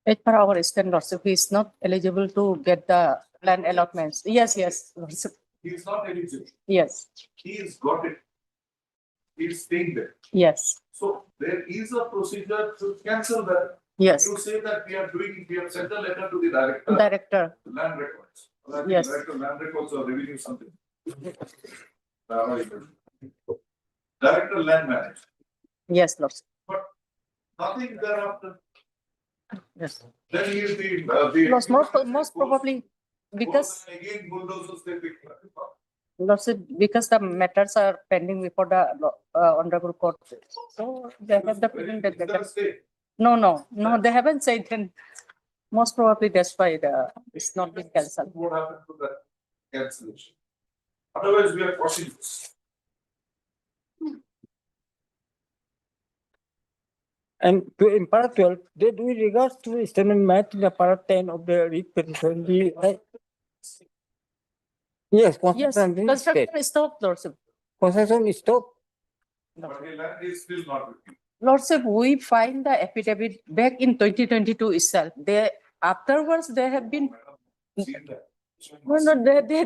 As per our stand, Lordship, he is not eligible to get the land allotments. Yes, Lordship. He is not eligible. Yes, He has got it. He is staying there. yes, So there is a procedure to cancel that. yes. You say that we are doing, we have sent a letter to the director. Director, Land records. Yes. Director land records or revenue something. Director land management. yes, Lordship. Nothing thereafter. Yes. Then he is the. Most probably because, Again bulldozers they pick. Lordship, because the matters are pending before the honorable court. So they have the feeling that they can. No, they haven't said, then most probably that's why it's not been cancelled. What happened to that cancellation. Otherwise, we are crossing this. And in para 12, with regards to the statement made in the para 10 of the writ petition, yes, Yes, construction is stopped. construction is stopped, Lordship. Construction is stopped. But the land is still not reviewed. Lordship, we find the affidavit back in 2022 itself. They, afterwards, they have been, no,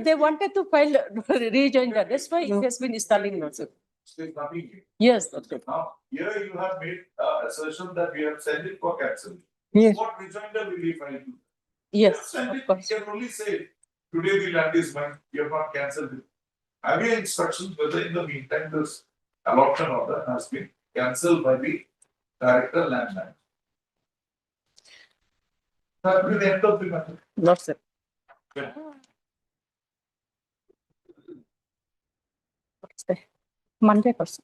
they wanted to file rejoinder. That's why it has been stalling, Lordship. Still nothing. Yes, Lordship. Now, here you have made assertion that we have sent it for cancellation. Yes. What rejoinder will we file to? Yes, Send of it. course. You can only say, today the land is mine, you have not cancelled it. Have your instructions whether in the meantime this allotment order has been cancelled by the director land manager. That will be the end of the matter. Lordship. Yeah. What's the Monday person?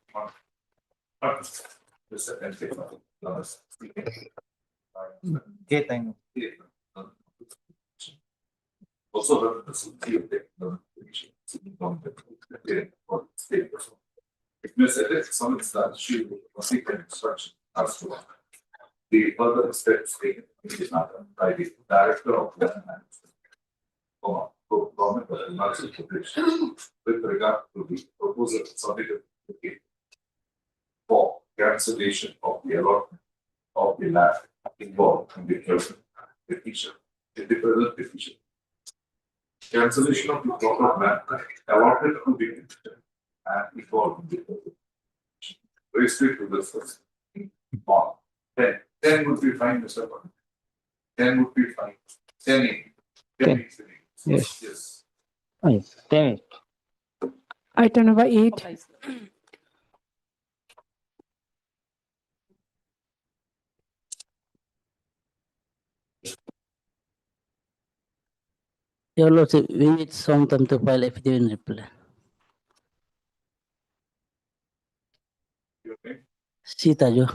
Daytime. Also, it may say some instance she will seek an instruction as to the further steps taken in this matter by the director of land management for government of the National Corporation with regard to the proposal submitted for cancellation of the allotment of the land involved in the present petition, in the present petition. Cancellation of the plot of land allotted to the petition and involved in the petition. Restrict to this first. 10 would be fine, Mr. Patel. 10 would be fine. 10. Yes. Yes. Yes. 10. Item number 8. Your Lordship, we need some time to file affidavit in reply. Your name? Sita Jo.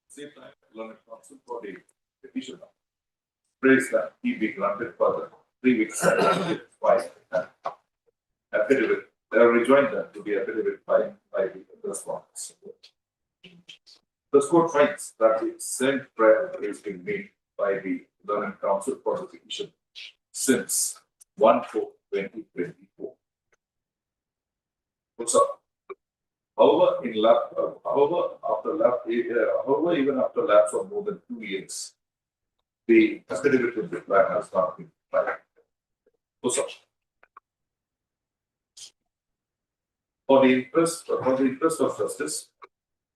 Same time, learned counsel for the petitioner. Praise that he be granted further 3 weeks by affidavit. They are rejoined to be affidavit by the response. The court finds that the same prayer is being made by the learned counsel for the petition since 1/4/2024. So, however, even after lapse of more than 2 years, the affidavit of the plan has not been filed. So, for the interest of justice,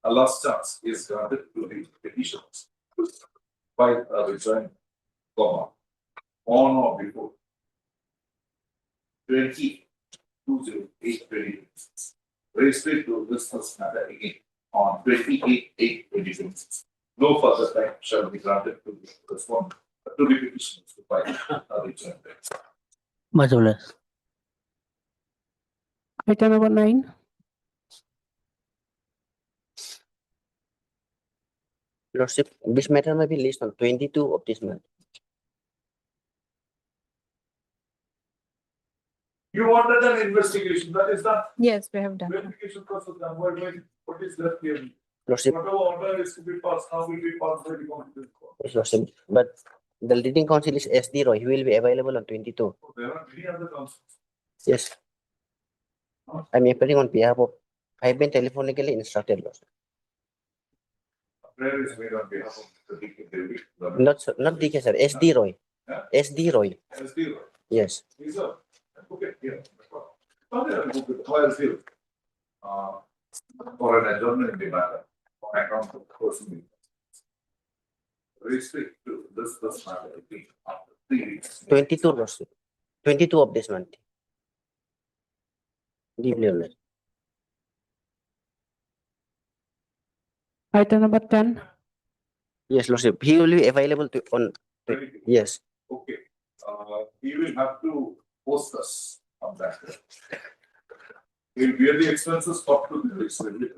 a last chance is granted to the petitioners by a rejoinder, on or before 20/20/8/2026. Registered to this first matter again on 28/8/2026. No further time shall be granted to the respondent to the petitioners to file a rejoinder. Much obliged. Item number 9. Lordship, this matter may be listed on 22 of this month. You wanted an investigation, that is done. Yes, we have done. Verification process done. What is left here? Lordship, Whatever order is to be passed, now will be passed by the competent court. yes, Lordship, but the leading counsel is SD Roy. He will be available on 22. There are many other counsels. Yes. I'm appearing on behalf of, I've been telephonically instructed, Lordship. Prayer is made on behalf of Mr. D.K. David. Not DK, sir. SD Roy. Yeah? SD Roy. SD Roy. Yes. These are, okay, here. File seal. For an adjournment in the matter, on account of person. Restrict to this matter again after 3 weeks. 22, Lordship. 22 of this month. Deeply honored. Item number 10. Yes, Lordship. He will be available to on. Yes. Okay, he will have to post us on that. He'll bear the expenses up to the Saturday.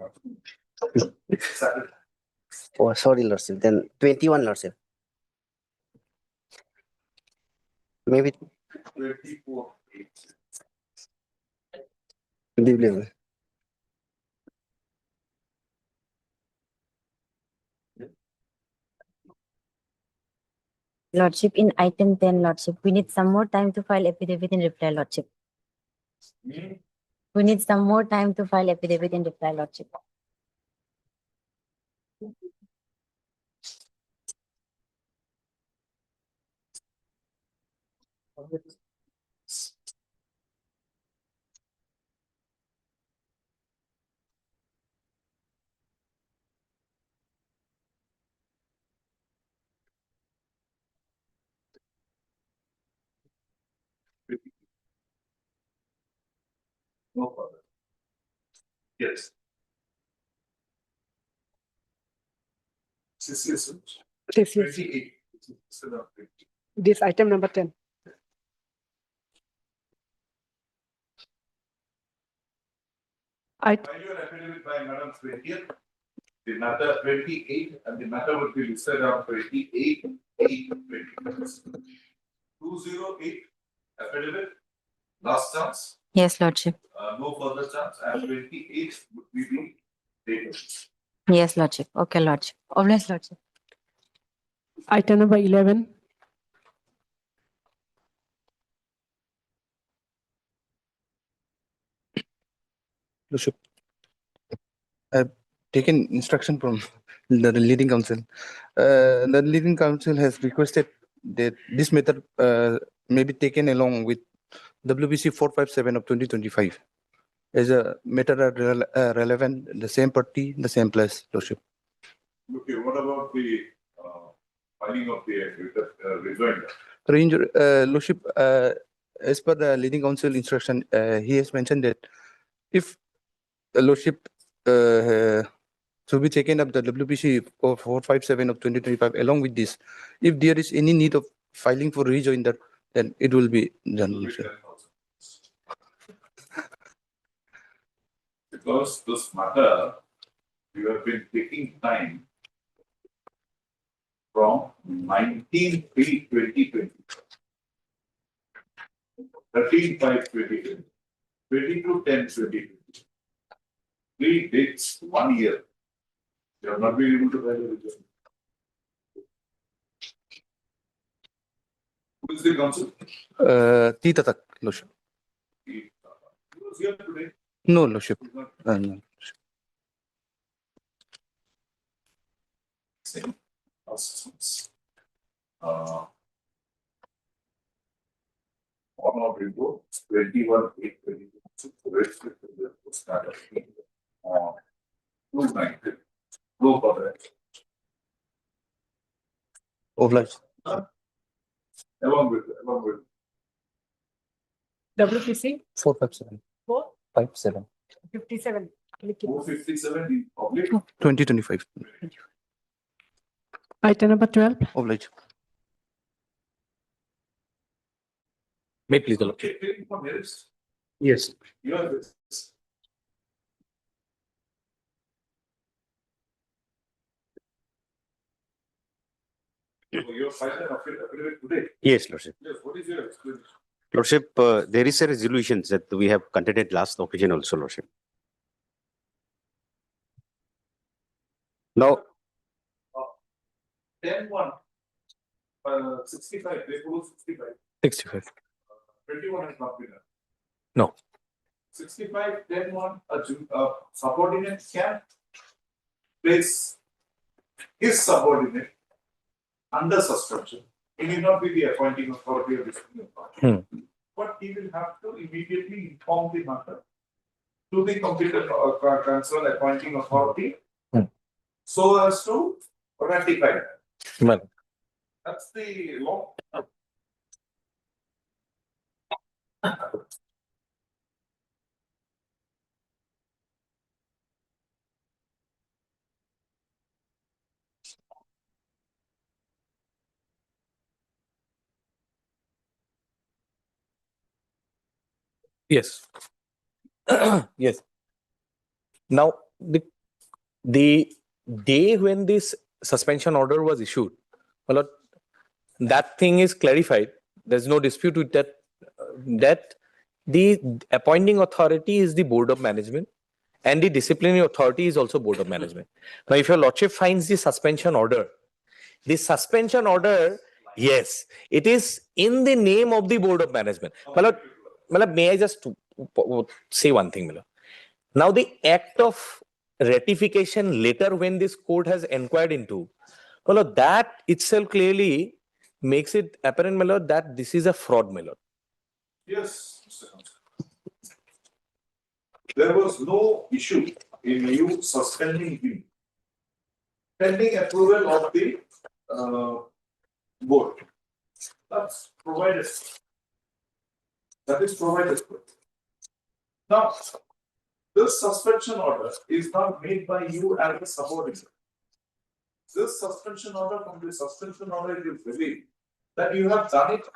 Oh, sorry, Lordship. Then 21, Lordship. Maybe 24. Deeply. Lordship, in item 10, Lordship, we need some more time to file affidavit in reply, Lordship. We need some more time to file affidavit in reply, Lordship. No further. Yes. This is 28. this item number 10. File your affidavit by Madam 20th. The matter 28 and the matter will be listed on 28, 8, 208 affidavit. Last chance. Yes, Lordship. No further chance. And 28 would be the date. Yes, Lordship. Okay, Lordship. Obvious, Lordship. Item number 11. Lordship, I've taken instruction from the leading council. The leading council has requested that this matter may be taken along with WBC 457 of 2025 as a matter relevant, the same party, the same place, Lordship. Okay, what about the filing of the rejoinder? Lordship, as per the leading council instruction, he has mentioned that if the Lordship to be taken up the WPC 457 of 2025 along with this, if there is any need of filing for rejoinder, then it will be done. Lordship. Because this matter, you have been taking time from 19/3/2020, 13/5/2020, 22/10/2020. 3 dates, 1 year. You have not been able to file a rejoinder. Who is the council? T. Tatak, Lordship. He was here today. No, Lordship. No. Same. One of Ringo, 21/8/2022. Start of 290. Go for that. Obliged. Along with WPC 457. 57. 57. 457 in public. 2025. Item number 12. Obliged. May please, the Okay, taking for minutes. Yes. You are this. You filed an affidavit today. Yes, Lordship. Yes, what is your explanation? Lordship, there is a resolution that we have contended last occasion also, Lordship. Now, 10/1, 65, they go 65. 65. 21 has not been done. No. 65, 10/1, a subordinate can place his subordinate under suspension. He need not be the appointing authority of disciplinary authority. But he will have to immediately inform the matter to the competent concerned appointing authority so as to ratify that. Well, That's the law. yes. Yes. Now, the day when this suspension order was issued, well, that thing is clarified. There's no dispute with that. That the appointing authority is the Board of Management and the disciplinary authority is also Board of Management. Now, if your lordship finds the suspension order, yes, it is in the name of the Board of Management. Malab, may I just say one thing, Malab? Now, the act of ratification later when this court has inquired into, Malab, that itself clearly makes it apparent, Malab, that this is a fraud, Malab. Yes, Mr. Counsel. There was no issue in you suspending him pending approval of the board. That's provided. That is provided. Now, this suspension order is not made by you as a subordinate. This suspension order from the suspension order is revealed that you have done it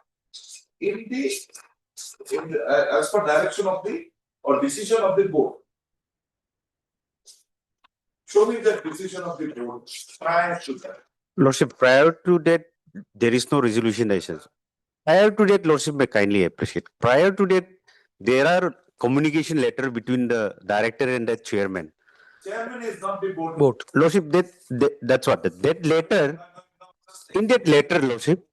as per direction of the or decision of the board. Show me the decision of the board prior to that. Lordship, prior to that, there is no resolution, I said. Prior to that, Lordship may kindly appreciate. Prior to that, there are communication letter between the director and the chairman. Chairman is not the board. Lordship, that's what. That letter, in that letter, Lordship.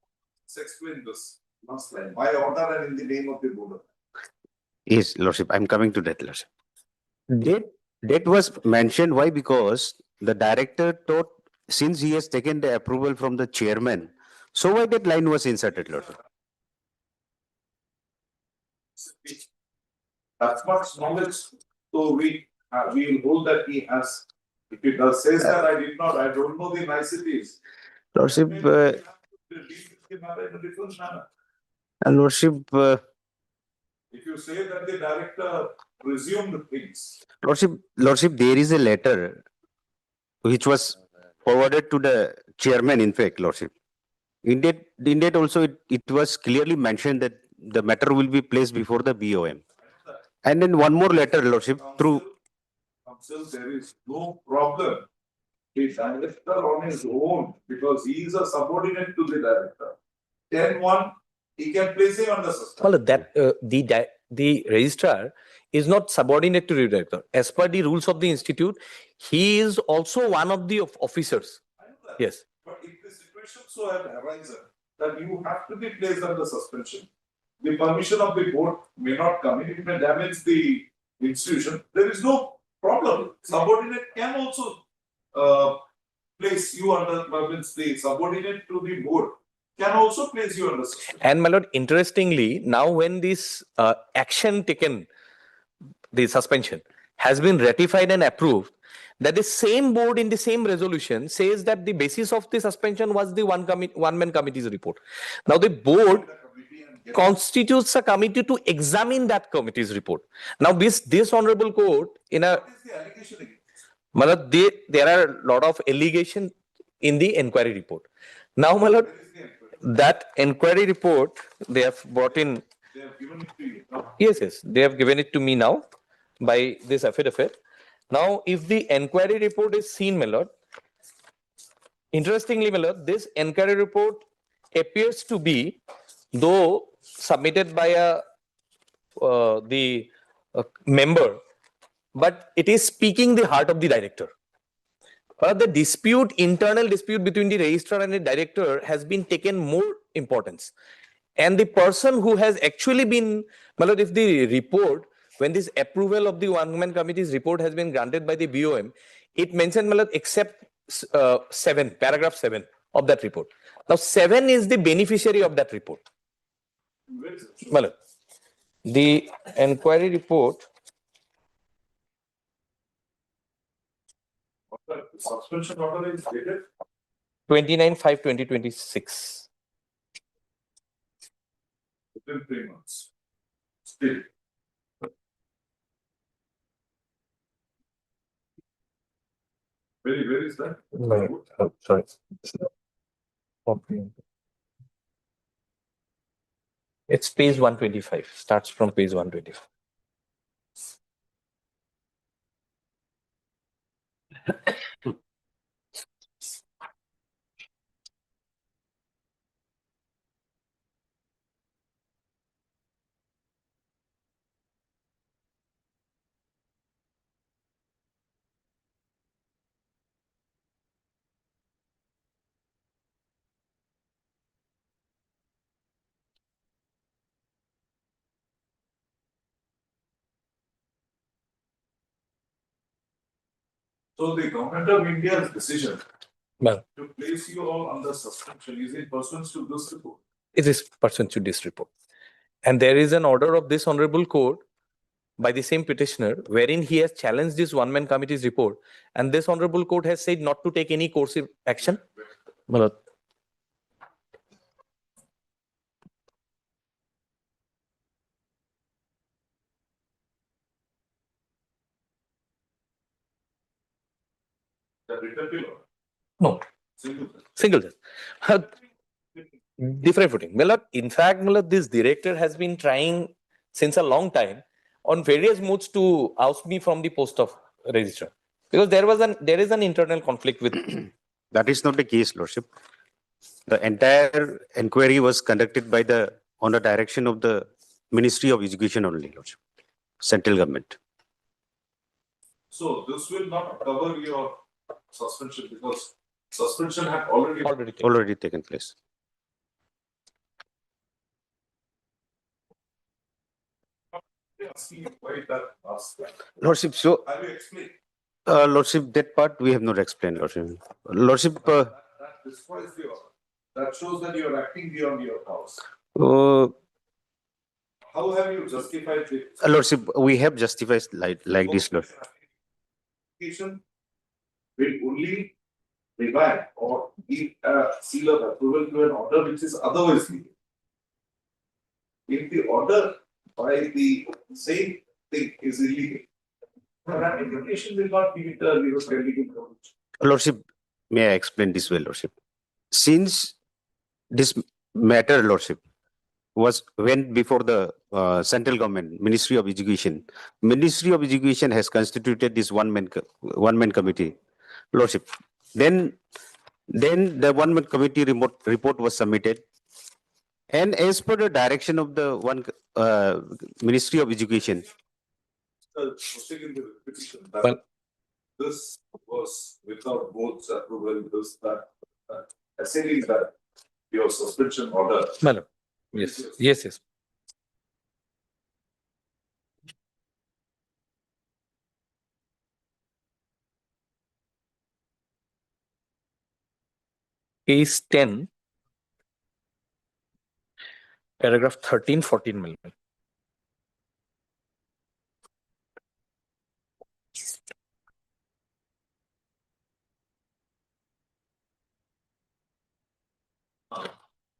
Let's explain this. Last line. By order and in the name of the board. Yes, Lordship, I'm coming to that, Lordship. That was mentioned. Why? Because the director thought, since he has taken the approval from the chairman, so why that line was inserted, Lordship? That much knowledge, so we will hold that he has. If he does says that I did not, I don't know the niceties. Lordship, Lordship, if you say that the director presumed things. Lordship, there is a letter which was forwarded to the chairman, in fact, Lordship. In that also, it was clearly mentioned that the matter will be placed before the BOM. And then one more letter, Lordship, through. Counsel, there is no problem. The director on his own, because he is a subordinate to the director. 10-1, he can place him under suspension. Well, that the registrar is not subordinate to the director. As per the rules of the institute, he is also one of the officers. Yes. But if the situation so has arisen that you have to be placed under suspension, the permission of the board may not come in, it may damage the institution. There is no problem. Subordinate can also place you under, the subordinate to the board can also place you under suspension. And my lord, interestingly, now when this action taken, the suspension, has been ratified and approved, that the same board in the same resolution says that the basis of the suspension was the one-man committee's report. Now the board constitutes a committee to examine that committee's report. Now this honorable court in a... What is the allegation against? There are a lot of allegations in the inquiry report. Now, my lord, that inquiry report, they have brought in... They have given it to you. No? Yes, they have given it to me now by this affidavit. Now, if the inquiry report is seen, my lord, interestingly, my lord, this inquiry report appears to be, though submitted by the member, but it is speaking the heart of the director. The internal dispute between the registrar and the director has been taken more importance. And the person who has actually been, my lord, if the report, when this approval of the one-man committee's report has been granted by the BOM, it mentioned, my lord, except paragraph 7 of that report. Now, 7 is the beneficiary of that report. My lord, the inquiry report. The suspension order is dated 29/5/2026. within 3 months. Still. Where is that? Sorry. It's page 125. Starts from page 125. So the government of India's decision Well, to place you all under suspension is in pursuant to this report. it is pursuant to this report. And there is an order of this honorable court by the same petitioner wherein he has challenged this one-man committee's report. And this honorable court has said not to take any coercive action. Well, The written below. no, Single. single judge. Different footing. Well, in fact, this director has been trying since a long time on various modes to oust me from the post of registrar because there is an internal conflict with. That is not the case, Lordship. The entire inquiry was conducted by on the direction of the Ministry of Education only, Lordship, central government. So this will not cover your suspension because suspension had already Taken place. asking you why that asked that. Lordship, so Have you explained? Lordship, that part we have not explained, Lordship. Lordship, That destroys the order. That shows that you are acting beyond your powers. How have you justified it? Lordship, we have justified like this, Lord. Application will only revamp or give a seal of approval to an order which is otherwise legal. If the order by the same thing is illegal, the ratification will not give it a legal coverage. Lordship, may I explain this well, Lordship? Since this matter, Lordship, went before the central government, Ministry of Education. Ministry of Education has constituted this one-man committee, Lordship. Then the one-man committee report was submitted. And as per the direction of the Ministry of Education. Proceeding the petition that this was without board's approval, this, that, assuming that your suspension order. Madam. Yes. Case 10, paragraph 13, 14 million.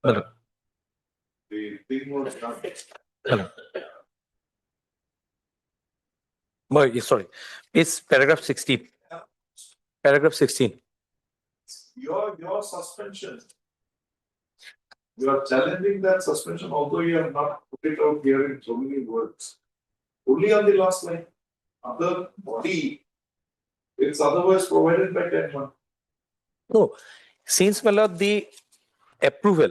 Madam. The thing was done. Hello. Sorry, it's paragraph 16. Paragraph 16. Your suspension. You are challenging that suspension, although you have not put it out here in so many words. Only on the last line. Other body, it's otherwise provided by 10(1). No, since the approval,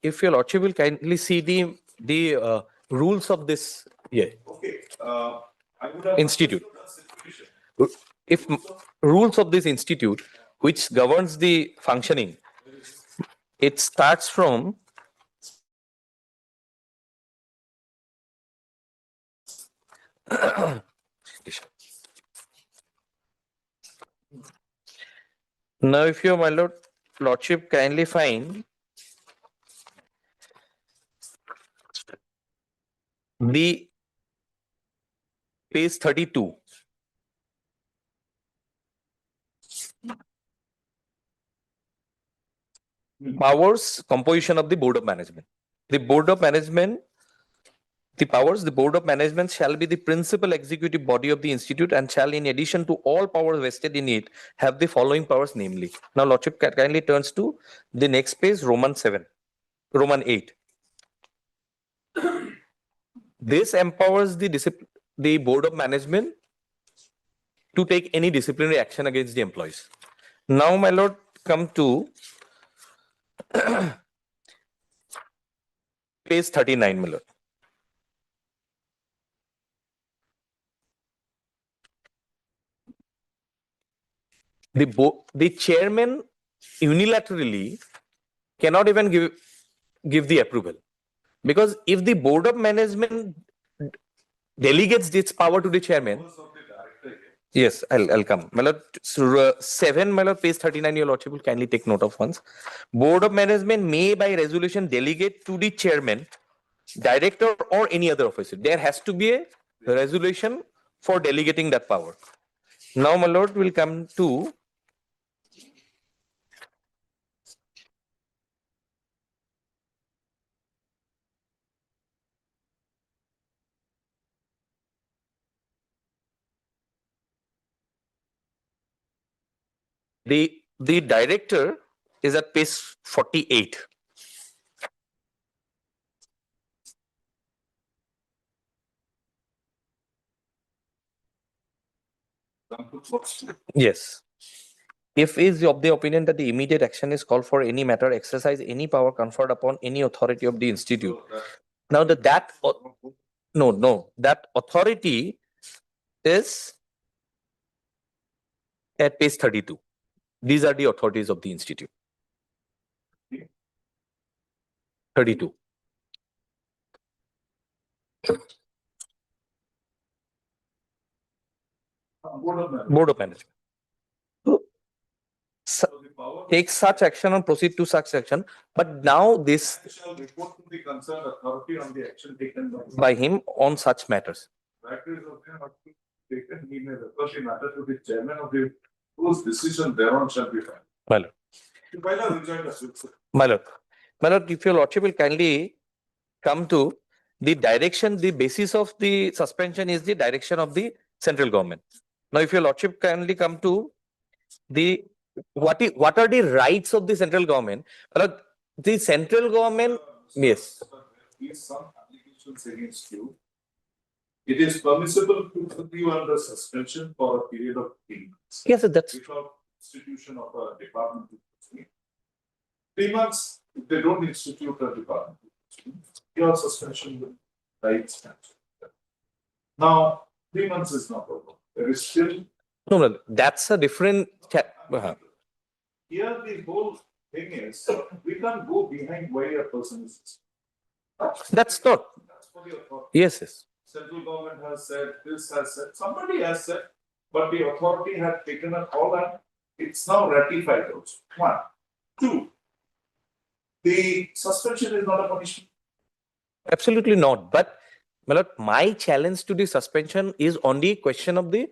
if your lordship will kindly see the rules of this Okay. I would have institute. If rules of this institute, which governs the functioning, it starts from now, if your lordship kindly find the page 32. Powers, composition of the Board of Management. The Board of Management, the Board of Management shall be the principal executive body of the institute and shall, in addition to all powers vested in it, have the following powers, namely. Now, lordship kindly turns to the next page, Roman 8. This empowers the Board of Management to take any disciplinary action against the employees. Now, my lord, come to page 39, my lord. The chairman unilaterally cannot even give the approval, because if the Board of Management delegates its power to the chairman, Yes, I'll come. My lord, 7, my lord, page 39, your lordship will kindly take note of once. Board of Management may by resolution delegate to the chairman, director or any other officer. There has to be a resolution for delegating that power. Now, my lord, will come to the director is at page 48. Yes. If is of the opinion that the immediate action is called for any matter, exercise any power conferred upon any authority of the institute. Now that that authority is at page 32. These are the authorities of the institute. 32. Board of Management. Take such action and proceed to such action. But now this Shall report to the concerned authority on the action taken by him on such matters. Matters of him not taken, he may refer the matter to the chairman of the whose decision thereon shall be found. My lord. My lord. My lord, if your lordship will kindly come to the direction, the basis of the suspension is the direction of the central government. Now, if your lordship kindly come to the what are the rights of the central government? My lord, the central government, yes. Is some allegations against you. It is permissible to put you under suspension for a period of 3 months. Yes, that's without institution of a department. 3 months, if they don't institute a department, your suspension rights. Now, 3 months is not over. There is still. No, that's a different. Here, the whole thing is we can't go behind why a person is. That's not. That's for the authority. Yes. Central government has said, this has said, somebody has said, but the authority had taken a call and it's now ratified also. 1. 2. The suspension is not a punishment. Absolutely not. But my lord, my challenge to the suspension is on the question of the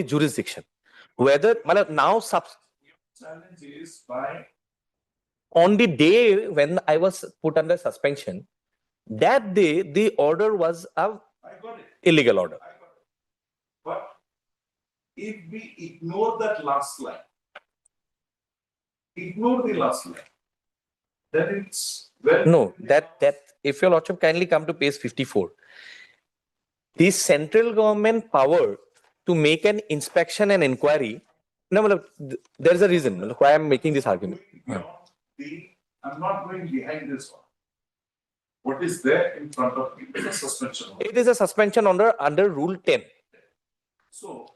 jurisdiction. Whether my lord, now Challenge is by on the day when I was put under suspension, that day the order was a illegal order. But if we ignore that last line, ignore the last line, then it's well. No, that if your lordship kindly come to page 54, the central government power to make an inspection and inquiry. No, there is a reason why I am making this argument. I'm not going behind this one. What is there in front of me is a suspension. It is a suspension under Rule 10. So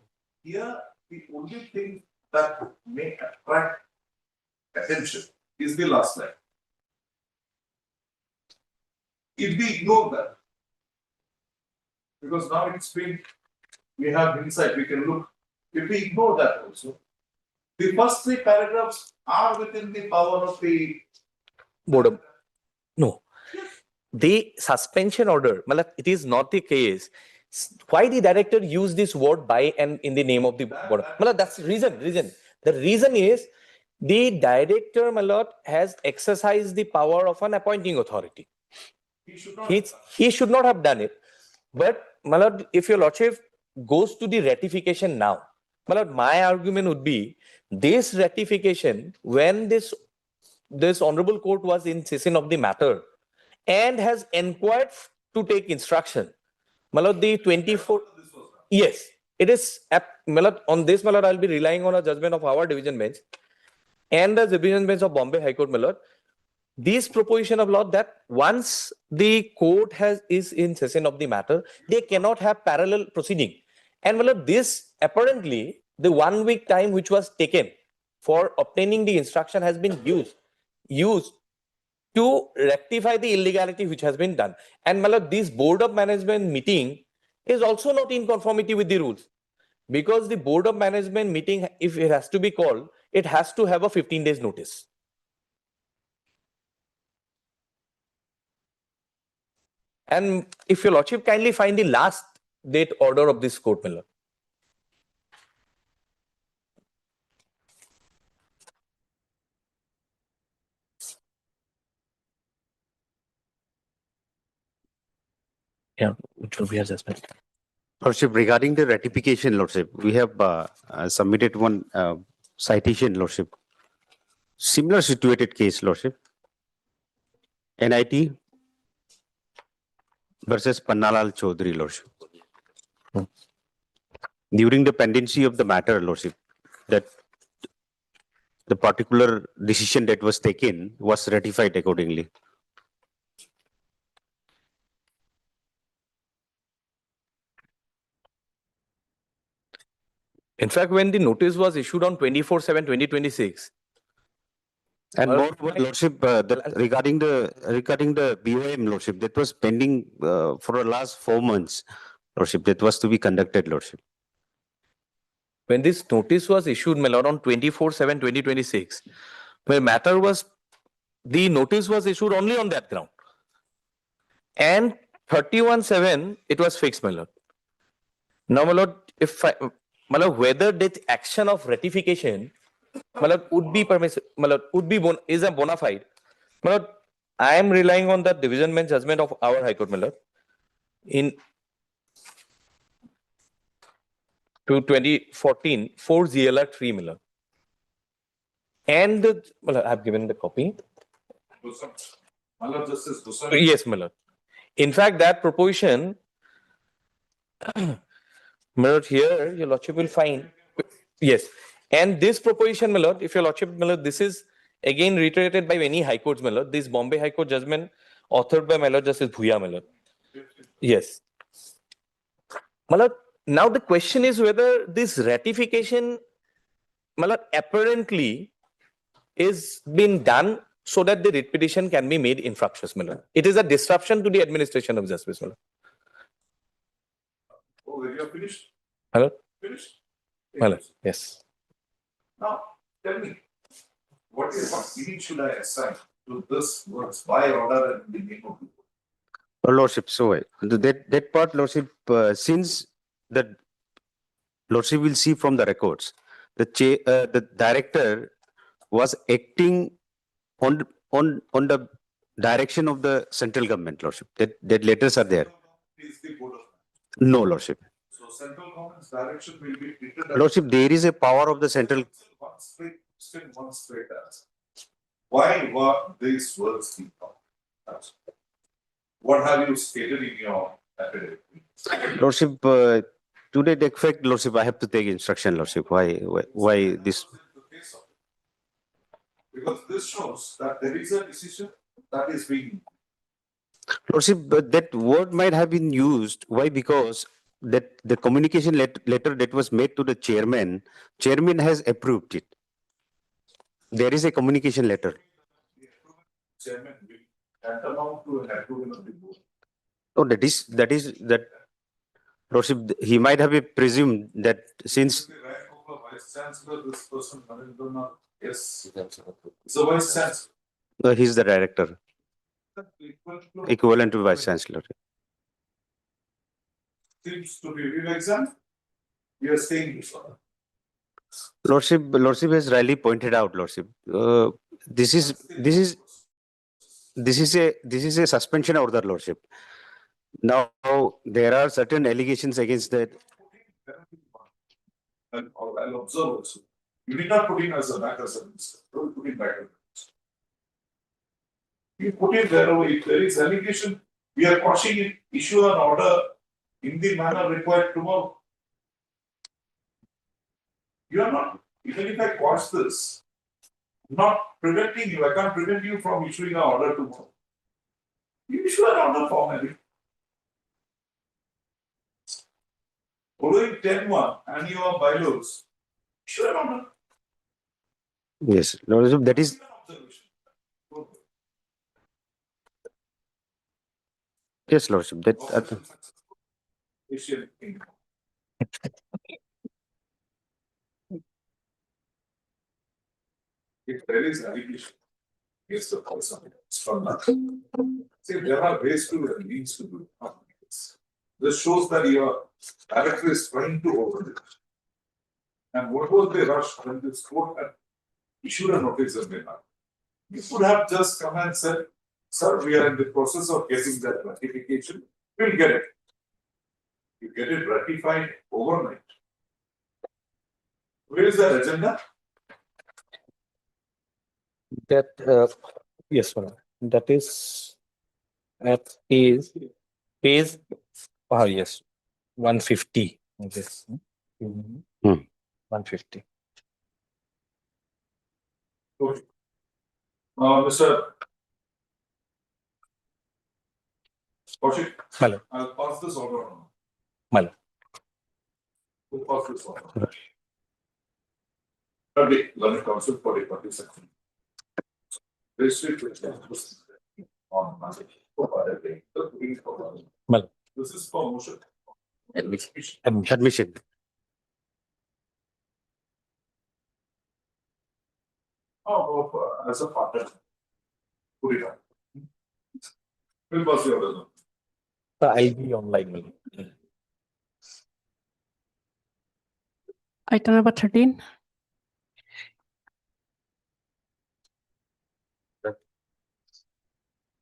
here the only thing that may attract attention is the last line. If we ignore that, because now it's been, we have insight, we can look. If we ignore that also, the first 3 paragraphs are within the power of the board of. No. The suspension order, it is not the case. Why the director used this word by and in the name of the board? That's the reason. The reason is the director, my lord, has exercised the power of an appointing authority. He should not have done it. But my lord, if your lordship goes to the ratification now, my lord, my argument would be this ratification, when this honorable court was in session of the matter and has inquired to take instruction. My lord, the 24. Yes, it is. My lord, on this, my lord, I'll be relying on a judgment of our division bench and the division bench of Bombay High Court, my lord. This proposition of law that once the court is in session of the matter, they cannot have parallel proceeding. And my lord, this apparently the 1 week time which was taken for obtaining the instruction has been used to rectify the illegality which has been done. And my lord, this board of management meeting is also not in conformity with the rules. because the board of management meeting, if it has to be called, it has to have a 15 days notice. And if your lordship kindly find the last date order of this court, my lord. Yeah, which will be assessment. Lordship, regarding the ratification, Lordship, we have submitted one citation, Lordship. Similar situated case, Lordship. NIT versus Pannalal Chaudhary, Lordship. During the pendency of the matter, Lordship, that the particular decision that was taken was ratified accordingly. In fact, when the notice was issued on 24/7/2026, and moreover, Lordship, regarding the BOM, Lordship, that was pending for the last 4 months, Lordship, that was to be conducted, Lordship. when this notice was issued, my lord, on 24/7/2026, where matter was, the notice was issued only on that ground. And 31/7, it was fixed, my lord. Now, my lord, my lord, whether that action of ratification, my lord, would be permissible, my lord, is a bona fide. My lord, I am relying on the division bench judgment of our High Court, my lord, in 2014, 4 GLR 3, my lord. And I have given the copy. Yes, my lord. In fact, that proposition, my lord, here your lordship will find, yes. And this proposition, my lord, if your lordship, my lord, this is again reiterated by many high courts, my lord. This Bombay High Court judgment authored by my lord Justice Bhuya, my lord. Yes. My lord, now the question is whether this ratification, my lord, apparently is being done so that the writ petition can be made infructuous, my lord. It is a disruption to the administration of justice, my lord. Oh, you are finished? Hello? Finished? My lord, yes. Now, tell me, what meaning should I assign to this words by order and the name of the court? Lordship, so that part, Lordship, since the Lordship will see from the records, the director was acting on the direction of the central government, Lordship. That letters are there. Is the board of No, Lordship. So central government's direction will be treated as Lordship, there is a power of the central. one straight answer. Why were these words being taught? What have you stated in your affidavit? Lordship, to that effect, Lordship, I have to take instruction, Lordship. Why this? Because this shows that there is a decision that is being. Lordship, but that word might have been used. Why? Because that the communication letter that was made to the chairman has approved it. There is a communication letter. Chairman will tantamount to an approval of the board. Oh, that Lordship, he might have presumed that since. The rank of a vice chancellor, this person, yes, it's a vice chancellor. He's the director, equivalent to vice chancellor. Seems to be real exam. We are saying this. Lordship has rightly pointed out, Lordship. This is a suspension order, Lordship. Now there are certain allegations against that. I'll observe also. You did not put in as a matter service. Don't put it back. You put it there. If there is allegation, we are quashing it. Issue an order in the manner required tomorrow. You are not. Even if I quash this, I'm not preventing you. I can't prevent you from issuing an order tomorrow. You issue an order formally. Following 10-1 and your bylaws, issue an order. Yes, Lordship, that is. Yes, Lordship. That. there is allegation against the person. It's from nothing. See, there are ways to and means to do this. This shows that your director is trying to overdo it. And what was the rush when this court had issued a notice of denial? You could have just come and said, sir, we are in the process of getting that ratification. We'll get it. You get it ratified overnight. Where is that agenda? That, yes, madam. That is at page, yes, 150. Yes. 150. Okay. Mr. Kaushik, Hello. I'll pass this order on. Hello. We'll pass this order. Thirdly, learning council for the party section. On Monday. Hello. This is for motion. Admission. As a partner. Put it on. We'll pass the order. I'll be online. Item number 13.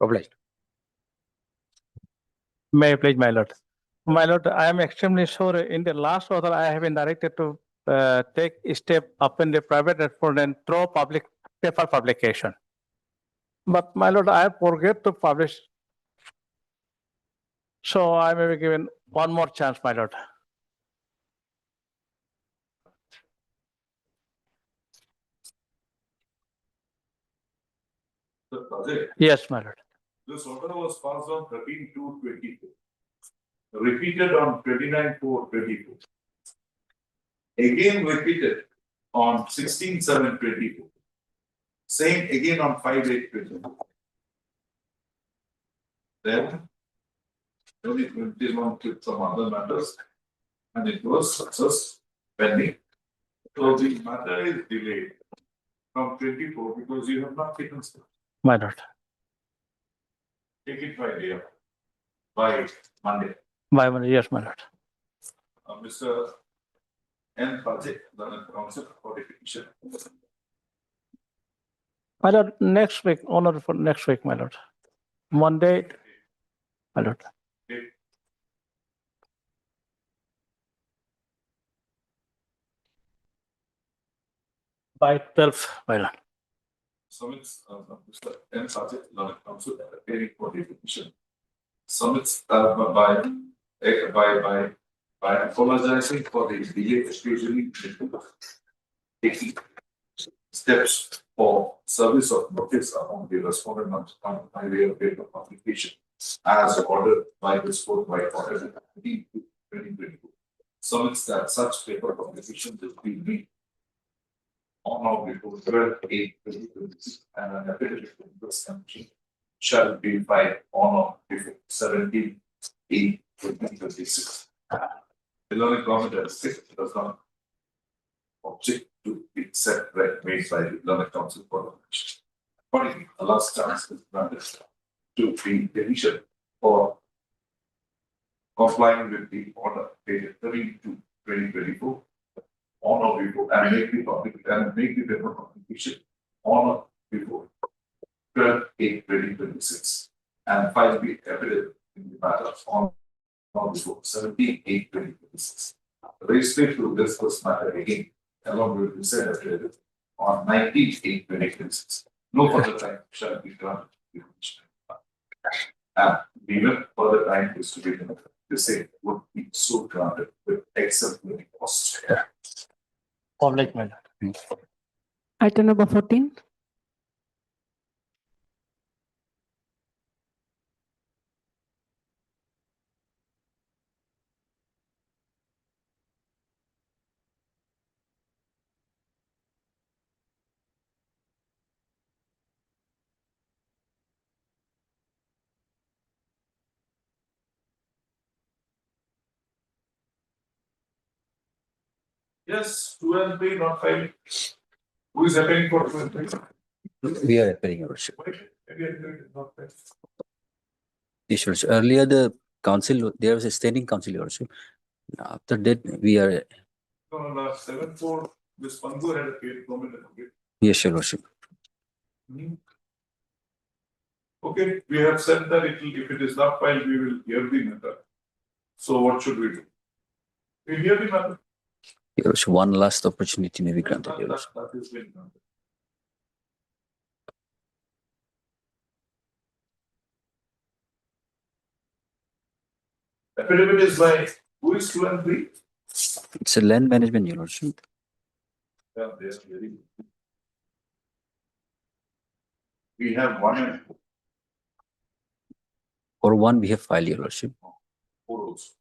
Obliged. May I please, my lord? My lord, I am extremely sure in the last order I have been directed to take a step up in the private respondent through public paper publication. But my lord, I forget to publish. So I may be given one more chance, my lord. Yes, my lord. This order was passed on 13/2/24. Repeated on 29/4/24. Again repeated on 16/7/24. Same again on 5/8/24. Then, it went on to some other matters, and it was success pending. So the matter is delayed from 24 because you have not taken steps. My lord. Take it by Monday. By Monday, yes, my lord. Mr. N. Pajit, the council for the petition. My lord, next week, honor for next week, my lord. Monday, my lord. By 12, my lord. Summits, Mr. N. Pajit, the council appearing for the petition. Summits by apologizing for the delay, especially taking steps for service of notice among the respondent on by way of paper publication as ordered by this court by order 2022. Summits that such paper publication will be made on or before 12/8/2026 and an affidavit from this commission shall be filed on or before 17/8/2026. The learning government does not object to the set made by the learning council for the commission. Accordingly, the last chance is granted to the petition for complying with the order dated 13/2/2024 on or before and make the paper publication on or before 12/8/2026 and file the affidavit in the matter on or before 17/8/2026. Registered to discuss matter again along with the said affidavit on 19/8/2026. No further time shall be granted to the commission. And even further time is to be given. The same would be so granted with exemplary costs. Public, my lord. Item number 14. Yes, 2 and 3 not filed. Who is appearing for 2 and 3? We are appealing, Your Lordship. Yes, Your Lordship. Earlier, the council, there was a standing council, Your Lordship. After that, we are. No, 7-4, this Pangu had appeared government advocate. Yes, Your Lordship. Okay, we have said that if it is not filed, we will hear the matter. So what should we do? We hear the matter. Your Lordship, one last opportunity may be granted, Your Lordship. That is been granted. Affidavit is by who is 2 and 3? It's a land management, Your Lordship. Yeah, they are very good. We have 1 and 4. Or one we have filed, Your Lordship. 4 also.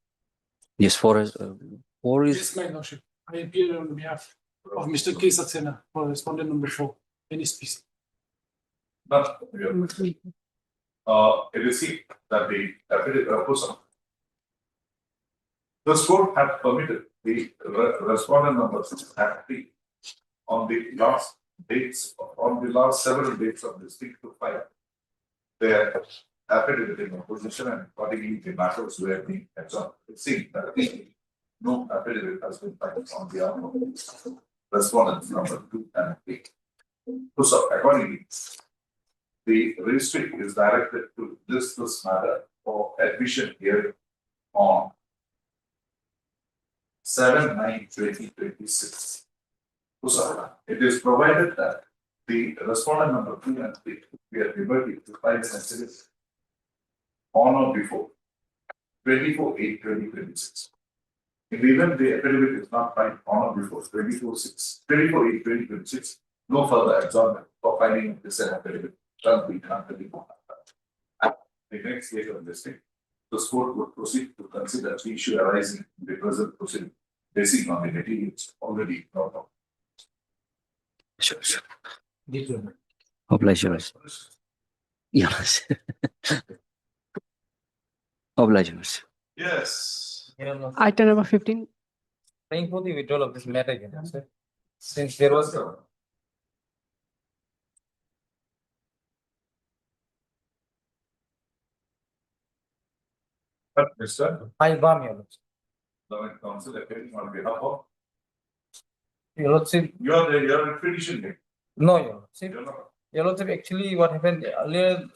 Yes, four is. Yes, my lordship. I appear on behalf of Mr. K. Saxena for respondent number 4. Any species. Not a receipt that the affidavit person. The court had permitted the respondent numbers at the on the last dates, on the last several dates of this thing to file their affidavit in opposition, and accordingly the matters were being absorbed. It seems that no affidavit has been filed on behalf of respondents number 2 and 3. So accordingly, the registry is directed to this matter for admission hearing on 7/9/2026. So it is provided that the respondent number 2 and 3 we are liberty to file an affidavit on or before 24/8/2026. If even the affidavit is not filed on or before 24/8/2026, no further adjournment for filing of this affidavit shall be granted. At the next date of this thing, the court would proceed to consider the issue arising in the present proceeding, based on the materials already brought up. Sure, sure. Oblige, Your Lordship. Yes. Oblige, Your Lordship. Yes. Item number 15. Praying for the withdrawal of this matter, you know, sir. Since there was Mr. I warn you, Government Council appearing on behalf of Your Lordship. Your petition here. No, Your Lordship. Your Lordship, actually what happened earlier,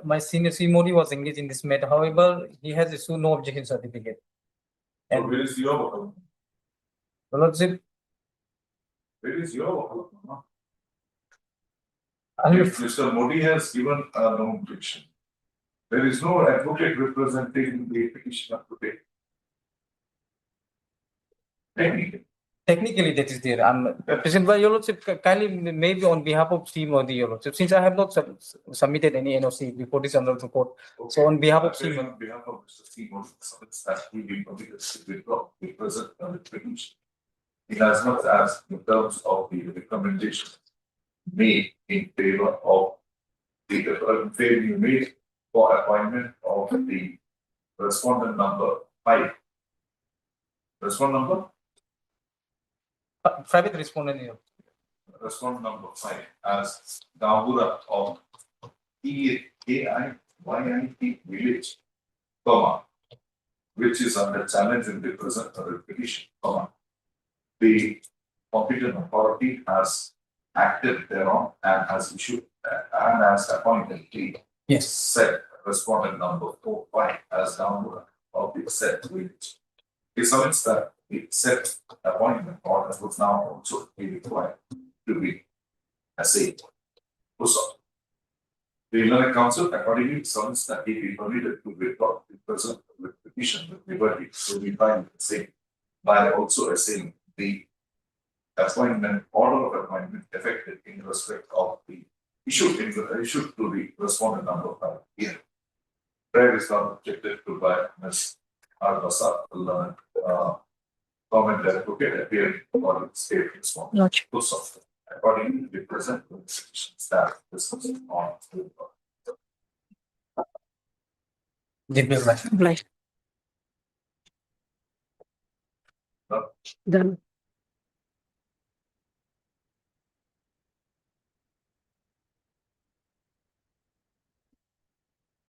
my senior Modi was engaged in this matter. However, he has issued no objection certificate. So where is your vote? Your Lordship. Where is your vote? If Mr. Modi has given a no objection, there is no advocate representing the petitioner today. Technically, that is there. Present by Your Lordship, kindly maybe on behalf of C Modi, Your Lordship, since I have not submitted any NOC before this under the court. So on behalf of C Modi. On behalf of Mr. C Modi, that we will permitted to withdraw the present petition. In as much as in terms of the recommendation made in favor of the made for appointment of the respondent number 5. Respondent number? Private respondent here. Respondent number 5 as Gauhati of EAIYIT village, which is under challenge in the present petition, the competent authority has acted thereon and has issued and has appointed the said respondent number 4-5 as Gauhati of the said village. It submits that the said appointment order would now also be required to be assayed. The Illinois Council accordingly submits that he be permitted to withdraw the present petition with liberty to be filed the same by also assaying the appointment order of appointment effected in respect of the issued to the respondent number 5 here. Prayer is not objected to by Ms. Arbasa, government advocate appearing for the state response. Accordingly, the present staff discussion on Done.